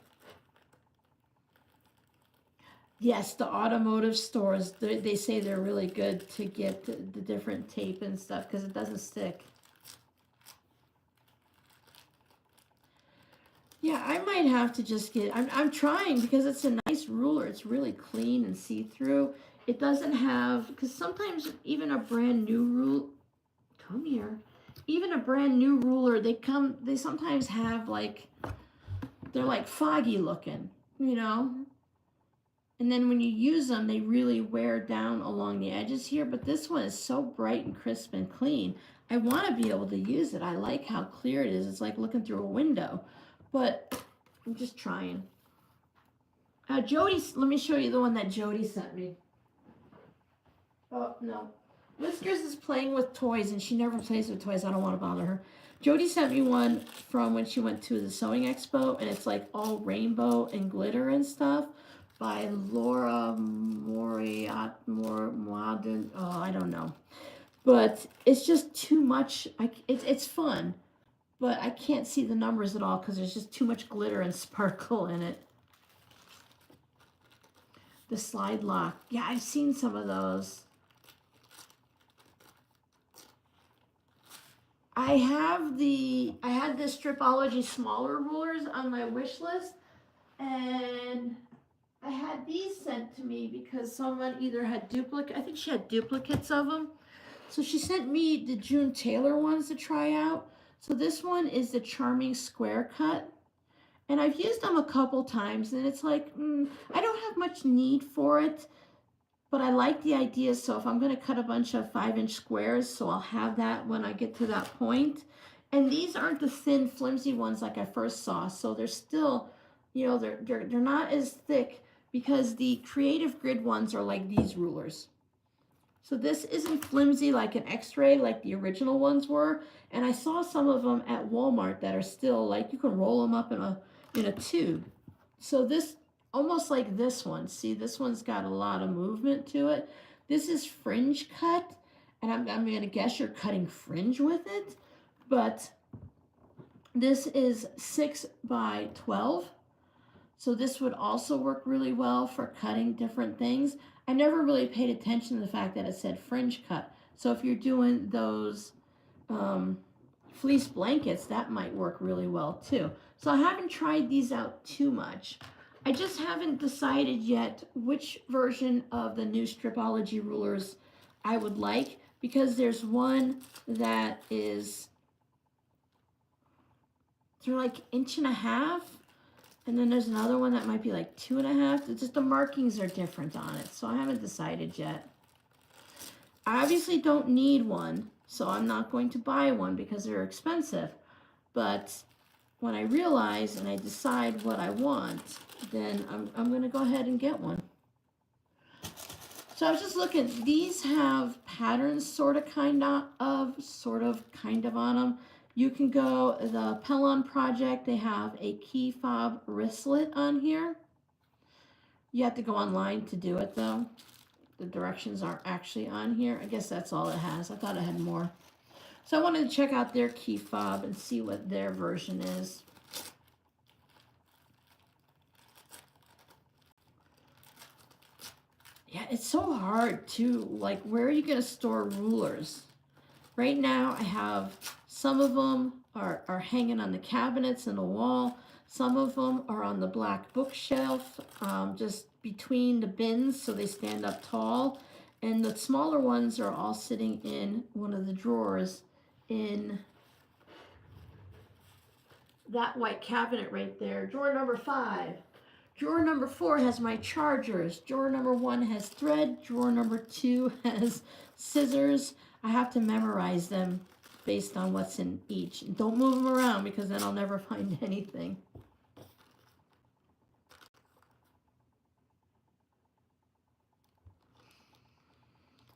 Yes, the automotive stores, they say they're really good to get the different tape and stuff because it doesn't stick. Yeah, I might have to just get, I'm trying because it's a nice ruler. It's really clean and see-through. It doesn't have, because sometimes even a brand new ruler, come here, even a brand new ruler, they sometimes have like, they're like foggy looking, you know? And then when you use them, they really wear down along the edges here. But this one is so bright and crisp and clean. I want to be able to use it. I like how clear it is. It's like looking through a window. But I'm just trying. Jody, let me show you the one that Jody sent me. Oh, no. Whiskers is playing with toys, and she never plays with toys. I don't want to bother her. Jody sent me one from when she went to the sewing expo, and it's like all rainbow and glitter and stuff by Laura Moriat, oh, I don't know. But it's just too much. It's fun, but I can't see the numbers at all because there's just too much glitter and sparkle in it. The slide lock. Yeah, I've seen some of those. I had the Stripology smaller rulers on my wish list, and I had these sent to me because someone either had duplicate, I think she had duplicates of them. So she sent me the June Taylor ones to try out. So this one is the Charming Square Cut. And I've used them a couple times, and it's like, I don't have much need for it, but I like the idea. So if I'm going to cut a bunch of 5-inch squares, so I'll have that when I get to that point. And these aren't the thin, flimsy ones like I first saw. So they're still, you know, they're not as thick because the Creative Grid ones are like these rulers. So this isn't flimsy like an X-ray like the original ones were. And I saw some of them at Walmart that are still like, you can roll them up in a tube. So this, almost like this one, see, this one's got a lot of movement to it. This is fringe cut, and I'm going to guess you're cutting fringe with it, but this is 6 by 12. So this would also work really well for cutting different things. I never really paid attention to the fact that it said fringe cut. So if you're doing those fleece blankets, that might work really well too. So I haven't tried these out too much. I just haven't decided yet which version of the new Stripology rulers I would like, because there's one that is, they're like 1.5 inches, and then there's another one that might be like 2.5. It's just the markings are different on it, so I haven't decided yet. I obviously don't need one, so I'm not going to buy one because they're expensive. But when I realize and I decide what I want, then I'm going to go ahead and get one. So I was just looking. These have patterns sort of kind of on them. You can go, the Pellon Project, they have a key fob wristlet on here. You have to go online to do it though. The directions aren't actually on here. I guess that's all it has. I thought it had more. So I wanted to check out their key fob and see what their version is. Yeah, it's so hard to, like, where are you going to store rulers? Right now I have, some of them are hanging on the cabinets in the wall. Some of them are on the black bookshelf, just between the bins so they stand up tall. And the smaller ones are all sitting in one of the drawers in that white cabinet right there. Drawer number 5. Drawer number 4 has my chargers. Drawer number 1 has thread. Drawer number 2 has scissors. I have to memorize them based on what's in each. Don't move them around because then I'll never find anything.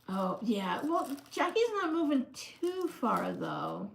Oh, yeah. Well, Jackie's not moving too far, though.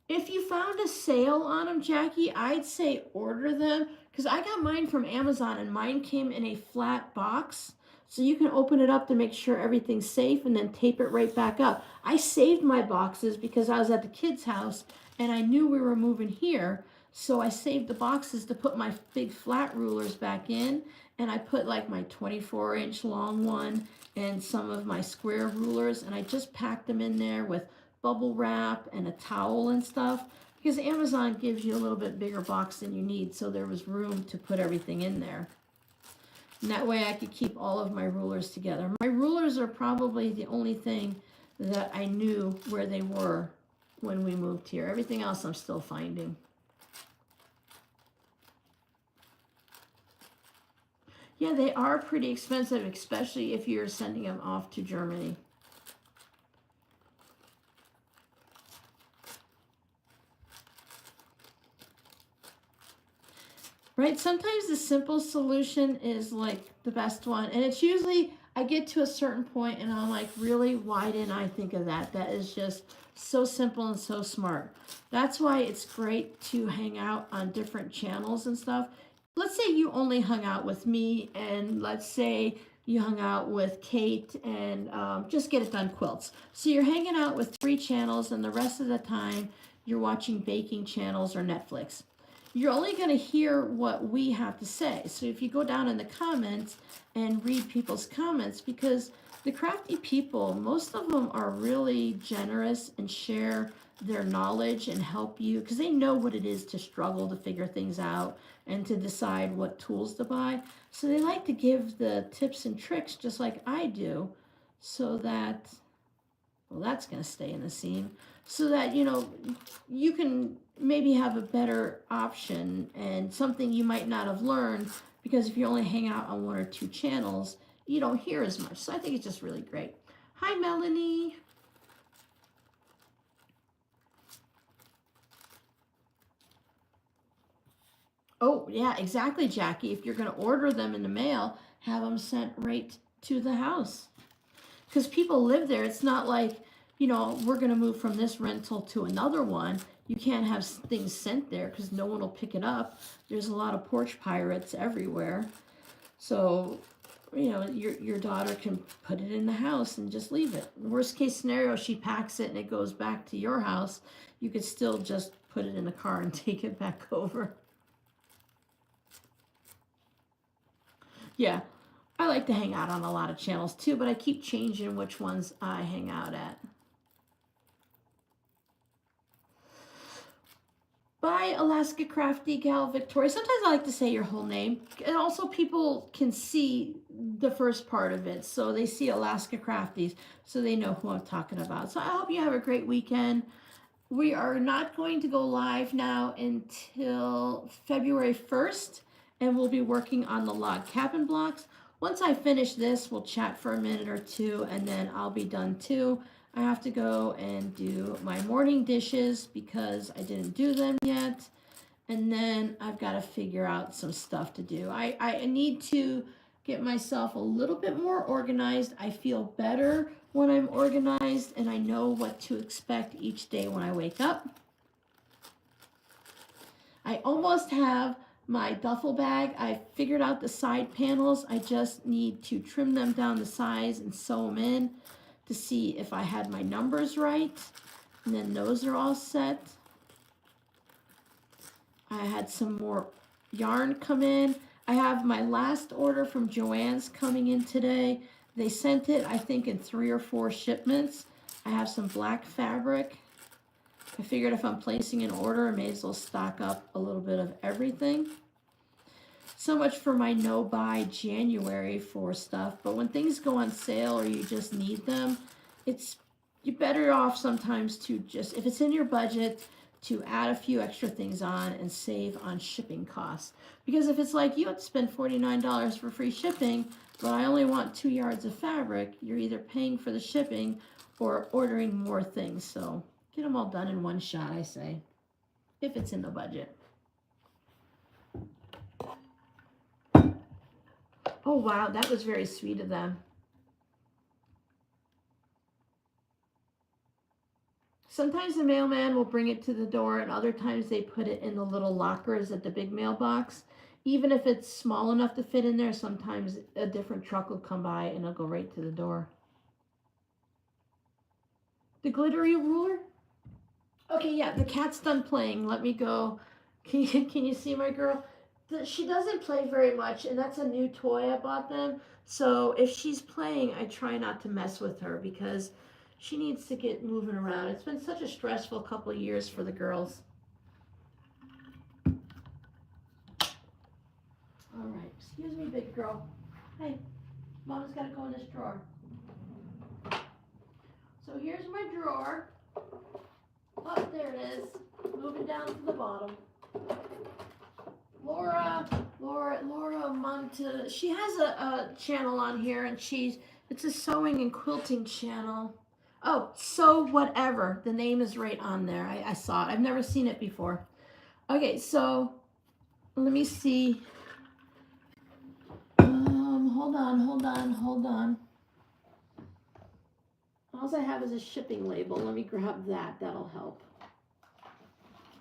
If you found a sale on them, Jackie, I'd say order them. Because I got mine from Amazon, and mine came in a flat box. So you can open it up to make sure everything's safe and then tape it right back up. I saved my boxes because I was at the kids' house, and I knew we were moving here. So I saved the boxes to put my big flat rulers back in. And I put like my 24-inch long one and some of my square rulers. And I just packed them in there with bubble wrap and a towel and stuff, because Amazon gives you a little bit bigger box than you need, so there was room to put everything in there. And that way I could keep all of my rulers together. My rulers are probably the only thing that I knew where they were when we moved here. Everything else I'm still finding. Yeah, they are pretty expensive, especially if you're sending them off to Germany. Right? Sometimes the simple solution is like the best one. And it's usually, I get to a certain point and I'm like, really, why didn't I think of that? That is just so simple and so smart. That's why it's great to hang out on different channels and stuff. Let's say you only hung out with me, and let's say you hung out with Kate and just get it done quilts. So you're hanging out with 3 channels, and the rest of the time you're watching baking channels or Netflix. You're only going to hear what we have to say. So if you go down in the comments and read people's comments, because the crafty people, most of them are really generous and share their knowledge and help you because they know what it is to struggle to figure things out and to decide what tools to buy. So they like to give the tips and tricks just like I do, so that, well, that's going to stay in the scene, so that, you know, you can maybe have a better option and something you might not have learned, because if you only hang out on 1 or 2 channels, you don't hear as much. So I think it's just really great. Hi, Melanie. Oh, yeah, exactly, Jackie. If you're going to order them in the mail, have them sent right to the house. Because people live there. It's not like, you know, we're going to move from this rental to another one. You can't have things sent there because no one will pick it up. There's a lot of porch pirates everywhere. So, you know, your daughter can put it in the house and just leave it. Worst case scenario, she packs it and it goes back to your house. You could still just put it in the car and take it back over. Yeah, I like to hang out on a lot of channels too, but I keep changing which ones I hang out at. Bye, Alaska Crafty Gal Victoria. Sometimes I like to say your whole name. And also people can see the first part of it. So they see Alaska Crafties, so they know who I'm talking about. So I hope you have a great weekend. We are not going to go live now until February 1st, and we'll be working on the log cabin blocks. Once I finish this, we'll chat for a minute or two, and then I'll be done too. I have to go and do my morning dishes because I didn't do them yet. And then I've got to figure out some stuff to do. I need to get myself a little bit more organized. I feel better when I'm organized and I know what to expect each day when I wake up. I almost have my duffel bag. I figured out the side panels. I just need to trim them down to size and sew them in to see if I had my numbers right. And then those are all set. I had some more yarn come in. I have my last order from Joann's coming in today. They sent it, I think, in 3 or 4 shipments. I have some black fabric. I figured if I'm placing an order, I may as well stock up a little bit of everything. So much for my no-buy January for stuff. But when things go on sale or you just need them, you're better off sometimes to just, if it's in your budget, to add a few extra things on and save on shipping costs. Because if it's like you have to spend $49 for free shipping, but I only want 2 yards of fabric, you're either paying for the shipping or ordering more things. So get them all done in one shot, I say, if it's in the budget. Oh, wow, that was very sweet of them. Sometimes the mailman will bring it to the door, and other times they put it in the little lockers at the big mailbox. Even if it's small enough to fit in there, sometimes a different truck will come by and it'll go right to the door. The glittery ruler? Okay, yeah, the cat's done playing. Let me go. Can you see my girl? She doesn't play very much, and that's a new toy I bought them. So if she's playing, I try not to mess with her because she needs to get moving around. It's been such a stressful couple of years for the girls. All right, excuse me, big girl. Hey, Mama's got to go in this drawer. So here's my drawer. Oh, there it is. Moving down to the bottom. Laura, Laura Monte, she has a channel on here, and it's a sewing and quilting channel. Oh, Sew Whatever. The name is right on there. I saw it. I've never seen it before. Okay, so let me see. Hold on. All I have is a shipping label. Let me grab that. That'll help.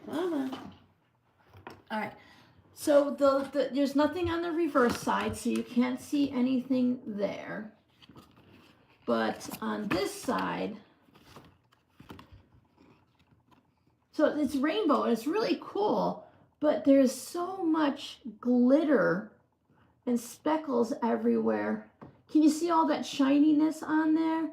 Come on. All right. So there's nothing on the reverse side, so you can't see anything there. But on this side, so it's rainbow, and it's really cool, but there's so much glitter and speckles everywhere. Can you see all that shininess on there?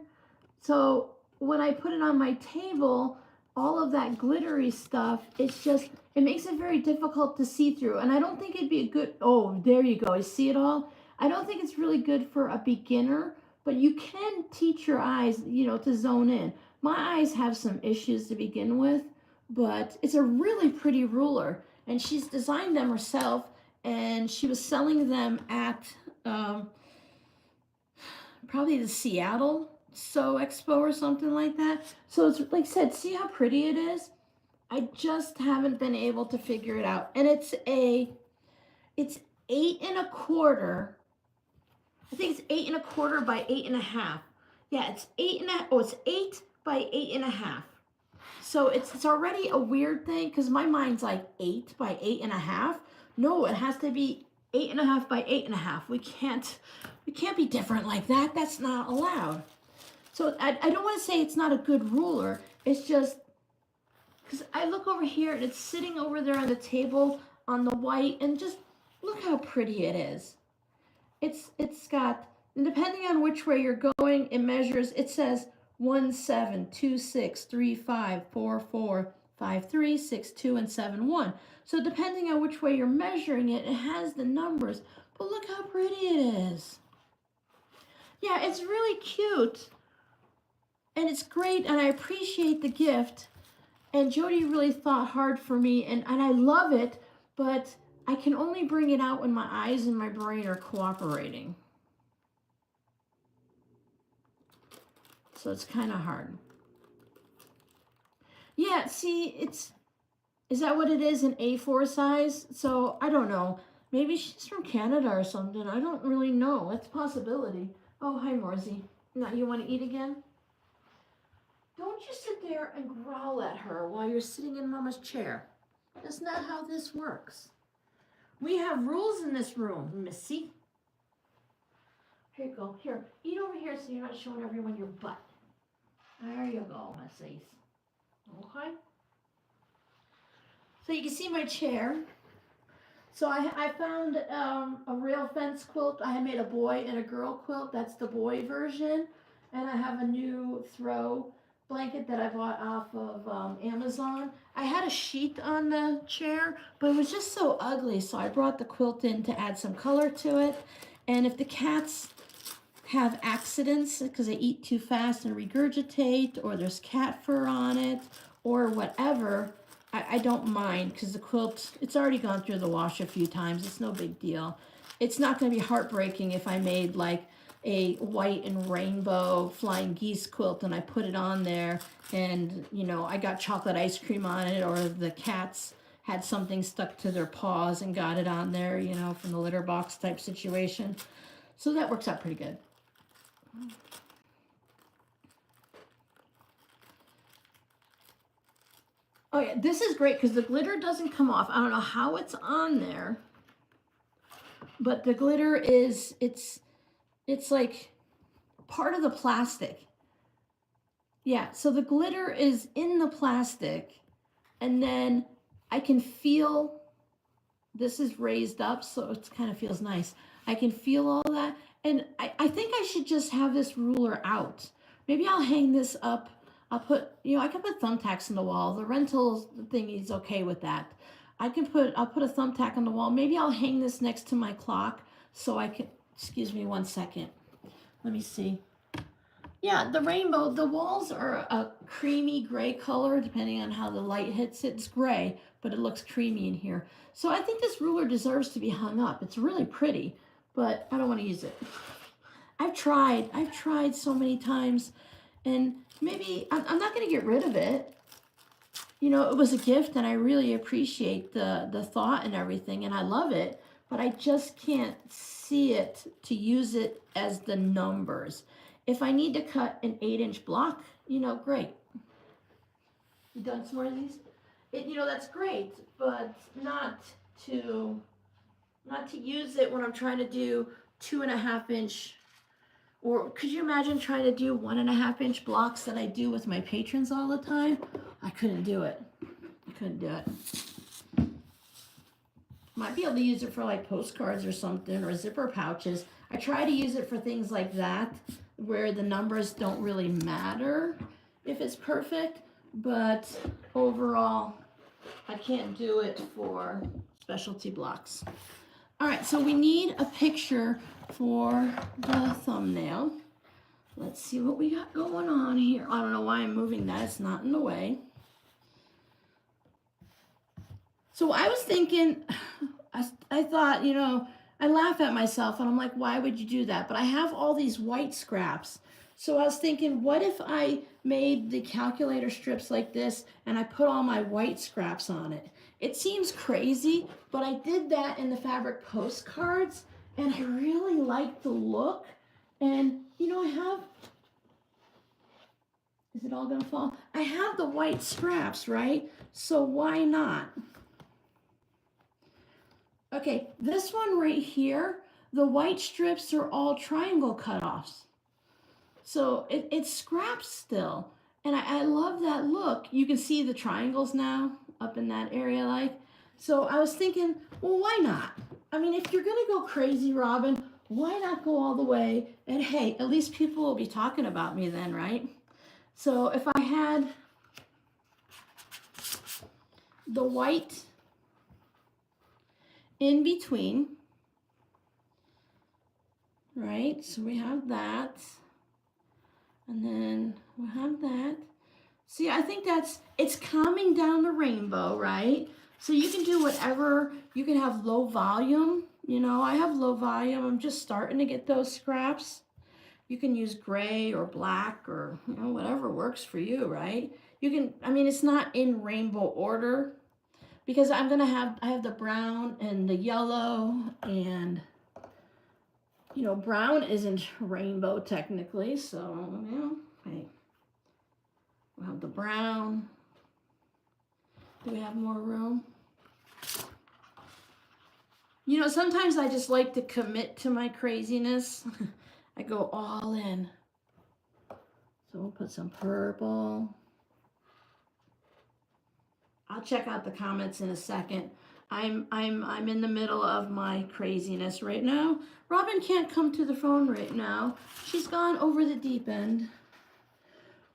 So when I put it on my table, all of that glittery stuff, it makes it very difficult to see through. And I don't think it'd be a good, oh, there you go, you see it all? I don't think it's really good for a beginner, but you can teach your eyes, to zone in. My eyes have some issues to begin with, but it's a really pretty ruler. And she's designed them herself, and she was selling them at probably the Seattle Sew Expo or something like that. So it's like I said, see how pretty it is? I just haven't been able to figure it out. And it's 8 1/4. I think it's 8 1/4 by 8 1/2. Yeah, it's 8 1/2. Oh, it's 8 by 8 1/2. So it's already a weird thing, because my mind's like 8 by 8 1/2. No, it has to be 8 1/2 by 8 1/2. We can't be different like that. That's not allowed. So I don't want to say it's not a good ruler. It's just because I look over here and it's sitting over there on the table on the white, and just look how pretty it is. It's got, and depending on which way you're going, it measures. It says 1 7 2 6 3 5 4 4 5 3 6 2 and 7 1. So depending on which way you're measuring it, it has the numbers. But look how pretty it is. Yeah, it's really cute. And it's great, and I appreciate the gift. And Jody really thought hard for me, and I love it, but I can only bring it out when my eyes and my brain are cooperating. So it's kind of hard. Yeah, see, is that what it is, an A4 size? So I don't know. Maybe she's from Canada or something. I don't really know. It's a possibility. Oh, hi, Morsey. Now you want to eat again? Don't you sit there and growl at her while you're sitting in Mama's chair. That's not how this works. We have rules in this room, Missy. Here you go. Here, eat over here so you're not showing everyone your butt. There you go, Missy. Okay. So you can see my chair. So I found a rail fence quilt. I had made a boy and a girl quilt. That's the boy version. And I have a new throw blanket that I bought off of Amazon. I had a sheet on the chair, but it was just so ugly, so I brought the quilt in to add some color to it. And if the cats have accidents because they eat too fast and regurgitate, or there's cat fur on it, or whatever, I don't mind, because the quilt, it's already gone through the wash a few times. It's no big deal. It's not going to be heartbreaking if I made like a white and rainbow flying geese quilt and I put it on there, and I got chocolate ice cream on it, or the cats had something stuck to their paws and got it on there, from the litter box type situation. So that works out pretty good. Oh yeah, this is great because the glitter doesn't come off. I don't know how it's on there, but the glitter it's like part of the plastic. Yeah, so the glitter is in the plastic, and then I can feel, this is raised up, so it kind of feels nice. I can feel all that, and I think I should just have this ruler out. Maybe I'll hang this up. I'll put, I can put thumbtacks on the wall. The rental thing is okay with that. I'll put a thumbtack on the wall. Maybe I'll hang this next to my clock so I can, excuse me one second. Let me see. Yeah, the rainbow, the walls are a creamy gray color, depending on how the light hits it. It's gray, but it looks creamy in here. So I think this ruler deserves to be hung up. It's really pretty, but I don't want to use it. I've tried so many times, and maybe I'm not going to get rid of it. You know, it was a gift, and I really appreciate the thought and everything, and I love it, but I just can't see it to use it as the numbers. If I need to cut an 8-inch block, you know, great. You done some more of these? You know, that's great, but not to use it when I'm trying to do 2.5-inch. Or could you imagine trying to do 1.5-inch blocks that I do with my patrons all the time? I couldn't do it. I couldn't do it. Might be able to use it for like postcards or something, or zipper pouches. I try to use it for things like that, where the numbers don't really matter if it's perfect, but overall, I can't do it for specialty blocks. All right, so we need a picture for the thumbnail. Let's see what we got going on here. I don't know why I'm moving that. It's not in the way. So I was thinking, I thought, you know, I laugh at myself and I'm like, why would you do that? But I have all these white scraps. So I was thinking, what if I made the calculator strips like this and I put all my white scraps on it? It seems crazy, but I did that in the fabric postcards and I really like the look. And, you know, I have, is it all gonna fall? I have the white scraps, right? So why not? Okay, this one right here, the white strips are all triangle cutoffs. So it's scraps still. And I love that look. You can see the triangles now up in that area like. So I was thinking, well, why not? I mean, if you're gonna go crazy, Robin, why not go all the way? And hey, at least people will be talking about me then, right? So if I had the white in between, right? So we have that. And then we'll have that. See, I think it's calming down the rainbow, right? So you can do whatever, you can have low volume. You know, I have low volume. I'm just starting to get those scraps. You can use gray or black or, you know, whatever works for you, right? You can, I mean, it's not in rainbow order because I have the brown and the yellow and, you know, brown isn't rainbow technically, so, you know, hey. We'll have the brown. Do we have more room? You know, sometimes I just like to commit to my craziness. I go all in. So we'll put some purple. I'll check out the comments in a second. I'm in the middle of my craziness right now. Robin can't come to the phone right now. She's gone over the deep end.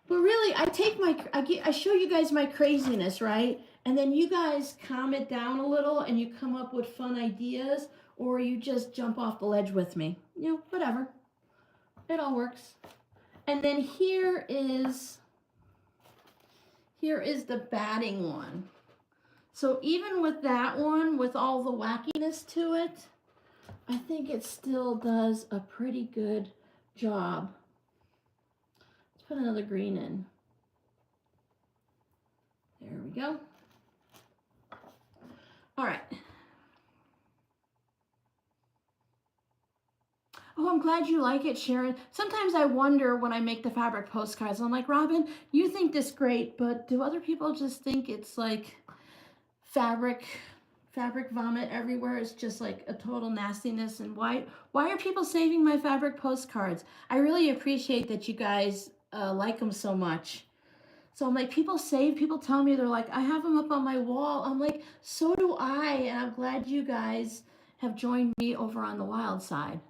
But really, I show you guys my craziness, right? And then you guys calm it down a little and you come up with fun ideas, or you just jump off the ledge with me. You know, whatever. It all works. And then here is the batting one. So even with that one, with all the wackiness to it, I think it still does a pretty good job. Let's put another green in. There we go. All right. Oh, I'm glad you like it, Sharon. Sometimes I wonder when I make the fabric postcards, I'm like, Robin, you think this great, but do other people just think it's like fabric vomit everywhere? It's just like a total nastiness. And why are people saving my fabric postcards? I really appreciate that you guys like them so much. So I'm like, people tell me, they're like, I have them up on my wall. I'm like, so do I. And I'm glad you guys have joined me over on the wild side.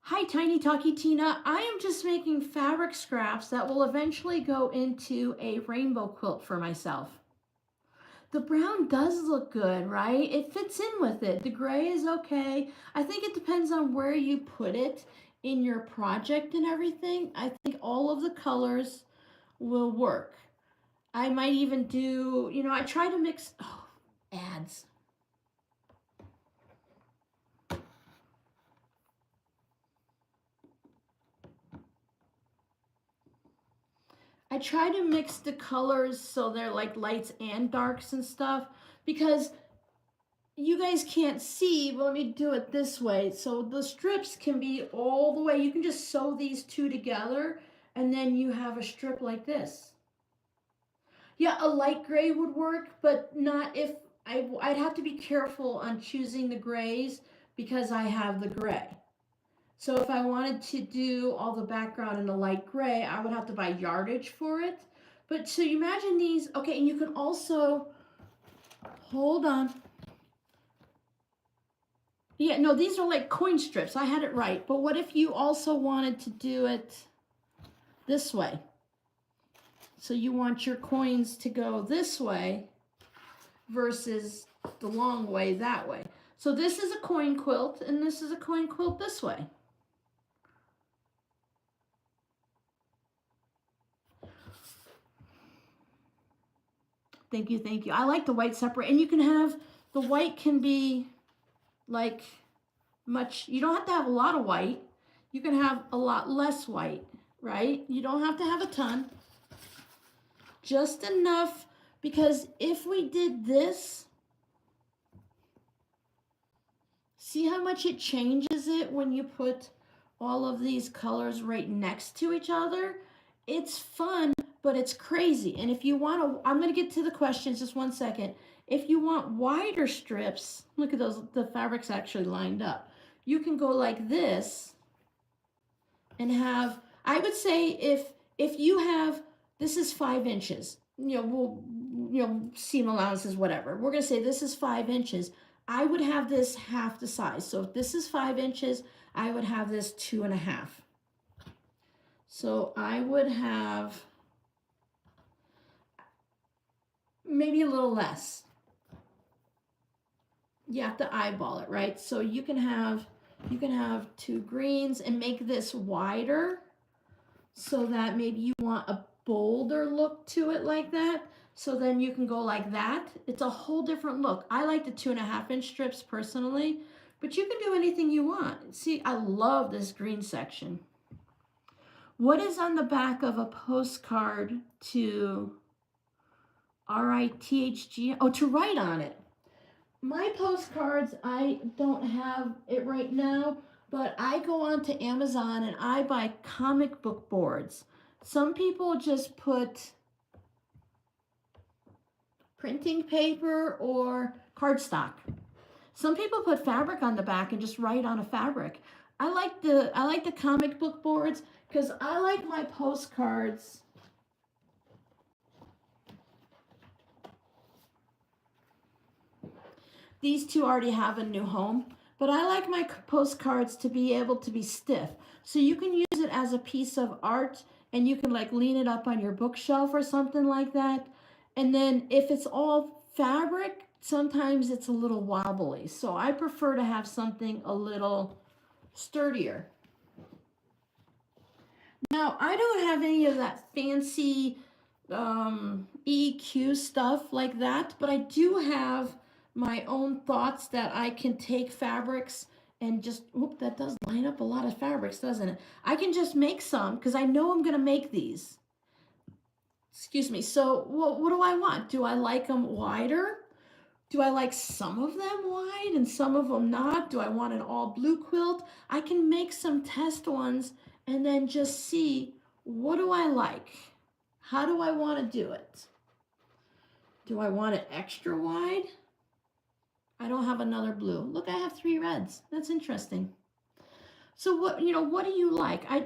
Hi, Tiny Talkie Tina. I am just making fabric scraps that will eventually go into a rainbow quilt for myself. The brown does look good, right? It fits in with it. The gray is okay. I think it depends on where you put it in your project and everything, I think all of the colors will work. I might even do, you know, I try to mix, oh, ads. I try to mix the colors so they're like lights and darks and stuff, because you guys can't see, but let me do it this way. So the strips can be all the way, you can just sew these two together and then you have a strip like this. Yeah, a light gray would work, but not if, I'd have to be careful on choosing the grays because I have the gray. So if I wanted to do all the background in a light gray, I would have to buy yardage for it. But so you imagine these, okay, and you can also, hold on. Yeah, no, these are like coin strips. I had it right. But what if you also wanted to do it this way? So you want your coins to go this way versus the long way that way. So this is a coin quilt and this is a coin quilt this way. Thank you, thank you. I like the white separate, and you can have, the white can be like much, you don't have to have a lot of white. You can have a lot less white, right? You don't have to have a ton. Just enough, because if we did this, see how much it changes it when you put all of these colors right next to each other? It's fun, but it's crazy. And if you want to, I'm going to get to the questions just one second. If you want wider strips, look at those, the fabric's actually lined up. You can go like this and have, I would say if you have, this is 5 inches, seam allowances, whatever. We're going to say this is 5 inches. I would have this half the size. So if this is 5 inches, I would have this 2.5. So I would have maybe a little less. You have to eyeball it, right? So you can have 2 greens and make this wider so that maybe you want a bolder look to it like that. So then you can go like that. It's a whole different look. I like the 2.5-inch strips personally, but you can do anything you want. See, I love this green section. What is on the back of a postcard to RITHG? Oh, to write on it. My postcards, I don't have it right now, but I go onto Amazon and I buy comic book boards. Some people just put printing paper or cardstock. Some people put fabric on the back and just write on a fabric. I like the comic book boards because I like my postcards. These two already have a new home, but I like my postcards to be able to be stiff. So you can use it as a piece of art and you can like lean it up on your bookshelf or something like that. And then if it's all fabric, sometimes it's a little wobbly. So I prefer to have something a little sturdier. Now, I don't have any of that fancy EQ stuff like that, but I do have my own thoughts that I can take fabrics and just, whoop, that does line up a lot of fabrics, doesn't it? I can just make some because I know I'm going to make these. Excuse me. So what do I want? Do I like them wider? Do I like some of them wide and some of them not? Do I want an all blue quilt? I can make some test ones and then just see, what do I like? How do I want to do it? Do I want it extra wide? I don't have another blue. Look, I have 3 reds. That's interesting. So what do you like? I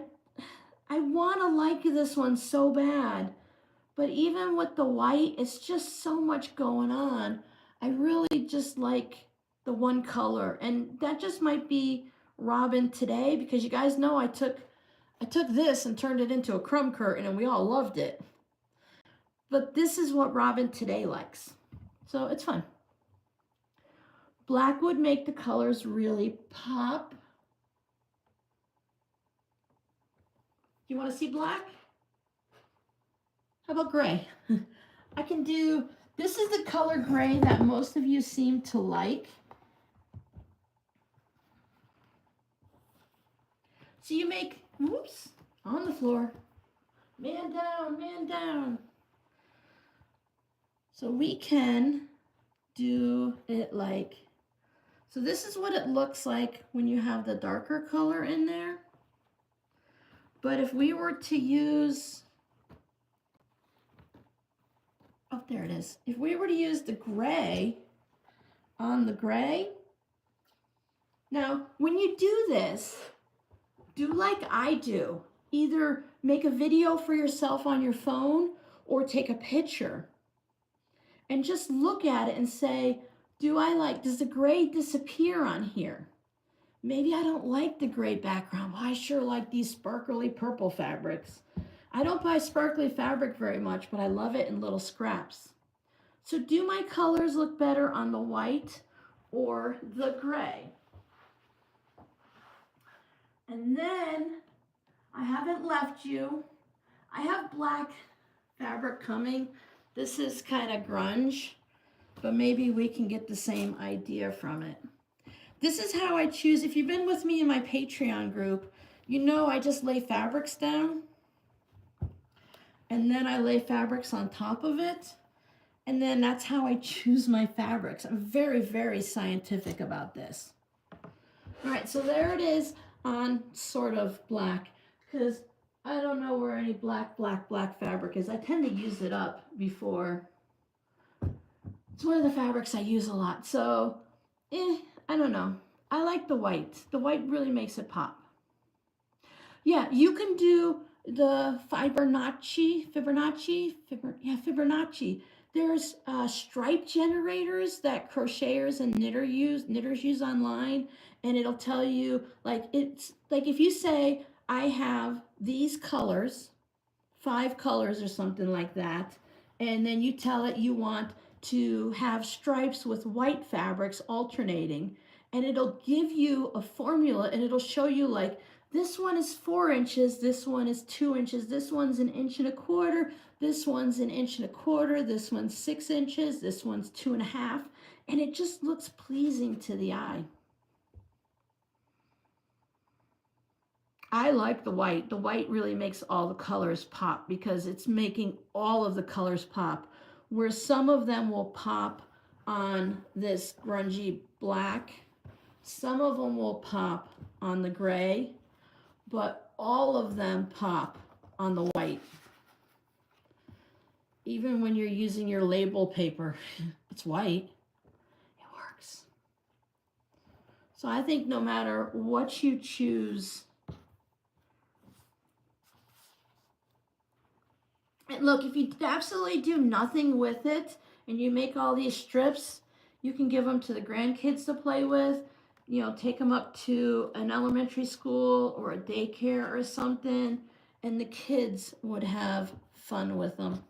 want to like this one so bad, but even with the white, it's just so much going on. I really just like the one color, and that just might be Robin today, because you guys know I took this and turned it into a crumb curtain and we all loved it. But this is what Robin today likes. So it's fun. Black would make the colors really pop. you want to see black? How about gray? I can do, this is the color gray that most of you seem to like. So you make, whoops, on the floor. Man down, man down. So we can do it like, so this is what it looks like when you have the darker color in there. But if we were to use, oh, there it is. If we were to use the gray on the gray, now when you do this, do like I do. Either make a video for yourself on your phone or take a picture and just look at it and say, does the gray disappear on here? Maybe I don't like the gray background. Well, I sure like these sparkly purple fabrics. I don't buy sparkly fabric very much, but I love it in little scraps. So do my colors look better on the white or the gray? And then I haven't left you. I have black fabric coming. This is kind of grunge, but maybe we can get the same idea from it. This is how I choose. If you've been with me in my Patreon group, you know I just lay fabrics down and then I lay fabrics on top of it. And then that's how I choose my fabrics. I'm very, very scientific about this. All right, so there it is on sort of black, because I don't know where any black fabric is. I tend to use it up before. It's one of the fabrics I use a lot. So, I don't know. I like the white. The white really makes it pop. Yeah, you can do the Fibonacci. There's stripe generators that crocheters and knitters use online, and it'll tell you, like, it's like if you say, I have these colors, 5 colors or something like that, and then you tell it you want to have stripes with white fabrics alternating, and it'll give you a formula, and it'll show you, like, this one is 4 inches, this one is 2 inches, this one's 1.25 inches, this one's 1.25 inches, this one's 6 inches, this one's 2.5, and it just looks pleasing to the eye. I like the white. The white really makes all the colors pop because it's making all of the colors pop, where some of them will pop on this grungy black, some of them will pop on the gray, but all of them pop on the white. Even when you're using your label paper, it's white, it works. So I think no matter what you choose, and look, if you absolutely do nothing with it and you make all these strips, you can give them to the grandkids to play with. You know, take them up to an elementary school or a daycare or something, and the kids would have fun with them.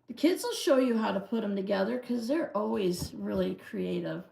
The kids will show you how to put them together because they're always really creative.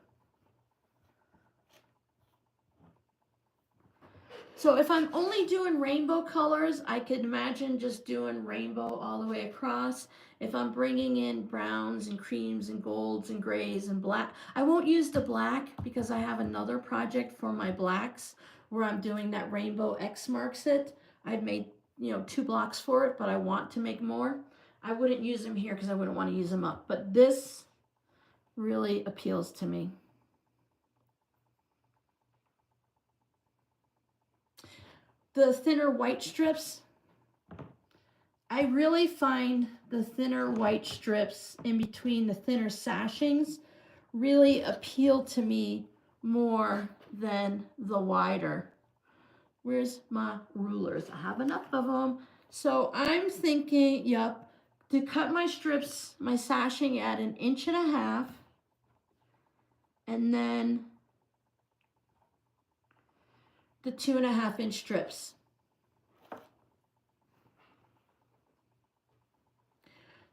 So if I'm only doing rainbow colors, I could imagine just doing rainbow all the way across. If I'm bringing in browns and creams and golds and grays and black, I won't use the black because I have another project for my blacks where I'm doing that rainbow X marks it. I've made, 2 blocks for it, but I want to make more. I wouldn't use them here because I wouldn't want to use them up, but this really appeals to me. The thinner white strips, I really find the thinner white strips in between the thinner sashings really appeal to me more than the wider. Where's my rulers? I have enough of them. So I'm thinking, to cut my strips, my sashing at 1.5 inches, and then the 2.5 inch strips.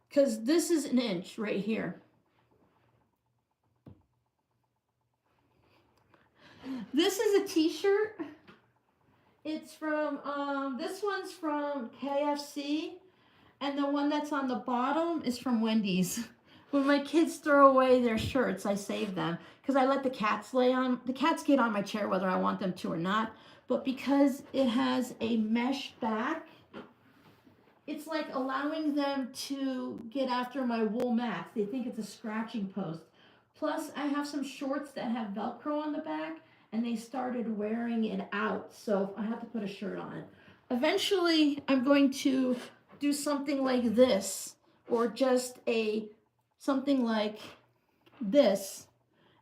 Because this is 1 inch right here. This is a t-shirt, It's from, this one's from KFC, and the one that's on the bottom is from Wendy's. When my kids throw away their shirts, I save them because I let the cats the cats get on my chair whether I want them to or not. But because it has a mesh back, it's like allowing them to get after my wool mats. They think it's a scratching post. Plus, I have some shorts that have Velcro on the back, and they started wearing it out, so I have to put a shirt on it. Eventually, I'm going to do something like this, or just something like this,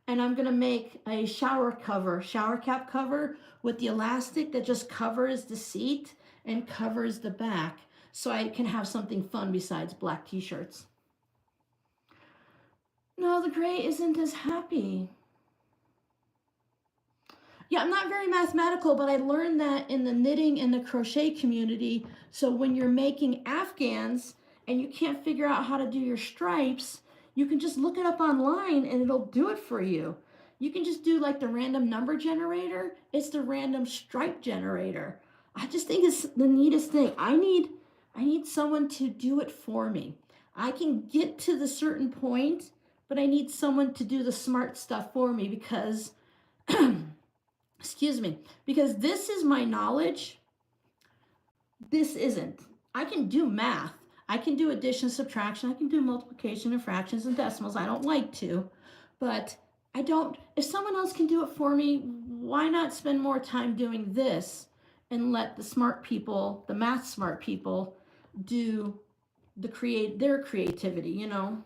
and I'm gonna make a shower cap cover with the elastic that just covers the seat and covers the back, so I can have something fun besides black t-shirts. No, the gray isn't as happy. Yeah, I'm not very mathematical, but I learned that in the knitting and the crochet community. So when you're making Afghans and you can't figure out how to do your stripes, you can just look it up online and it'll do it for you. You can just do like the random number generator. It's the random stripe generator. I just think it's the neatest thing. I need someone to do it for me. I can get to the certain point, but I need someone to do the smart stuff for me because excuse me, because this is my knowledge. This isn't. I can do math. I can do addition, subtraction. I can do multiplication and fractions and decimals. I don't like to, but I don't. If someone else can do it for me, why not spend more time doing this and let the smart people, the math smart people, do their creativity, you know?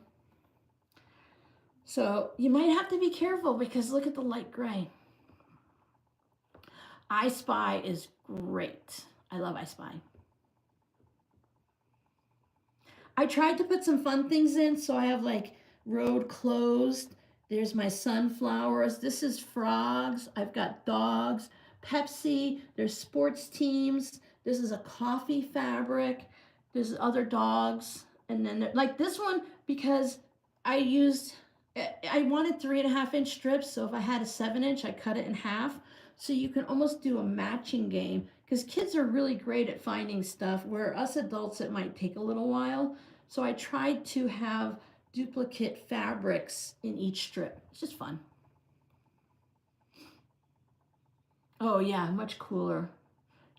So you might have to be careful because look at the light gray. I Spy is great. I love I Spy. I tried to put some fun things in, so I have like road closed. There's my sunflowers. This is frogs. I've got dogs. Pepsi. There's sports teams. This is a coffee fabric. There's other dogs. And then like this one, because I wanted 3.5-inch strips. So if I had a 7-inch, I cut it in half. So you can almost do a matching game because kids are really great at finding stuff where us adults, it might take a little while. So I tried to have duplicate fabrics in each strip. It's just fun. Oh yeah, much cooler.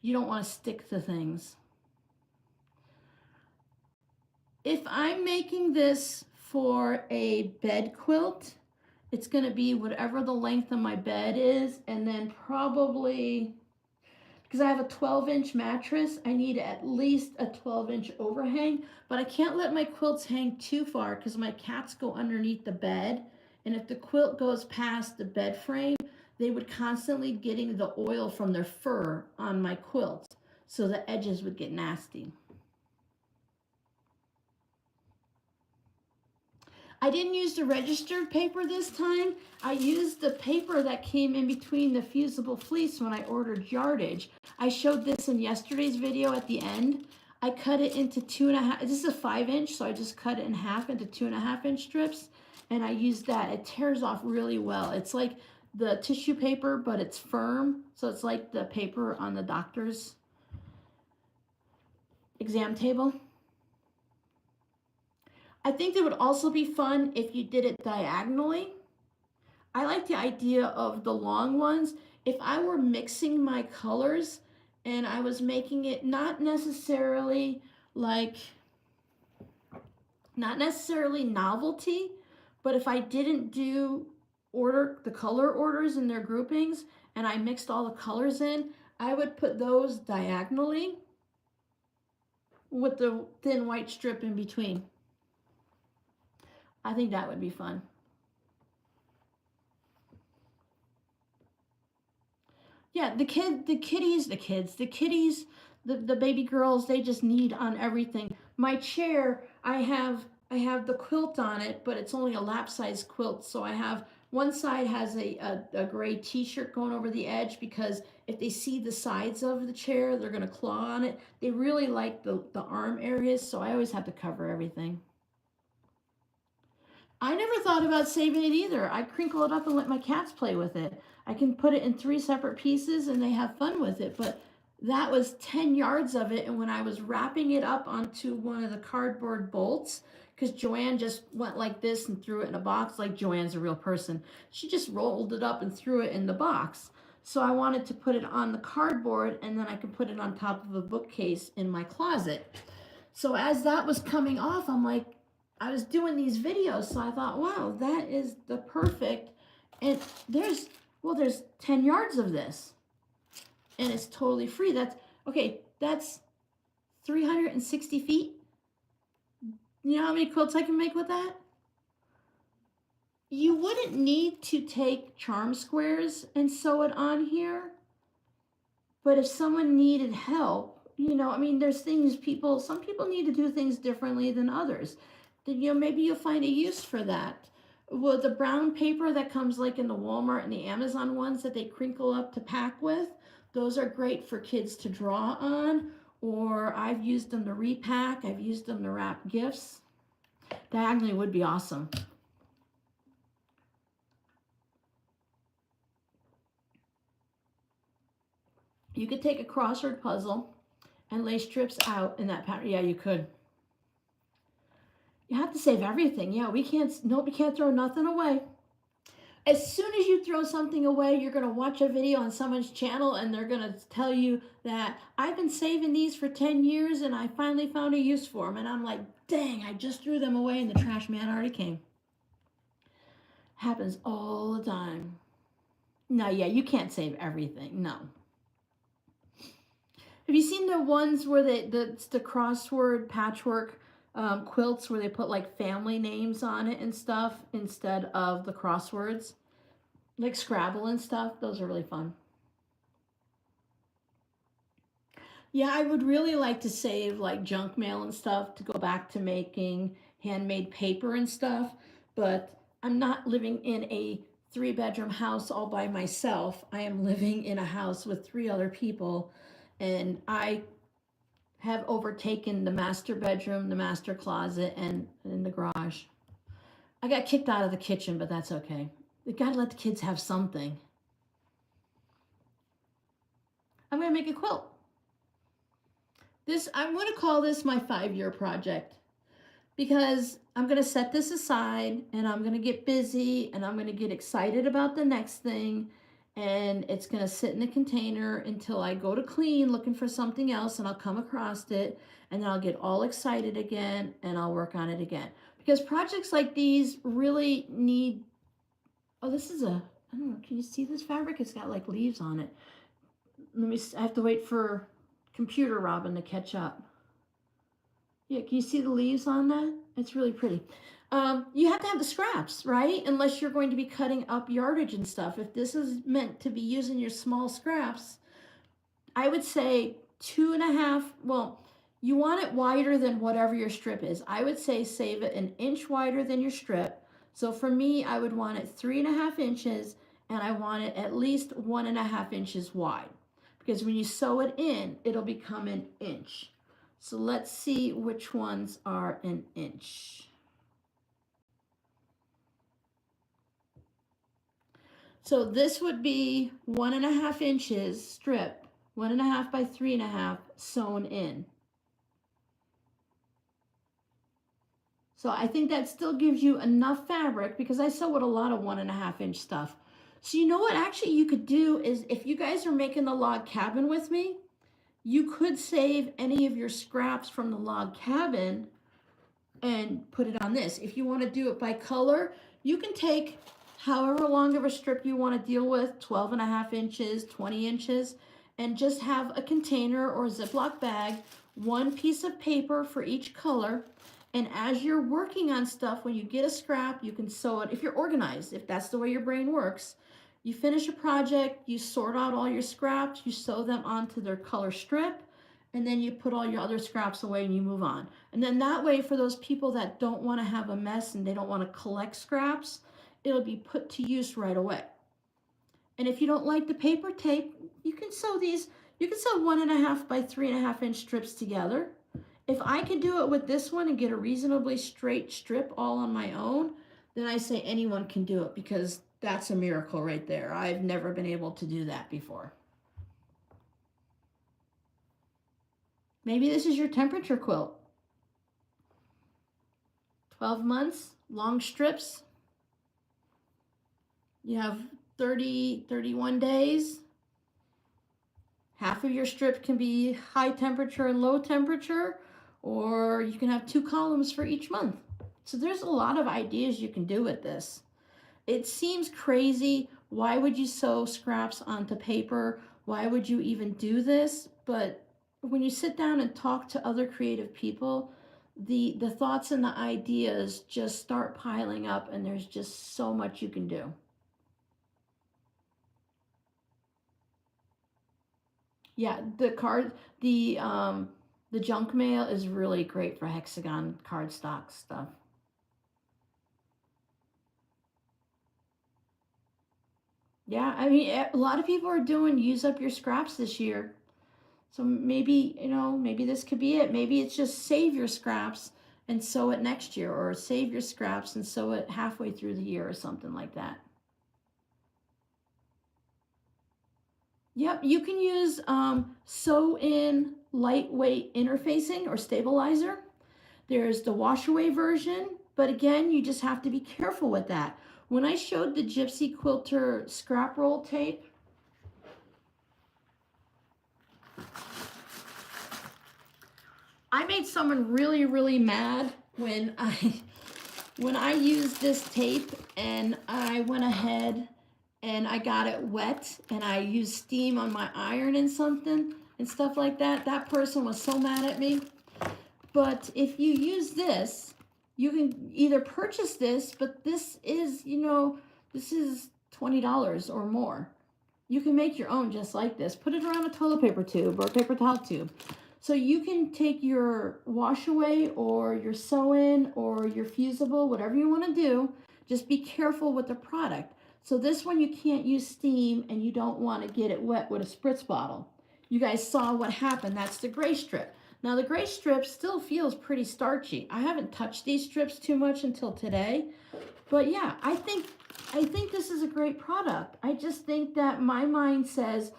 You don't want to stick to things. If I'm making this for a bed quilt, it's going to be whatever the length of my bed is, and then probably, because I have a 12-inch mattress, I need at least a 12-inch overhang, but I can't let my quilts hang too far because my cats go underneath the bed, and if the quilt goes past the bed frame, they would constantly getting the oil from their fur on my quilt, so the edges would get nasty. I didn't use the registered paper this time. I used the paper that came in between the fusible fleece when I ordered yardage. I showed this in yesterday's video at the end. I cut it into 2.5, this is a 5-inch, so I just cut it in half into 2.5-inch strips, and I used that. It tears off really well. It's like the tissue paper, but it's firm, so it's like the paper on the doctor's exam table. I think it would also be fun if you did it diagonally. I like the idea of the long ones. If I were mixing my colors and I was making it not necessarily novelty, but if I didn't do the color orders in their groupings and I mixed all the colors in, I would put those diagonally with the thin white strip in between. I think that would be fun. Yeah, the kitties, the baby girls, they just need on everything. My chair, I have the quilt on it, but it's only a lap size quilt. So I have one side has a gray t-shirt going over the edge because if they see the sides of the chair, they're gonna claw on it. They really like the arm areas, so I always have to cover everything. I never thought about saving it either. I crinkle it up and let my cats play with it. I can put it in 3 separate pieces and they have fun with it, but That was 10 yards of it. And when I was wrapping it up onto one of the cardboard bolts, because Joanne just went like this and threw it in a box, like Joanne's a real person. She just rolled it up and threw it in the box. So I wanted to put it on the cardboard, and then I could put it on top of a bookcase in my closet. So as that was coming off, I'm like, I was doing these videos, so I thought, wow, that is the perfect. And there's 10 yards of this, and it's totally free. That's okay. That's 360 feet. You know how many quilts I can make with that? You wouldn't need to take charm squares and sew it on here, but if someone needed help, you know, I mean, there's things some people need to do things differently than others. Then, you know, maybe you'll find a use for that. Well, the brown paper that comes like in the Walmart and the Amazon ones that they crinkle up to pack with, those are great for kids to draw on, or I've used them to repack, I've used them to wrap gifts. Diagonally would be awesome. You could take a crossword puzzle and lay strips out in that pattern. Yeah, you could. You have to save everything. Yeah, nobody can't throw nothing away. As soon as you throw something away, you're going to watch a video on someone's channel and they're going to tell you that I've been saving these for 10 years and I finally found a use for them. And I'm like, dang, I just threw them away and the trash man already came. Happens all the time. No, yeah, you can't save everything. No. Have you seen the ones where the crossword patchwork quilts where they put like family names on it and stuff instead of the crosswords? Like Scrabble and stuff. Those are really fun. Yeah, I would really like to save like junk mail and stuff to go back to making handmade paper and stuff, but I'm not living in a 3-bedroom house all by myself. I am living in a house with 3 other people, and I have overtaken the master bedroom, the master closet, and the garage. I got kicked out of the kitchen, but that's okay. You gotta let the kids have something. I'm gonna make a quilt. I'm gonna call this my 5-year project because I'm gonna set this aside and I'm gonna get busy and I'm gonna get excited about the next thing, and it's gonna sit in the container until I go to clean looking for something else, and I'll come across it and then I'll get all excited again and I'll work on it again. Because projects like these really need, oh, this is I don't know, can you see this fabric? It's got like leaves on it. I have to wait for computer Robin to catch up. Yeah, can you see the leaves on that? It's really pretty. You have to have the scraps, right? Unless you're going to be cutting up yardage and stuff. If this is meant to be using your small scraps, I would say 2.5, well, you want it wider than whatever your strip is. I would say save it an inch wider than your strip. So for me, I would want it 3.5 inches, and I want it at least 1.5 inches wide. Because when you sew it in, it'll become an inch. So let's see which ones are an inch. So this would be 1.5 inches strip, 1.5 by 3.5 sewn in. So I think that still gives you enough fabric, because I sew with a lot of 1.5 inch stuff. So you know what actually you could do is, if you guys are making the log cabin with me, you could save any of your scraps from the log cabin and put it on this. If you want to do it by color, you can take however long of a strip you want to deal with, 12.5 inches, 20 inches, and just have a container or a Ziploc bag, one piece of paper for each color. And as you're working on stuff, when you get a scrap, you can sew it. If you're organized, if that's the way your brain works, you finish a project, you sort out all your scraps, you sew them onto their color strip, and then you put all your other scraps away and you move on. And then that way, for those people that don't want to have a mess and they don't want to collect scraps, it'll be put to use right away. And if you don't like the paper tape, you can sew 1.5 by 3.5 inch strips together. If I can do it with this one and get a reasonably straight strip all on my own, then I say anyone can do it, because that's a miracle right there. I've never been able to do that before. Maybe this is your temperature quilt. 12 months, long strips. You have 30, 31 days. Half of your strip can be high temperature and low temperature, or you can have 2 columns for each month. So there's a lot of ideas you can do with this. It seems crazy. Why would you sew scraps onto paper? Why would you even do this? But when you sit down and talk to other creative people, the thoughts and the ideas just start piling up, and there's just so much you can do. Yeah, the junk mail is really great for hexagon cardstock stuff. Yeah, I mean, a lot of people are doing use up your scraps this year. So maybe, maybe this could be it. Maybe it's just save your scraps and sew it next year, or save your scraps and sew it halfway through the year or something like that. Yep, you can use sew-in lightweight interfacing or stabilizer. There's the wash away version, but again, you just have to be careful with that. When I showed the Gypsy Quilter scrap roll tape, I made someone really, really mad when I used this tape and I went ahead and I got it wet and I used steam on my iron and something and stuff like that. That person was so mad at me. But if you use this, you can either purchase this, but this is, this is $20 or more. You can make your own just like this. Put it around a toilet paper tube or a paper towel tube. So you can take your wash away or your sew-in or your fusible, whatever you want to do. Just be careful with the product. So this one you can't use steam and you don't want to get it wet with a spritz bottle. You guys saw what happened. That's the gray strip. Now the gray strip still feels pretty starchy. I haven't touched these strips too much until today. But yeah, I think this is a great product. I just think that my mind says,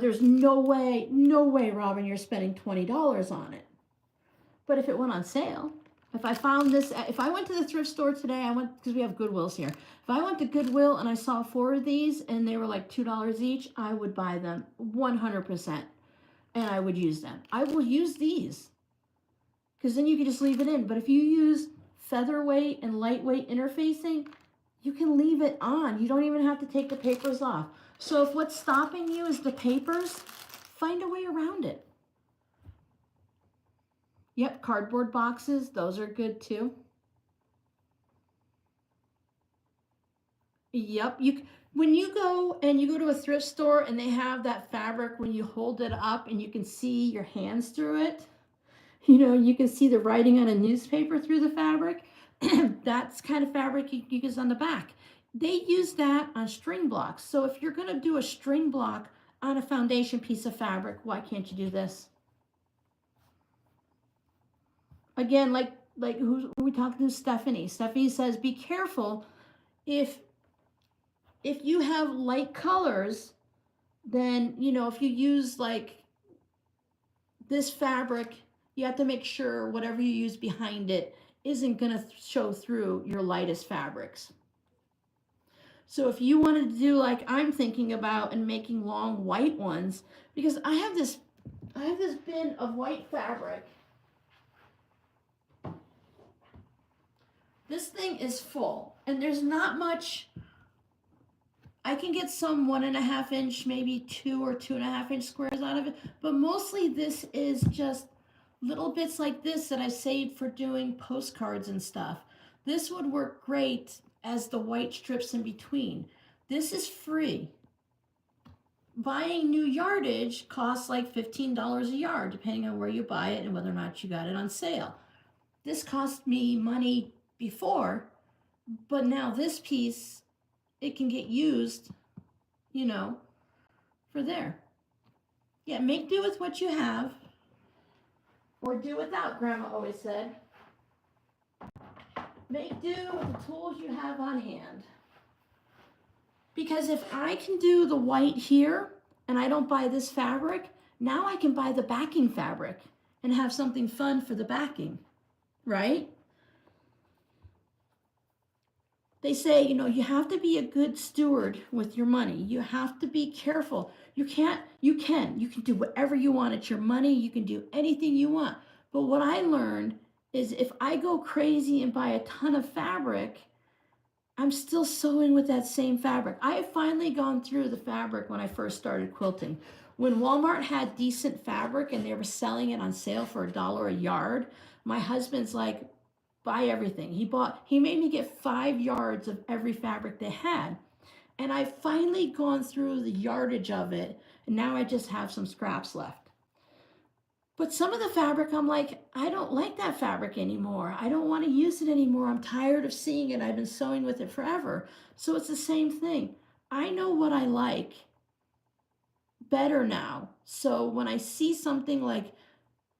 there's no way, Robin, you're spending $20 on it. But if it went on sale, if I found this, if I went to the thrift store today, because we have Goodwills here. If I went to Goodwill and I saw 4 of these and they were like $2 each, I would buy them 100%. And I would use them. I will use these because then you can just leave it in. But if you use featherweight and lightweight interfacing, you can leave it on. You don't even have to take the papers off. So if what's stopping you is the papers, find a way around it. Yep, cardboard boxes, those are good too. Yep, when you go to a thrift store and they have that fabric when you hold it up and you can see your hands through it, you can see the writing on a newspaper through the fabric. That's kind of fabric you use on the back. They use that on string blocks. So if you're going to do a string block on a foundation piece of fabric, why can't you do this? Again, like who we talking to? Stephanie. Stephanie says, be careful if you have light colors, then, if you use like this fabric, you have to make sure whatever you use behind it isn't going to show through your lightest fabrics. So if you wanted to do like I'm thinking about and making long white ones, because I have this bin of white fabric. This thing is full and there's not much. I can get some 1.5 inch, maybe 2 or 2.5 inch squares out of it, but mostly this is just little bits like this that I saved for doing postcards and stuff. This would work great as the white strips in between. This is free. Buying new yardage costs like $15 a yard, depending on where you buy it and whether or not you got it on sale. This cost me money before, but now this piece, it can get used, for there. Yeah, make do with what you have, or do without, Grandma always said. Make do with the tools you have on hand. Because if I can do the white here, and I don't buy this fabric, now I can buy the backing fabric. and have something fun for the backing, right? They say, you know, you have to be a good steward with your money. You have to be careful. You can do whatever you want. It's your money. You can do anything you want. But what I learned is if I go crazy and buy a ton of fabric, I'm still sewing with that same fabric. I have finally gone through the fabric when I first started quilting. When Walmart had decent fabric and they were selling it on sale for $1 a yard, my husband's like, buy everything. He made me get 5 yards of every fabric they had. And I've finally gone through the yardage of it, and now I just have some scraps left. But some of the fabric, I'm like, I don't like that fabric anymore. I don't want to use it anymore. I'm tired of seeing it. I've been sewing with it forever. So it's the same thing. I know what I like better now. So when I see something like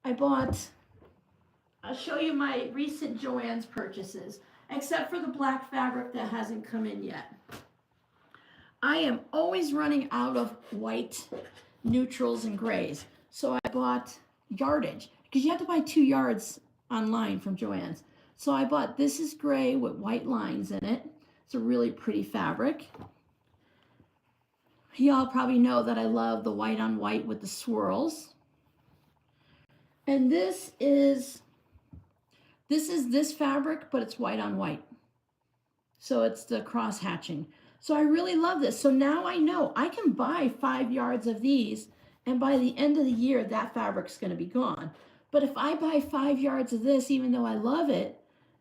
I'll show you my recent Joann's purchases, except for the black fabric that hasn't come in yet. I am always running out of white neutrals and grays. So I bought yardage, because you have to buy 2 yards online from Joann's. So I bought, this is gray with white lines in it. It's a really pretty fabric. Y'all probably know that I love the white on white with the swirls. And this is this fabric, but it's white on white. So it's the cross hatching. So I really love this. So now I know I can buy 5 yards of these, and by the end of the year, that fabric's going to be gone. But if I buy 5 yards of this, even though I love it,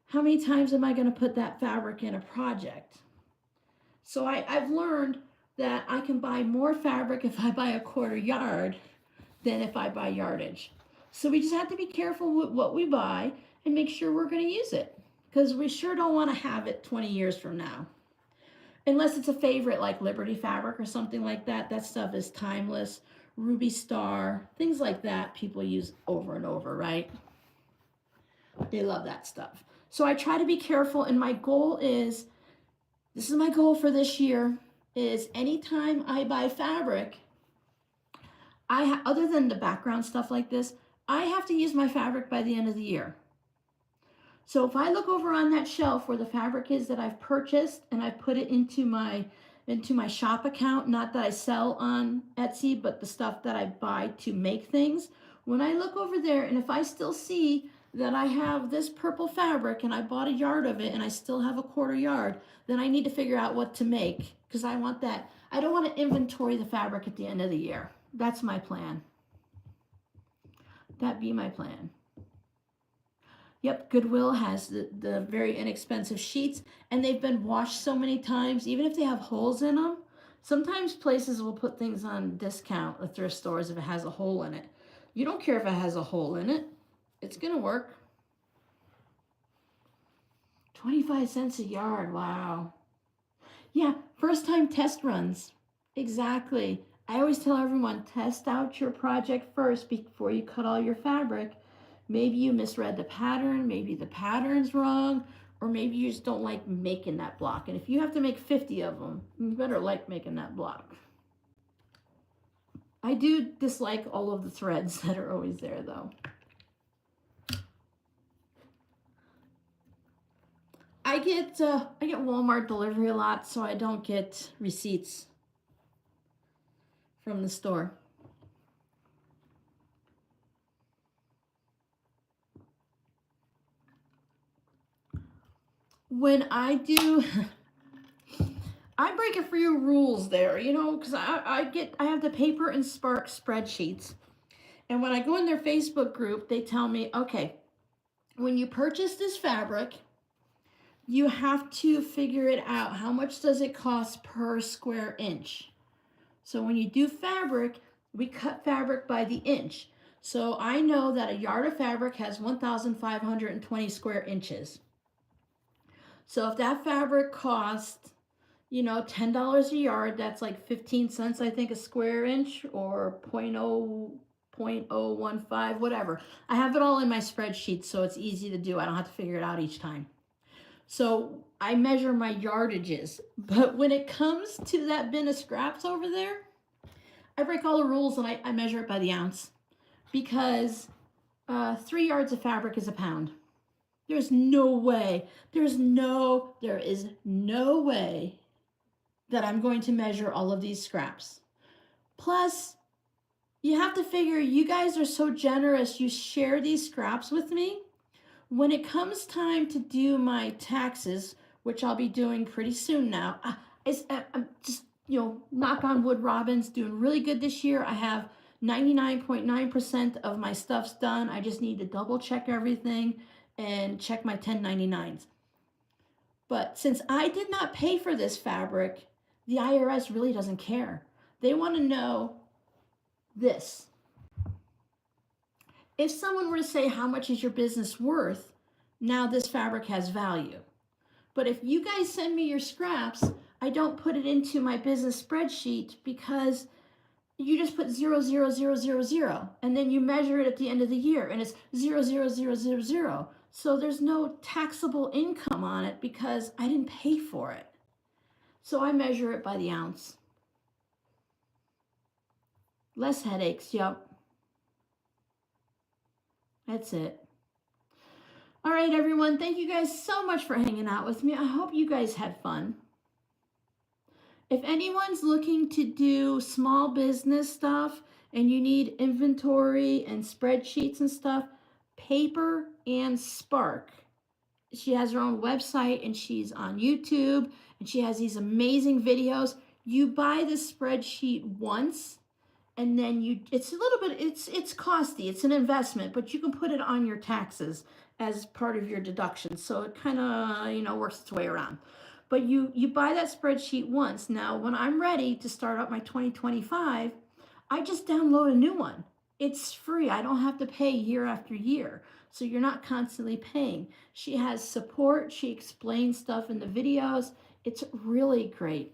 how many times am I going to put that fabric in a project? So I've learned that I can buy more fabric if I buy a 1/4 yard than if I buy yardage. So we just have to be careful with what we buy and make sure we're going to use it, because we sure don't want to have it 20 years from now. Unless it's a favorite like Liberty fabric or something like that. That stuff is timeless. Ruby Star, things like that people use over and over, right? They love that stuff. So I try to be careful, and my goal is, this is my goal for this year, is anytime I buy fabric, other than the background stuff like this, I have to use my fabric by the end of the year. So if I look over on that shelf where the fabric is that I've purchased and I put it into my shop account, not that I sell on Etsy, but the stuff that I buy to make things, when I look over there and if I still see that I have this purple fabric and I bought a yard of it and I still have a 1/4 yard, then I need to figure out what to make, because I want that. I don't want to inventory the fabric at the end of the year. That's my plan. That'd be my plan. Yep, Goodwill has the very inexpensive sheets, and they've been washed so many times, even if they have holes in them. Sometimes places will put things on discount at thrift stores if it has a hole in it. You don't care if it has a hole in it. It's going to work. 25 cents a yard, wow. Yeah, first time test runs. Exactly. I always tell everyone, test out your project first before you cut all your fabric. Maybe you misread the pattern, maybe the pattern's wrong, or maybe you just don't like making that block. And if you have to make 50 of them, you better like making that block. I do dislike all of the threads that are always there, though. I get Walmart delivery a lot, so I don't get receipts from the store. When I do, I break a few rules there, you know, because I have the Paper and Spark spreadsheets. And when I go in their Facebook group, they tell me, okay, when you purchase this fabric, you have to figure it out. How much does it cost per square inch? So when you do fabric, we cut fabric by the inch. So I know that a yard of fabric has 1,520 square inches. So if that fabric costs, you know, $10 a yard, that's like 15 cents, I think, a square inch, or 0.015, whatever. I have it all in my spreadsheet, so it's easy to do. I don't have to figure it out each time. So I measure my yardages. But when it comes to that bin of scraps over there, I break all the rules and I measure it by the ounce. Because 3 yards of fabric is a pound. There's no way, there is no way that I'm going to measure all of these scraps. Plus, you have to figure, you guys are so generous, you share these scraps with me. When it comes time to do my taxes, which I'll be doing pretty soon now, I'm just, you know, knock on wood, Robin's doing really good this year. I have 99.9% of my stuff's done. I just need to double check everything and check my 1099s. But since I did not pay for this fabric, the IRS really doesn't care. They want to know this. If someone were to say, how much is your business worth? Now this fabric has value. But if you guys send me your scraps, I don't put it into my business spreadsheet because you just put 0, 0, 0, 0, 0, and then you measure it at the end of the year and it's 0, 0, 0, 0, 0. So there's no taxable income on it because I didn't pay for it. So I measure it by the ounce. Less headaches, yep. That's it. All right, everyone. Thank you guys so much for hanging out with me. I hope you guys had fun. If anyone's looking to do small business stuff and you need inventory and spreadsheets and stuff, Paper and Spark. She has her own website and she's on YouTube and she has these amazing videos. You buy the spreadsheet once and then it's a little bit, it's costly, it's an investment, but you can put it on your taxes as part of your deduction. So it kind of, you know, works its way around. But you buy that spreadsheet once. Now, when I'm ready to start up my 2025, I just download a new one. It's free. I don't have to pay year after year. So you're not constantly paying. She has support. She explains stuff in the videos. It's really great.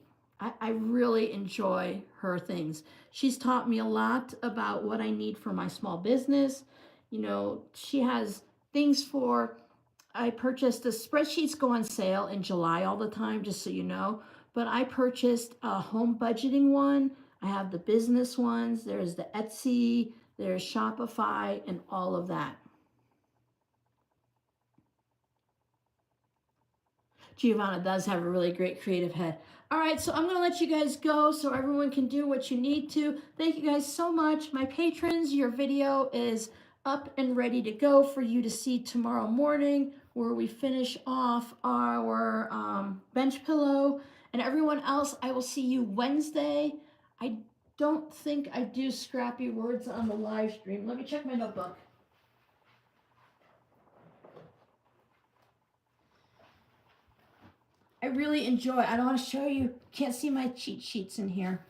I really enjoy her things. She's taught me a lot about what I need for my small business. You know, she has things for, I purchased, the spreadsheets go on sale in July all the time, just so you know. But I purchased a home budgeting one. I have the business ones. There's the Etsy, there's Shopify, and all of that. Giovanna does have a really great creative head. All right, so I'm going to let you guys go so everyone can do what you need to. Thank you guys so much. My patrons, your video is up and ready to go for you to see tomorrow morning, where we finish off our bench pillow. And everyone else, I will see you Wednesday. I don't think I do scrappy words on the live stream. Let me check my notebook. I really enjoy. I don't want to show you. Can't see my cheat sheets in here.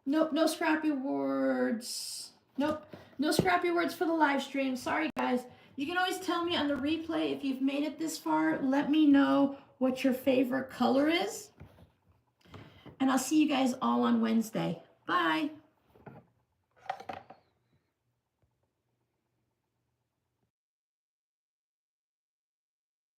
Nope, no scrappy words. Nope, no scrappy words for the live stream. Sorry, guys. You can always tell me on the replay if you've made it this far. Let me know what your favorite color is. And I'll see you guys all on Wednesday. Bye.